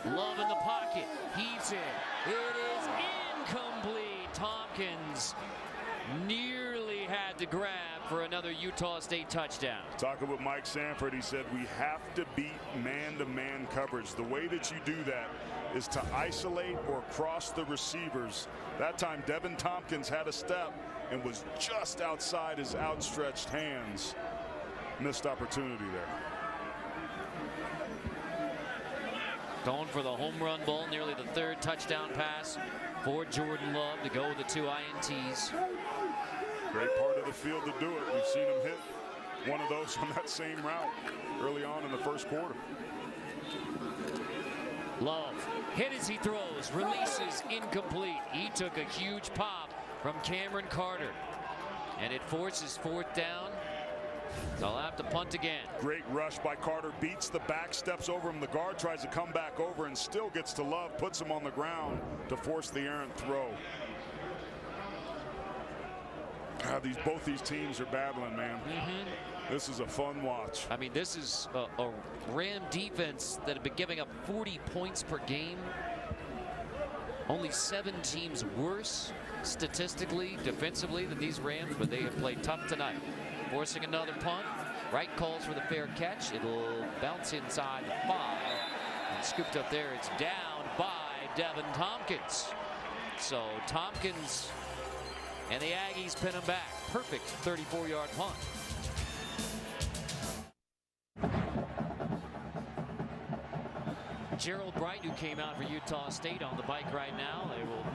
Love in the pocket. Heaves it. It is incomplete. Tompkins nearly had the grab for another Utah State touchdown. Talking with Mike Sanford, he said we have to beat man-to-man coverage. The way that you do that is to isolate or cross the receivers. That time Devin Tompkins had a step and was just outside his outstretched hands. Missed opportunity there. Going for the home run ball, nearly the 3rd touchdown pass for Jordan Love to go with the 2 INTs. Great part of the field to do it. We've seen him hit one of those on that same route early on in the first quarter. Love hit as he throws, releases, incomplete. He took a huge pop from Cameron Carter, and it forces 4th down. They'll have to punt again. Great rush by Carter, beats the back, steps over him. The guard tries to come back over and still gets to Love, puts him on the ground to force the errant throw. Both these teams are battling, man. This is a fun watch. I mean, this is a Ram defense that have been giving up 40 points per game. Only 7 teams worse statistically, defensively than these Rams, but they have played tough tonight. Forcing another punt. Wright calls for the fair catch. It'll bounce inside the 5. And scooped up there. It's down by Devin Tompkins. So Tompkins and the Aggies pin him back. Perfect 34-yard punt. Gerald Bright, who came out for Utah State on the bike right now. They will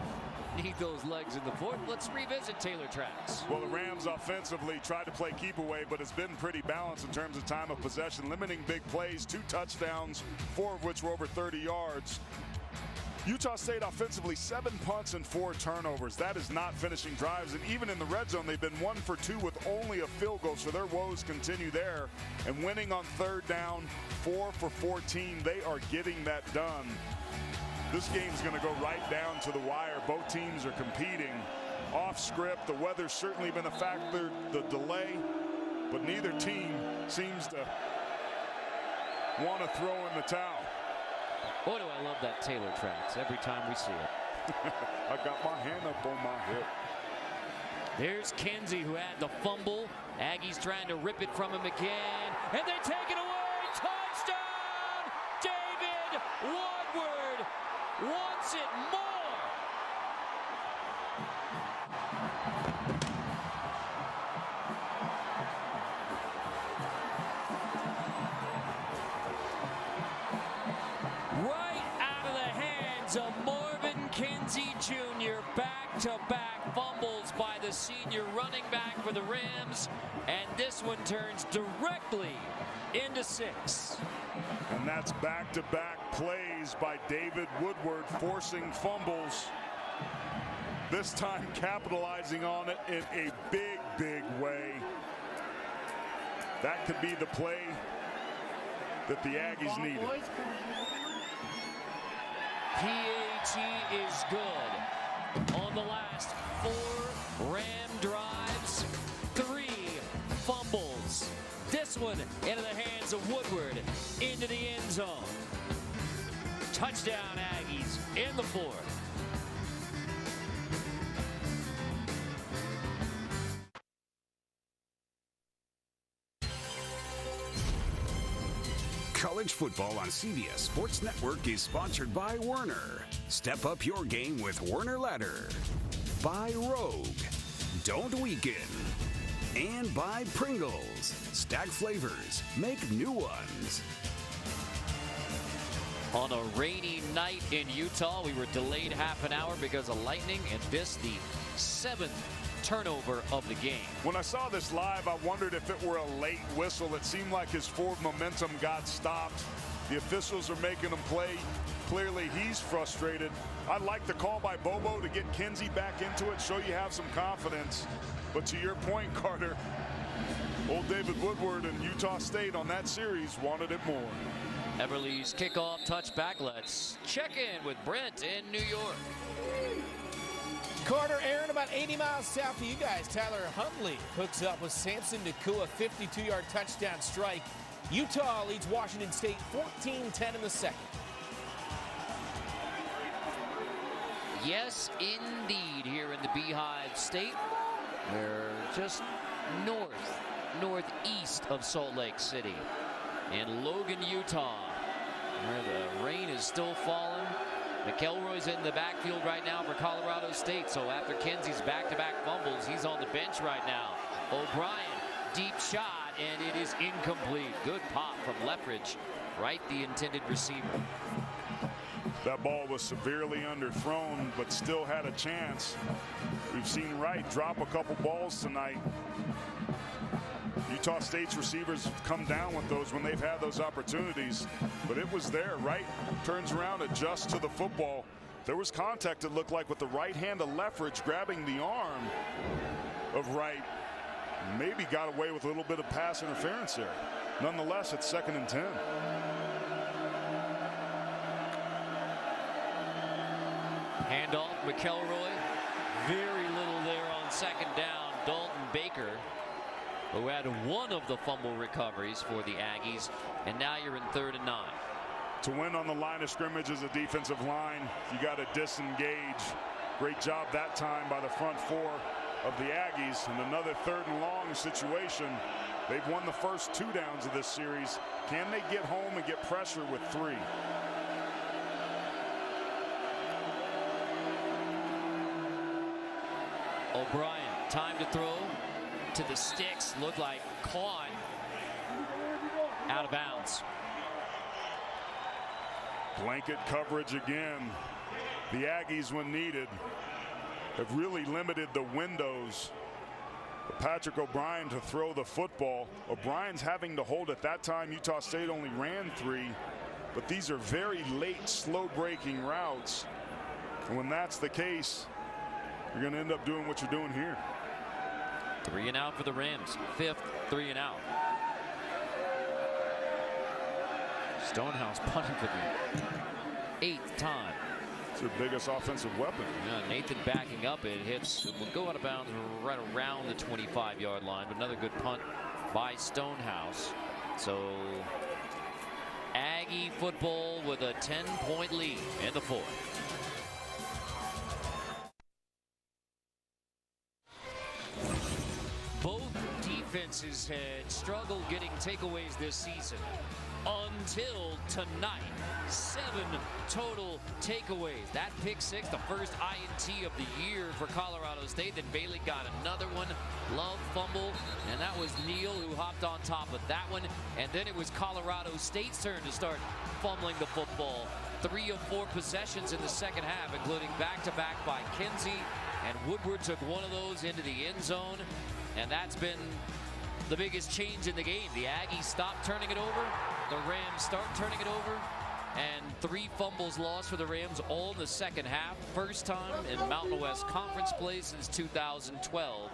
need those legs in the 4th. Let's revisit Taylor Tracks. Well, the Rams offensively tried to play keep away, but it's been pretty balanced in terms of time of possession, limiting big plays, 2 touchdowns, 4 of which were over 30 yards. Utah State offensively 7 punts and 4 turnovers. That is not finishing drives, and even in the red zone they've been 1 for 2 with only a field goal, so their woes continue there. And winning on 3rd down, 4 for 14. They are getting that done. This game's going to go right down to the wire. Both teams are competing off script. The weather's certainly been a factor, the delay, but neither team seems to want to throw in the towel. Boy, do I love that Taylor Tracks every time we see it. I got my hand up on my hip. There's Kinsey, who had the fumble. Aggies trying to rip it from him again, and they take it away. Touchdown! David Woodward wants it more. Right out of the hands of Marvin Kinsey Jr. Back-to-back fumbles by the senior running back for the Rams, and this one turns directly into 6. And that's back-to-back plays by David Woodward, forcing fumbles. This time capitalizing on it in a big, big way. That could be the play that the Aggies needed. PAT is good on the last 4 Ram drives, 3 fumbles. This one into the hands of Woodward, into the end zone. Touchdown Aggies in the 4th. College football on CBS Sports Network is sponsored by Werner. Step up your game with Werner Ladder. By Rogue. Don't weaken. And by Pringles. Stack flavors. Make new ones. On a rainy night in Utah, we were delayed half an hour because of lightning, and this the 7th turnover of the game. When I saw this live, I wondered if it were a late whistle. It seemed like his forward momentum got stopped. The officials are making him play. Clearly he's frustrated. I like the call by Bobo to get Kinsey back into it, show you have some confidence. But to your point, Carter, old David Woodward and Utah State on that series wanted it more. Everly's kickoff touchback. Let's check in with Brent in New York. Carter, Aaron, about 80 miles south of you guys, Tyler Huntley hooks up with Samson Nakua, 52-yard touchdown strike. Utah leads Washington State 14-10 in the 2nd. Yes, indeed, here in the Beehive State. We're just northeast of Salt Lake City in Logan, Utah, where the rain is still falling. McElroy's in the backfield right now for Colorado State. So after Kinsey's back-to-back fumbles, he's on the bench right now. O'Brien, deep shot, and it is incomplete. Good pop from Leffridge, right the intended receiver. That ball was severely underthrown, but still had a chance. We've seen Wright drop a couple balls tonight. Utah State's receivers have come down with those when they've had those opportunities, but it was there. Wright turns around, adjusts to the football. There was contact, it looked like, with the right hand of Leffridge grabbing the arm of Wright. Maybe got away with a little bit of pass interference there. Nonetheless, it's 2nd and 10. Handoff, McElroy. Very little there on 2nd down. Dalton Baker, who had one of the fumble recoveries for the Aggies, and now you're in 3rd and 9. To win on the line of scrimmage as a defensive line, you got to disengage. Great job that time by the front four of the Aggies. And another 3rd and long situation. They've won the first 2 downs of this series. Can they get home and get pressure with 3? O'Brien, time to throw to the sticks. Looked like caught out of bounds. Blanket coverage again. The Aggies, when needed, have really limited the windows for Patrick O'Brien to throw the football. O'Brien's having to hold at that time. Utah State only ran 3, but these are very late, slow breaking routes. And when that's the case, you're going to end up doing what you're doing here. 3 and out for the Rams. 5th 3 and out. Stonehouse punting for the 8th time. It's their biggest offensive weapon. Yeah, Nathan backing up. It hits. It will go out of bounds right around the 25-yard line. But another good punt by Stonehouse. So Aggie football with a 10-point lead in the 4th. Both defenses had struggled getting takeaways this season until tonight. 7 total takeaways. That pick 6, the first INT of the year for Colorado State. Then Bailey got another one. Love fumble, and that was Neal who hopped on top of that one. And then it was Colorado State's turn to start fumbling the football. 3 of 4 possessions in the second half, including back-to-back by Kinsey. And Woodward took one of those into the end zone. And that's been the biggest change in the game. The Aggies stop turning it over. The Rams start turning it over. And 3 fumbles lost for the Rams all in the second half. First time in Mountain West Conference play since 2012.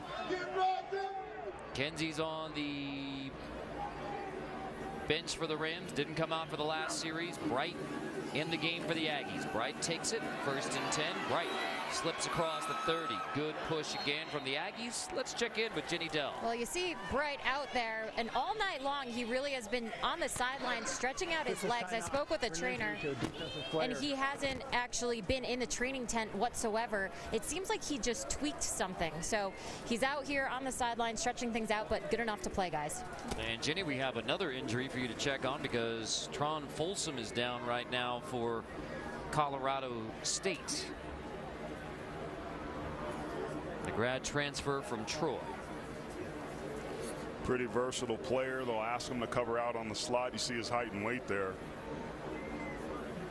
Kenzie's on the bench for the Rams. Didn't come out for the last series. Bright in the game for the Aggies. Bright takes it. 1st and 10. Bright slips across the 30. Good push again from the Aggies. Let's check in with Jenny Dell. Well, you see Bright out there, and all night long he really has been on the sideline stretching out his legs. I spoke with a trainer, and he hasn't actually been in the training tent whatsoever. It seems like he just tweaked something. So he's out here on the sideline stretching things out, but good enough to play, guys. And Jenny, we have another injury for you to check on because Tron Folsom is down right now for Colorado State. The grad transfer from Troy. Pretty versatile player. They'll ask him to cover out on the slot. You see his height and weight there.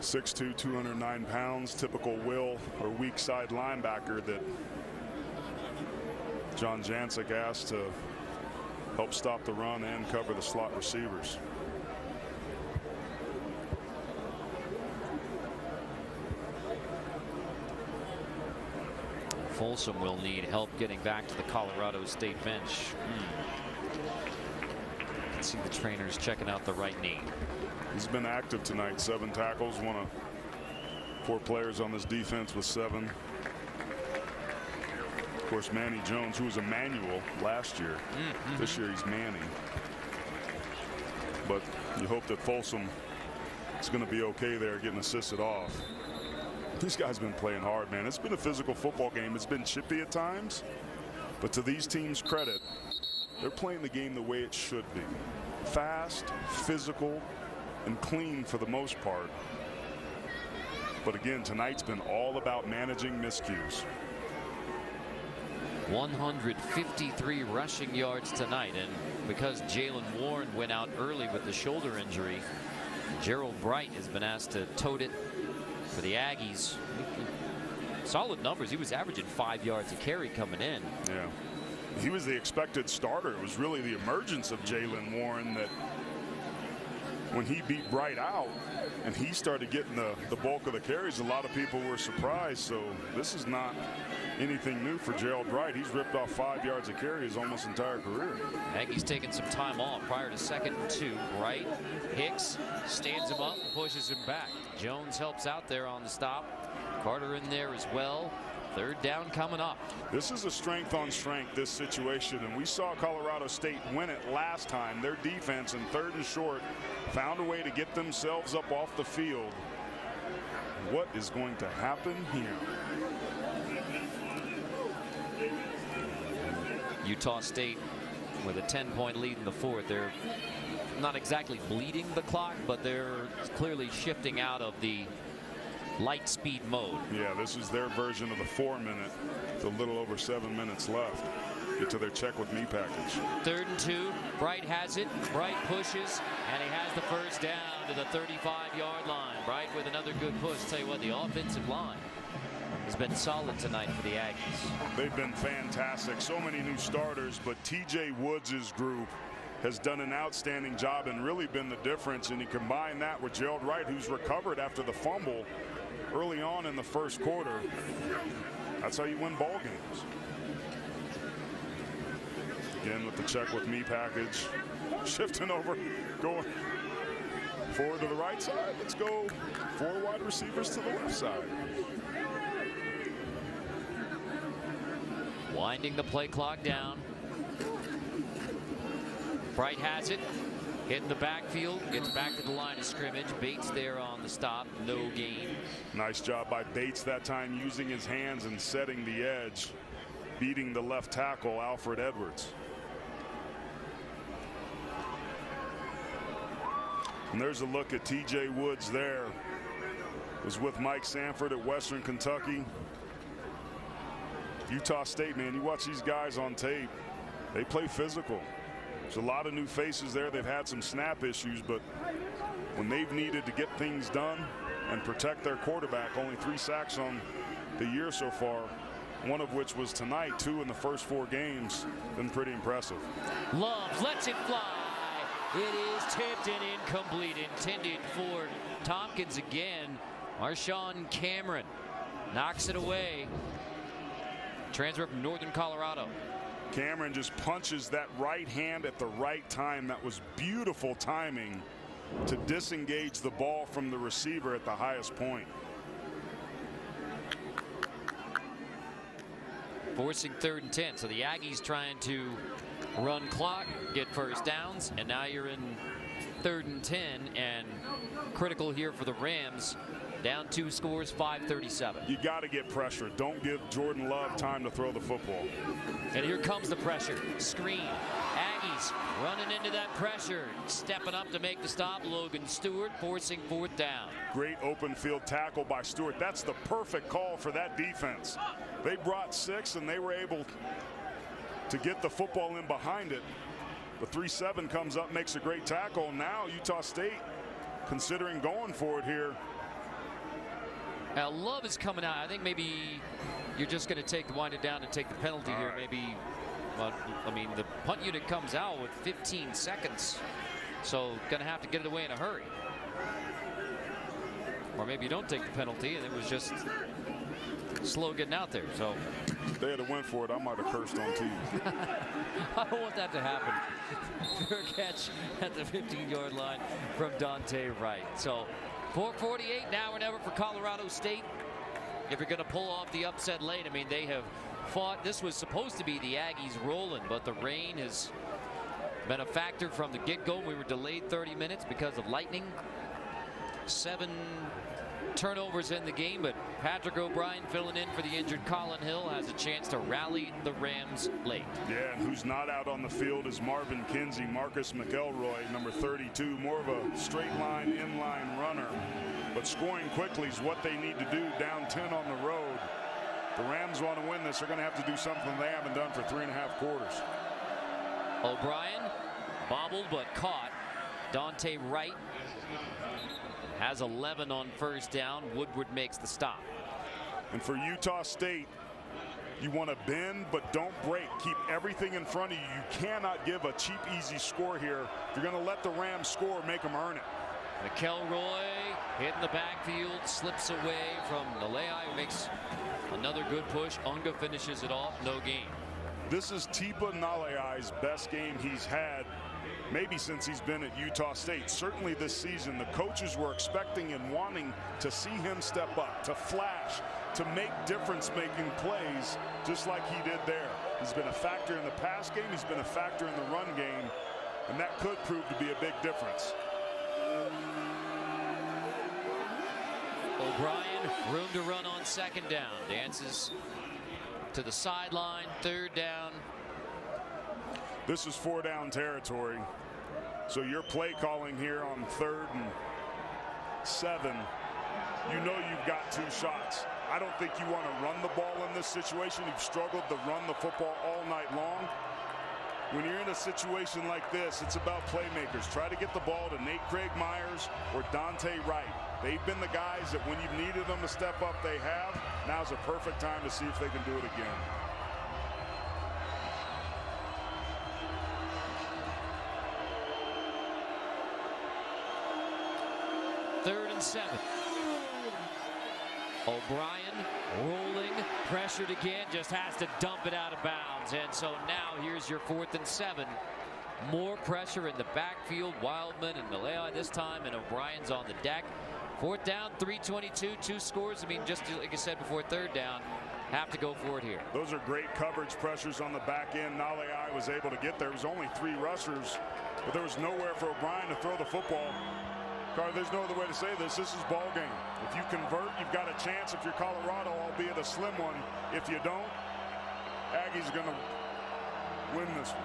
6'2", 209 pounds. Typical will or weak side linebacker that John Jancic asked to help stop the run and cover the slot receivers. Folsom will need help getting back to the Colorado State bench. You can see the trainers checking out the right knee. He's been active tonight. 7 tackles. One of 4 players on this defense with 7. Of course, Manny Jones, who was Emmanuel last year. This year he's Manny. But you hope that Folsom is going to be okay there getting assisted off. These guys been playing hard, man. It's been a physical football game. It's been chippy at times, but to these teams' credit, they're playing the game the way it should be. Fast, physical, and clean for the most part. But again, tonight's been all about managing miscues. 153 rushing yards tonight, and because Jalen Warren went out early with the shoulder injury, Gerald Bright has been asked to tote it for the Aggies. Solid numbers. He was averaging 5 yards a carry coming in. Yeah. he was the expected starter. It was really the emergence of Jalen Warren that when he beat Bright out and he started getting the bulk of the carries, a lot of people were surprised. So this is not anything new for Gerald Bright. He's ripped off 5 yards a carry his almost entire career. Hankey's taking some time off prior to 2nd and 2. Bright, Hicks stands him up and pushes him back. Jones helps out there on the stop. Carter in there as well. 3rd down coming up. This is a strength on strength, this situation, and we saw Colorado State win it last time. Their defense in 3rd and short found a way to get themselves up off the field. What is going to happen here? Utah State with a 10-point lead in the 4th. They're not exactly bleeding the clock, but they're clearly shifting out of the light speed mode. Yeah, this is their version of the 4-minute. It's a little over 7 minutes left. Get to their check with me package. 3rd and 2. Bright has it. Bright pushes, and he has the 1st down to the 35-yard line. Bright with another good push. Tell you what, the offensive line has been solid tonight for the Aggies. They've been fantastic. So many new starters, but TJ Woods' group has done an outstanding job and really been the difference. And you combine that with Gerald Wright, who's recovered after the fumble early on in the 1st quarter. That's how you win ball games. Again with the check with me package. Shifting over, going forward to the right side. Let's go 4 wide receivers to the left side. Winding the play clock down. Bright has it. Hitting the backfield. Gets back to the line of scrimmage. Bates there on the stop. No gain. Nice job by Bates that time, using his hands and setting the edge. Beating the left tackle, Alfred Edwards. And there's a look at TJ Woods there. Was with Mike Sanford at Western Kentucky. Utah State, man, you watch these guys on tape. They play physical. There's a lot of new faces there. They've had some snap issues, but when they've needed to get things done and protect their quarterback, only 3 sacks on the year so far, one of which was tonight, 2 in the first 4 games. Been pretty impressive. Love lets it fly. It is tipped and incomplete. Intended for Tompkins again. Marshawn Cameron knocks it away. Transfer from Northern Colorado. Cameron just punches that right hand at the right time. That was beautiful timing to disengage the ball from the receiver at the highest point. Forcing 3rd and 10. So the Aggies trying to run clock, get 1st downs, and now you're in 3rd and 10, and critical here for the Rams. Down 2 scores, 5:37. You got to get pressure. Don't give Jordan Love time to throw the football. And here comes the pressure. Screen. Aggies running into that pressure. Stepping up to make the stop. Logan Stewart forcing 4th down. Great open field tackle by Stewart. That's the perfect call for that defense. They brought 6 and they were able to get the football in behind it. The 3-7 comes up, makes a great tackle. Now Utah State considering going for it here. Now Love is coming out. I think maybe you're just going to wind it down and take the penalty here. Right. Maybe, well, I mean, the punt unit comes out with 15 seconds. So going to have to get it away in a hurry. Or maybe you don't take the penalty and it was just slow getting out there. So if they had went for it, I might have cursed on TV. I don't want that to happen. Fair catch at the 15-yard line from Dante Wright. So 4:48 now or never for Colorado State. If you're going to pull off the upset late, I mean, they have fought. This was supposed to be the Aggies rolling, but the rain has been a factor from the get-go. We were delayed 30 minutes because of lightning. 7 turnovers in the game, but Patrick O'Brien filling in for the injured Colin Hill has a chance to rally the Rams late. Yeah, and who's not out on the field is Marvin Kinsey. Marcus McElroy, number 32, more of a straight line, inline runner. But scoring quickly is what they need to do down 10 on the road. The Rams want to win this. They're going to have to do something they haven't done for 3.5 quarters. O'Brien bobbled but caught. Dante Wright has 11 on 1st down. Woodward makes the stop. And for Utah State, You want to bend, but don't break. Keep everything in front of you. You cannot give a cheap, easy score here. If you're going to let the Rams score, make them earn it. McElroy hitting the backfield, slips away from Nalei, who makes another good push. Unga finishes it off, no gain. This is Tipa Nalei's best game he's had, maybe since he's been at Utah State. Certainly this season, the coaches were expecting and wanting to see him step up, to flash, to make difference-making plays, just like he did there. He's been a factor in the pass game. He's been a factor in the run game, and that could prove to be a big difference. O'Brien, room to run on second down. Dances to the sideline, third down. This is 4-down territory. So your play calling here on 3rd and 7, you know you've got 2 shots. I don't think you want to run the ball in this situation. You've struggled to run the football all night long. When you're in a situation like this, it's about playmakers. Try to get the ball to Nate Craig Myers or Dante Wright. They've been the guys that when you've needed them to step up, they have. Now's a perfect time to see if they can do it again. Third and 7. O'Brien rolling, pressured again, just has to dump it out of bounds. And so now here's your 4th and 7. More pressure in the backfield. Wildman and Nalei this time, and O'Brien's on the deck. 4th down, 3:22, 2 scores. I mean, just like I said before, 3rd down, have to go for it here. Those are great coverage pressures on the back end. Nalei was able to get there. It was only 3 rushers, but there was nowhere for O'Brien to throw the football. Carter, there's no other way to say this. This is ball game. If you convert, you've got a chance if you're Colorado, albeit a slim one. If you don't, Aggies are going to win this one.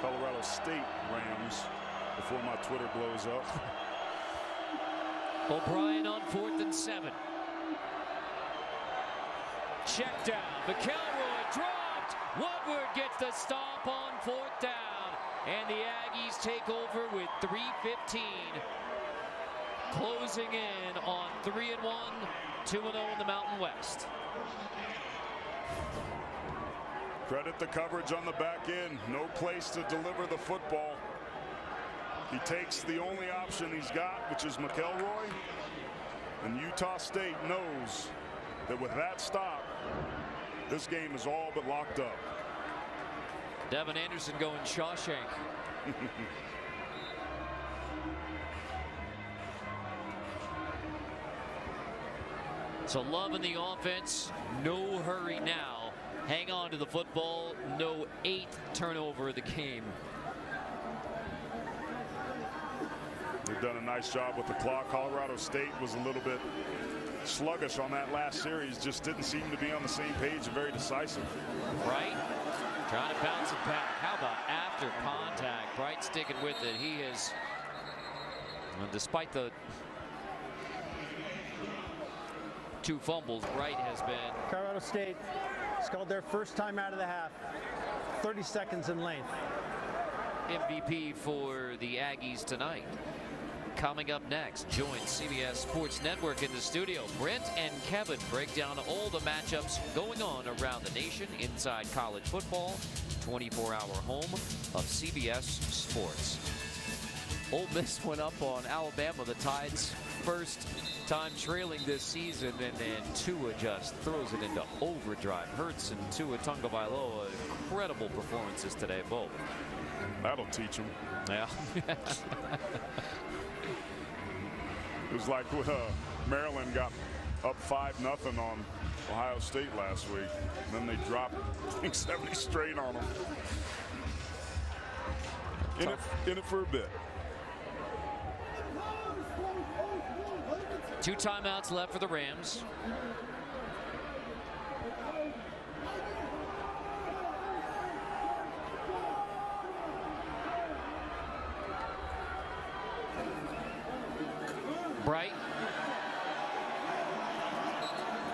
Colorado State Rams, before my Twitter blows up. O'Brien on 4th and 7. Check down. McElroy dropped. Woodward gets the stop on 4th down. And the Aggies take over with 3:15. Closing in on 3-1, 2-0 in the Mountain West. Credit the coverage on the back end. No place to deliver the football. He takes the only option he's got, which is McElroy. And Utah State knows that with that stop, this game is all but locked up. Devin Anderson going Shawshank. So Love in the offense. No hurry now. Hang on to the football. No 8th turnover of the game. They've done a nice job with the clock. Colorado State was a little bit sluggish on that last series. Just didn't seem to be on the same page and very decisive. Right? Trying to bounce it back. How about after contact? Bright sticking with it. He is, despite the 2 fumbles, Bright has been. Colorado State scored their first time out of the half. 30 seconds in length. MVP for the Aggies tonight. Coming up next, join CBS Sports Network in the studio. Brent and Kevin break down all the matchups going on around the nation inside college football. 24-hour home of CBS Sports. Ole Miss went up on Alabama, the Tide's first time trailing this season, and then Tua just throws it into overdrive. Hurts and Tua Tagovailoa, incredible performances today, both. That'll teach him. Yeah. It was like when Maryland got up 5-0 on Ohio State last week. And then they dropped, I think, 70 straight on them. In it for a bit. 2 timeouts left for the Rams. Bright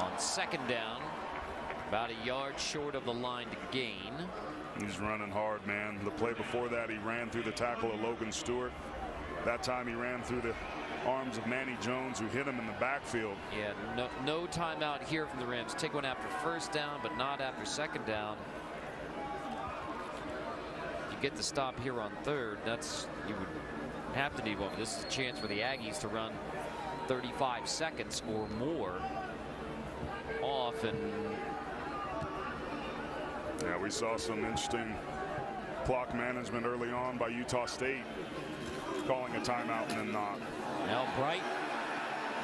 on second down, about a yard short of the line to gain. He's running hard, man. The play before that, he ran through the tackle of Logan Stewart. That time he ran through the arms of Manny Jones, who hit him in the backfield. Yeah, no timeout here from the Rams. Take one after first down, but not after second down. You get the stop here on third. You would have to need one. This is a chance for the Aggies to run 35 seconds or more off. And yeah, we saw some interesting clock management early on by Utah State, calling a timeout and then not. Now Bright,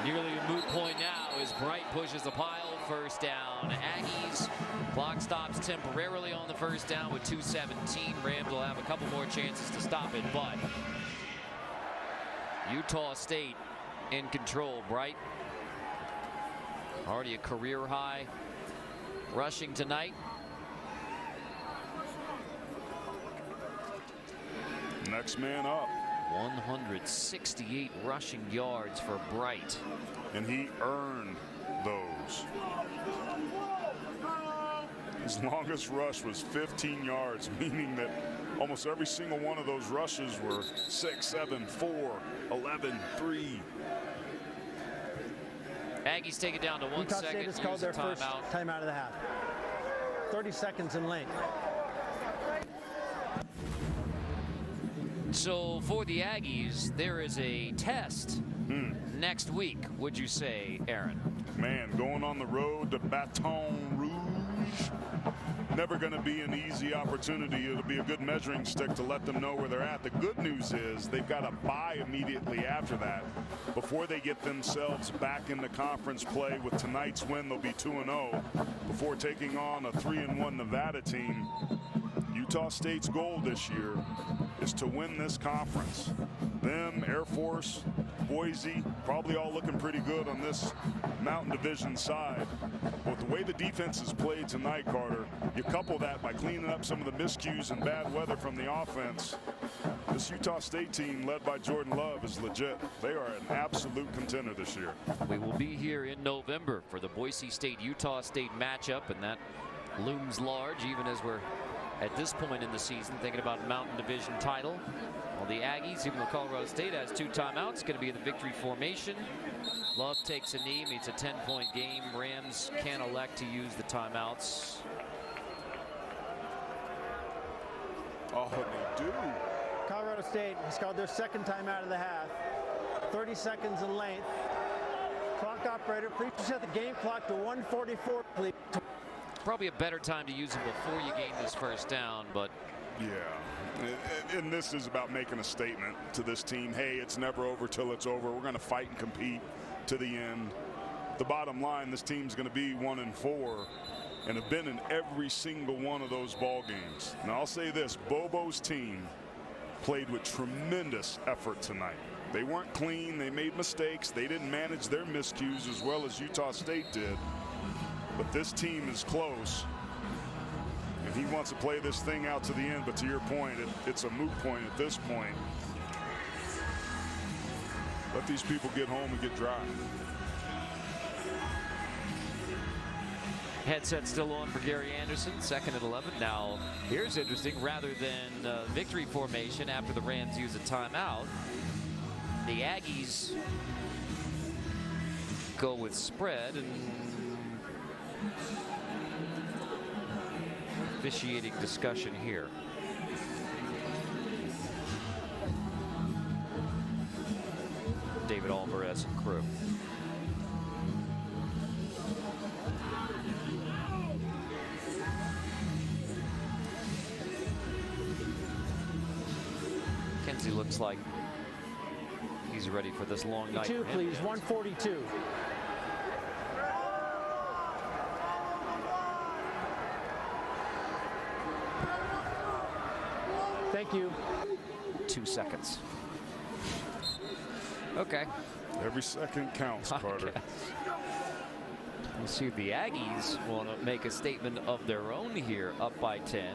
nearly a moot point now as Bright pushes the pile. First down, Aggies. Clock stops temporarily on the first down with 2:17. Rams will have a couple more chances to stop it, but Utah State in control. Bright, already a career high rushing tonight. Next man up. 168 rushing yards for Bright. And he earned those. His longest rush was 15 yards, meaning that almost every single one of those rushes were 6, 7, 4, 11, 3. Aggies take it down to 1 Utah second. State has called their first timeout of the half. 30 seconds in length. So for the Aggies, there is a test next week, would you say, Aaron? Man, going on the road to Baton Rouge, never going to be an easy opportunity. It'll be a good measuring stick to let them know where they're at. The good news is they've got a bye immediately after that before they get themselves back into conference play. With tonight's win, they'll be 2-0 before taking on a 3-1 Nevada team. Utah State's goal this year is to win this conference. Them, Air Force, Boise, probably all looking pretty good on this Mountain Division side. But the way the defense has played tonight, Carter, you couple that by cleaning up some of the miscues and bad weather from the offense. This Utah State team led by Jordan Love is legit. They are an absolute contender this year. We will be here in November for the Boise State-Utah State matchup, and that looms large even as we're at this point in the season thinking about Mountain Division title. Well, the Aggies, even though Colorado State has 2 timeouts, going to be in the victory formation. Love takes a knee, meets a 10-point game. Rams can elect to use the timeouts. Oh, they do. Colorado State has called their second timeout of the half. 30 seconds in length. Clock operator, please set the game clock to 1:44, please. Probably a better time to use them before you gain this first down, but yeah, and this is about making a statement to this team. Hey, it's never over till it's over. We're going to fight and compete to the end. The bottom line, this team's going to be 1-4 and have been in every single one of those ball games. Now I'll say this, Bobo's team played with tremendous effort tonight. They weren't clean, they made mistakes, they didn't manage their miscues as well as Utah State did. But this team is close, and he wants to play this thing out to the end. But to your point, it's a moot point at this point. Let these people get home and get dry. Headset still on for Gary Anderson, 2nd and 11. Now, here's interesting. Rather than victory formation after the Rams use a timeout, the Aggies go with spread, and officiating discussion here. David Alvarez and crew. Kenzie looks like he's ready for this long night. 2, please, 1:42. Thank you. 2 seconds. Okay. Every second counts, Carter. We'll see if the Aggies will make a statement of their own here, up by 10.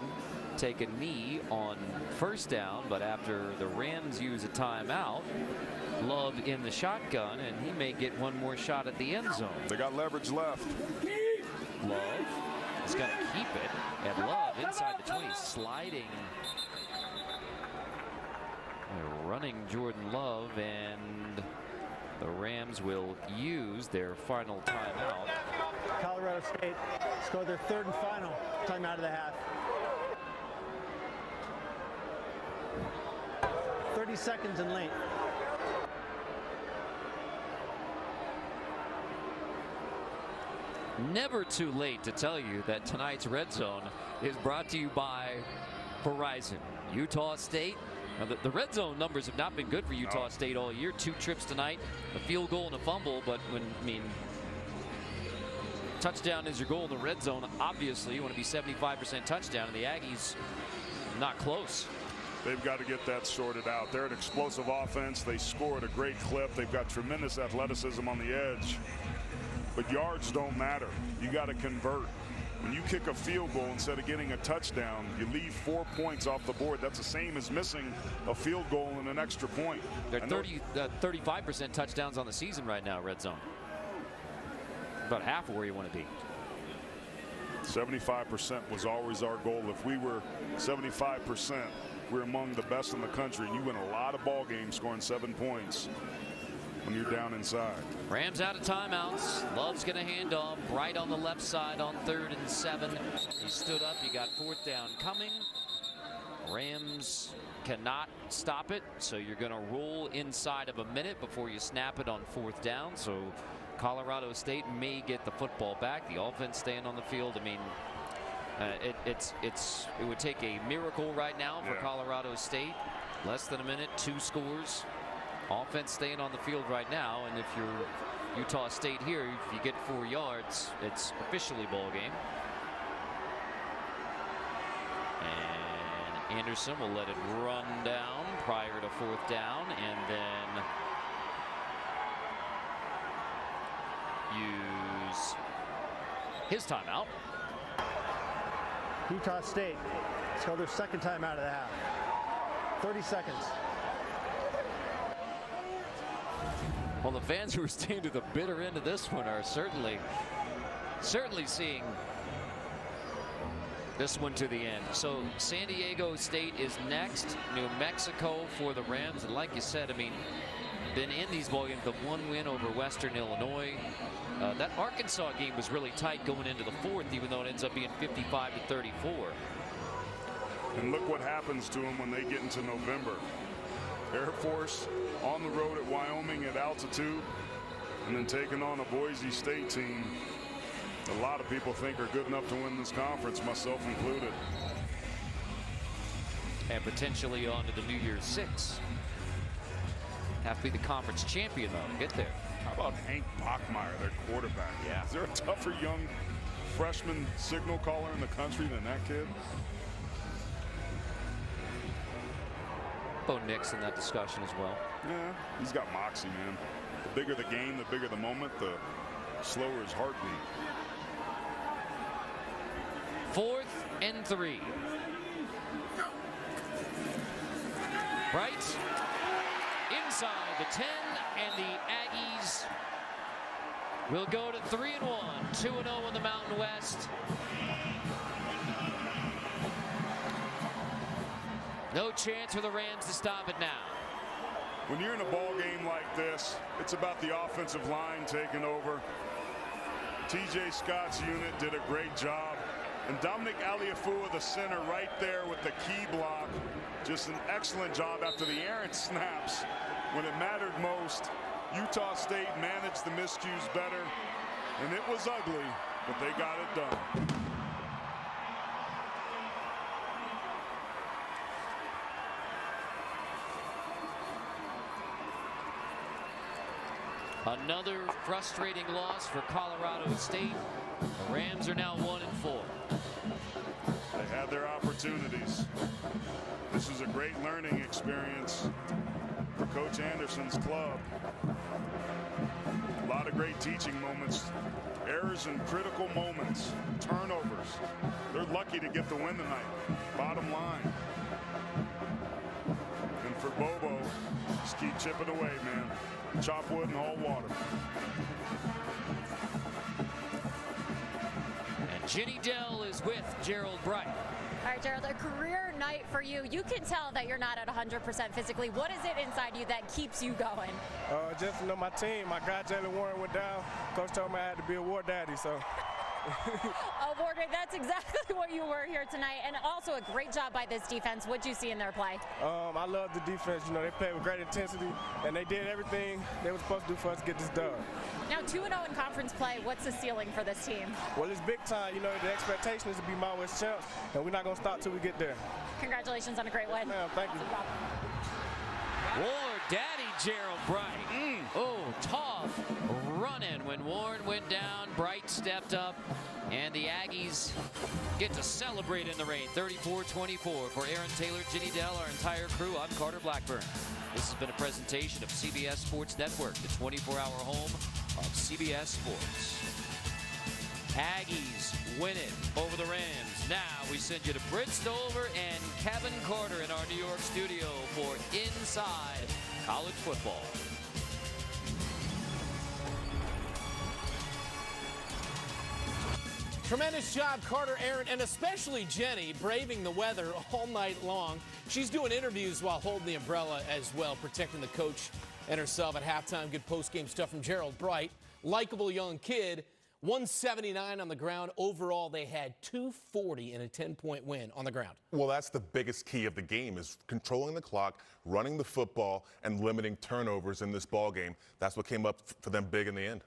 Take a knee on first down, but after the Rams use a timeout, Love in the shotgun, and he may get one more shot at the end zone. They got leverage left. Love is going to keep it, and Love inside the 20, sliding. They're running Jordan Love, and The Rams will use their final timeout. Colorado State scored their third and final timeout of the half. 30 seconds in late. Never too late to tell you that tonight's Red Zone is brought to you by Verizon. Utah State. Now the Red Zone numbers have not been good for Utah State all year. 2 trips tonight, a field goal and a fumble. But touchdown is your goal in the Red Zone. Obviously, you want to be 75% touchdown, and the Aggies not close. They've got to get that sorted out. They're an explosive offense. They score at a great clip. They've got tremendous athleticism on the edge. But yards don't matter. You got to convert. When you kick a field goal instead of getting a touchdown, you leave 4 points off the board. That's the same as missing a field goal and an extra point. They're 35% touchdowns on the season right now, Red Zone. About half of where you want to be. 75% was always our goal. If we were 75%, we're among the best in the country. And you win a lot of ball games scoring 7 points when you're down inside. Rams out of timeouts. Love's going to hand off. Bright on the left side on 3rd and 7. He stood up. You got 4th down coming. Rams cannot stop it, so you're going to roll inside of a minute before you snap it on 4th down. So Colorado State may get the football back. The offense staying on the field. I mean, it would take a miracle right now for Colorado State. Less than a minute, 2 scores. Offense staying on the field right now, and if you're Utah State here, if you get 4 yards, it's officially ball game. And Anderson will let it run down prior to 4th down, and then use his timeout. Utah State scored their 2nd timeout of the half. 30 seconds. Well, the fans who are staying to the bitter end of this one are certainly seeing this one to the end. So San Diego State is next. New Mexico for the Rams. And like you said, I mean, been in these ball games. The 1 win over Western Illinois. That Arkansas game was really tight going into the 4th, even though it ends up being 55-34. And look what happens to them when they get into November. Air Force on the road at Wyoming at altitude, and then taking on a Boise State team a lot of people think are good enough to win this conference, myself included. And potentially on to the New Year's 6. Have to be the conference champion, though, to get there. How about Hank Bachmeier, their quarterback? Yeah. Is there a tougher young freshman signal caller in the country than that kid? Bo Nix in that discussion as well. Yeah, he's got moxie, man. The bigger the game, the bigger the moment, the slower his heartbeat. 4th and 3. Right inside the 10, and the Aggies will go to 3-1, 2-0 in the Mountain West. No chance for the Rams to stop it now. When you're in a ball game like this, it's about the offensive line taking over. TJ Scott's unit did a great job. And Dominic Aliafua, the center, right there with the key block. Just an excellent job after the errant snaps. When it mattered most, Utah State managed the miscues better. And it was ugly, but they got it done. Another frustrating loss for Colorado State. The Rams are now 1-4. They had their opportunities. This is a great learning experience for Coach Anderson's club. A lot of great teaching moments. Errors in critical moments. Turnovers. They're lucky to get the win tonight. Bottom line. And for Bobo, just keep chipping away, man. Chop wood and haul water. And Ginny Dell is with Gerald Bright. All right, Gerald, a career night for you. You can tell that you're not at 100% physically. What is it inside you that keeps you going? Just to know my team. My guy, Jalen Warren, went down. Coach told me I had to be a war daddy, so. Warden, that's exactly what you were here tonight, and also a great job by this defense. What'd you see in their play? I love the defense. You know, they played with great intensity, and they did everything they were supposed to do for us to get this done. Now, 2-0 in conference play. What's the ceiling for this team? Well, it's big time. You know, the expectation is to be Mountain West champs, and we're not going to stop till we get there. Congratulations on a great win. Ma'am, thank you. War Daddy Gerald Bright. Oh, tough running when Warren went down. Bright stepped up, and the Aggies get to celebrate in the rain. 34-24 for Aaron Taylor, Ginny Dell, our entire crew. I'm Carter Blackburn. This has been a presentation of CBS Sports Network, the 24-hour home of CBS Sports. Aggies win it over the Rams. Now we send you to Britt Stover and Kevin Carter in our New York studio for Inside College Football. Tremendous job, Carter, Aaron, and especially Jenny, braving the weather all night long. She's doing interviews while holding the umbrella as well, protecting the coach and herself at halftime. Good post-game stuff from Gerald Bright. Likeable young kid. 179 on the ground. Overall, they had 240 in a 10-point win on the ground. Well, that's the biggest key of the game, is controlling the clock, running the football, and limiting turnovers in this ball game. That's what came up for them big in the end.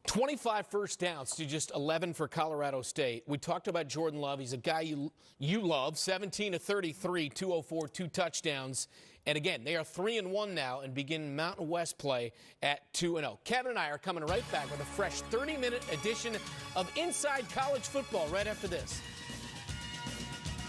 25 first downs to just 11 for Colorado State. We talked about Jordan Love. He's a guy you love. 17 of 33, 204, 2 touchdowns. And again, they are 3-1 now and begin Mountain West play at 2-0. Kevin and I are coming right back with a fresh 30-minute edition of Inside College Football right after this.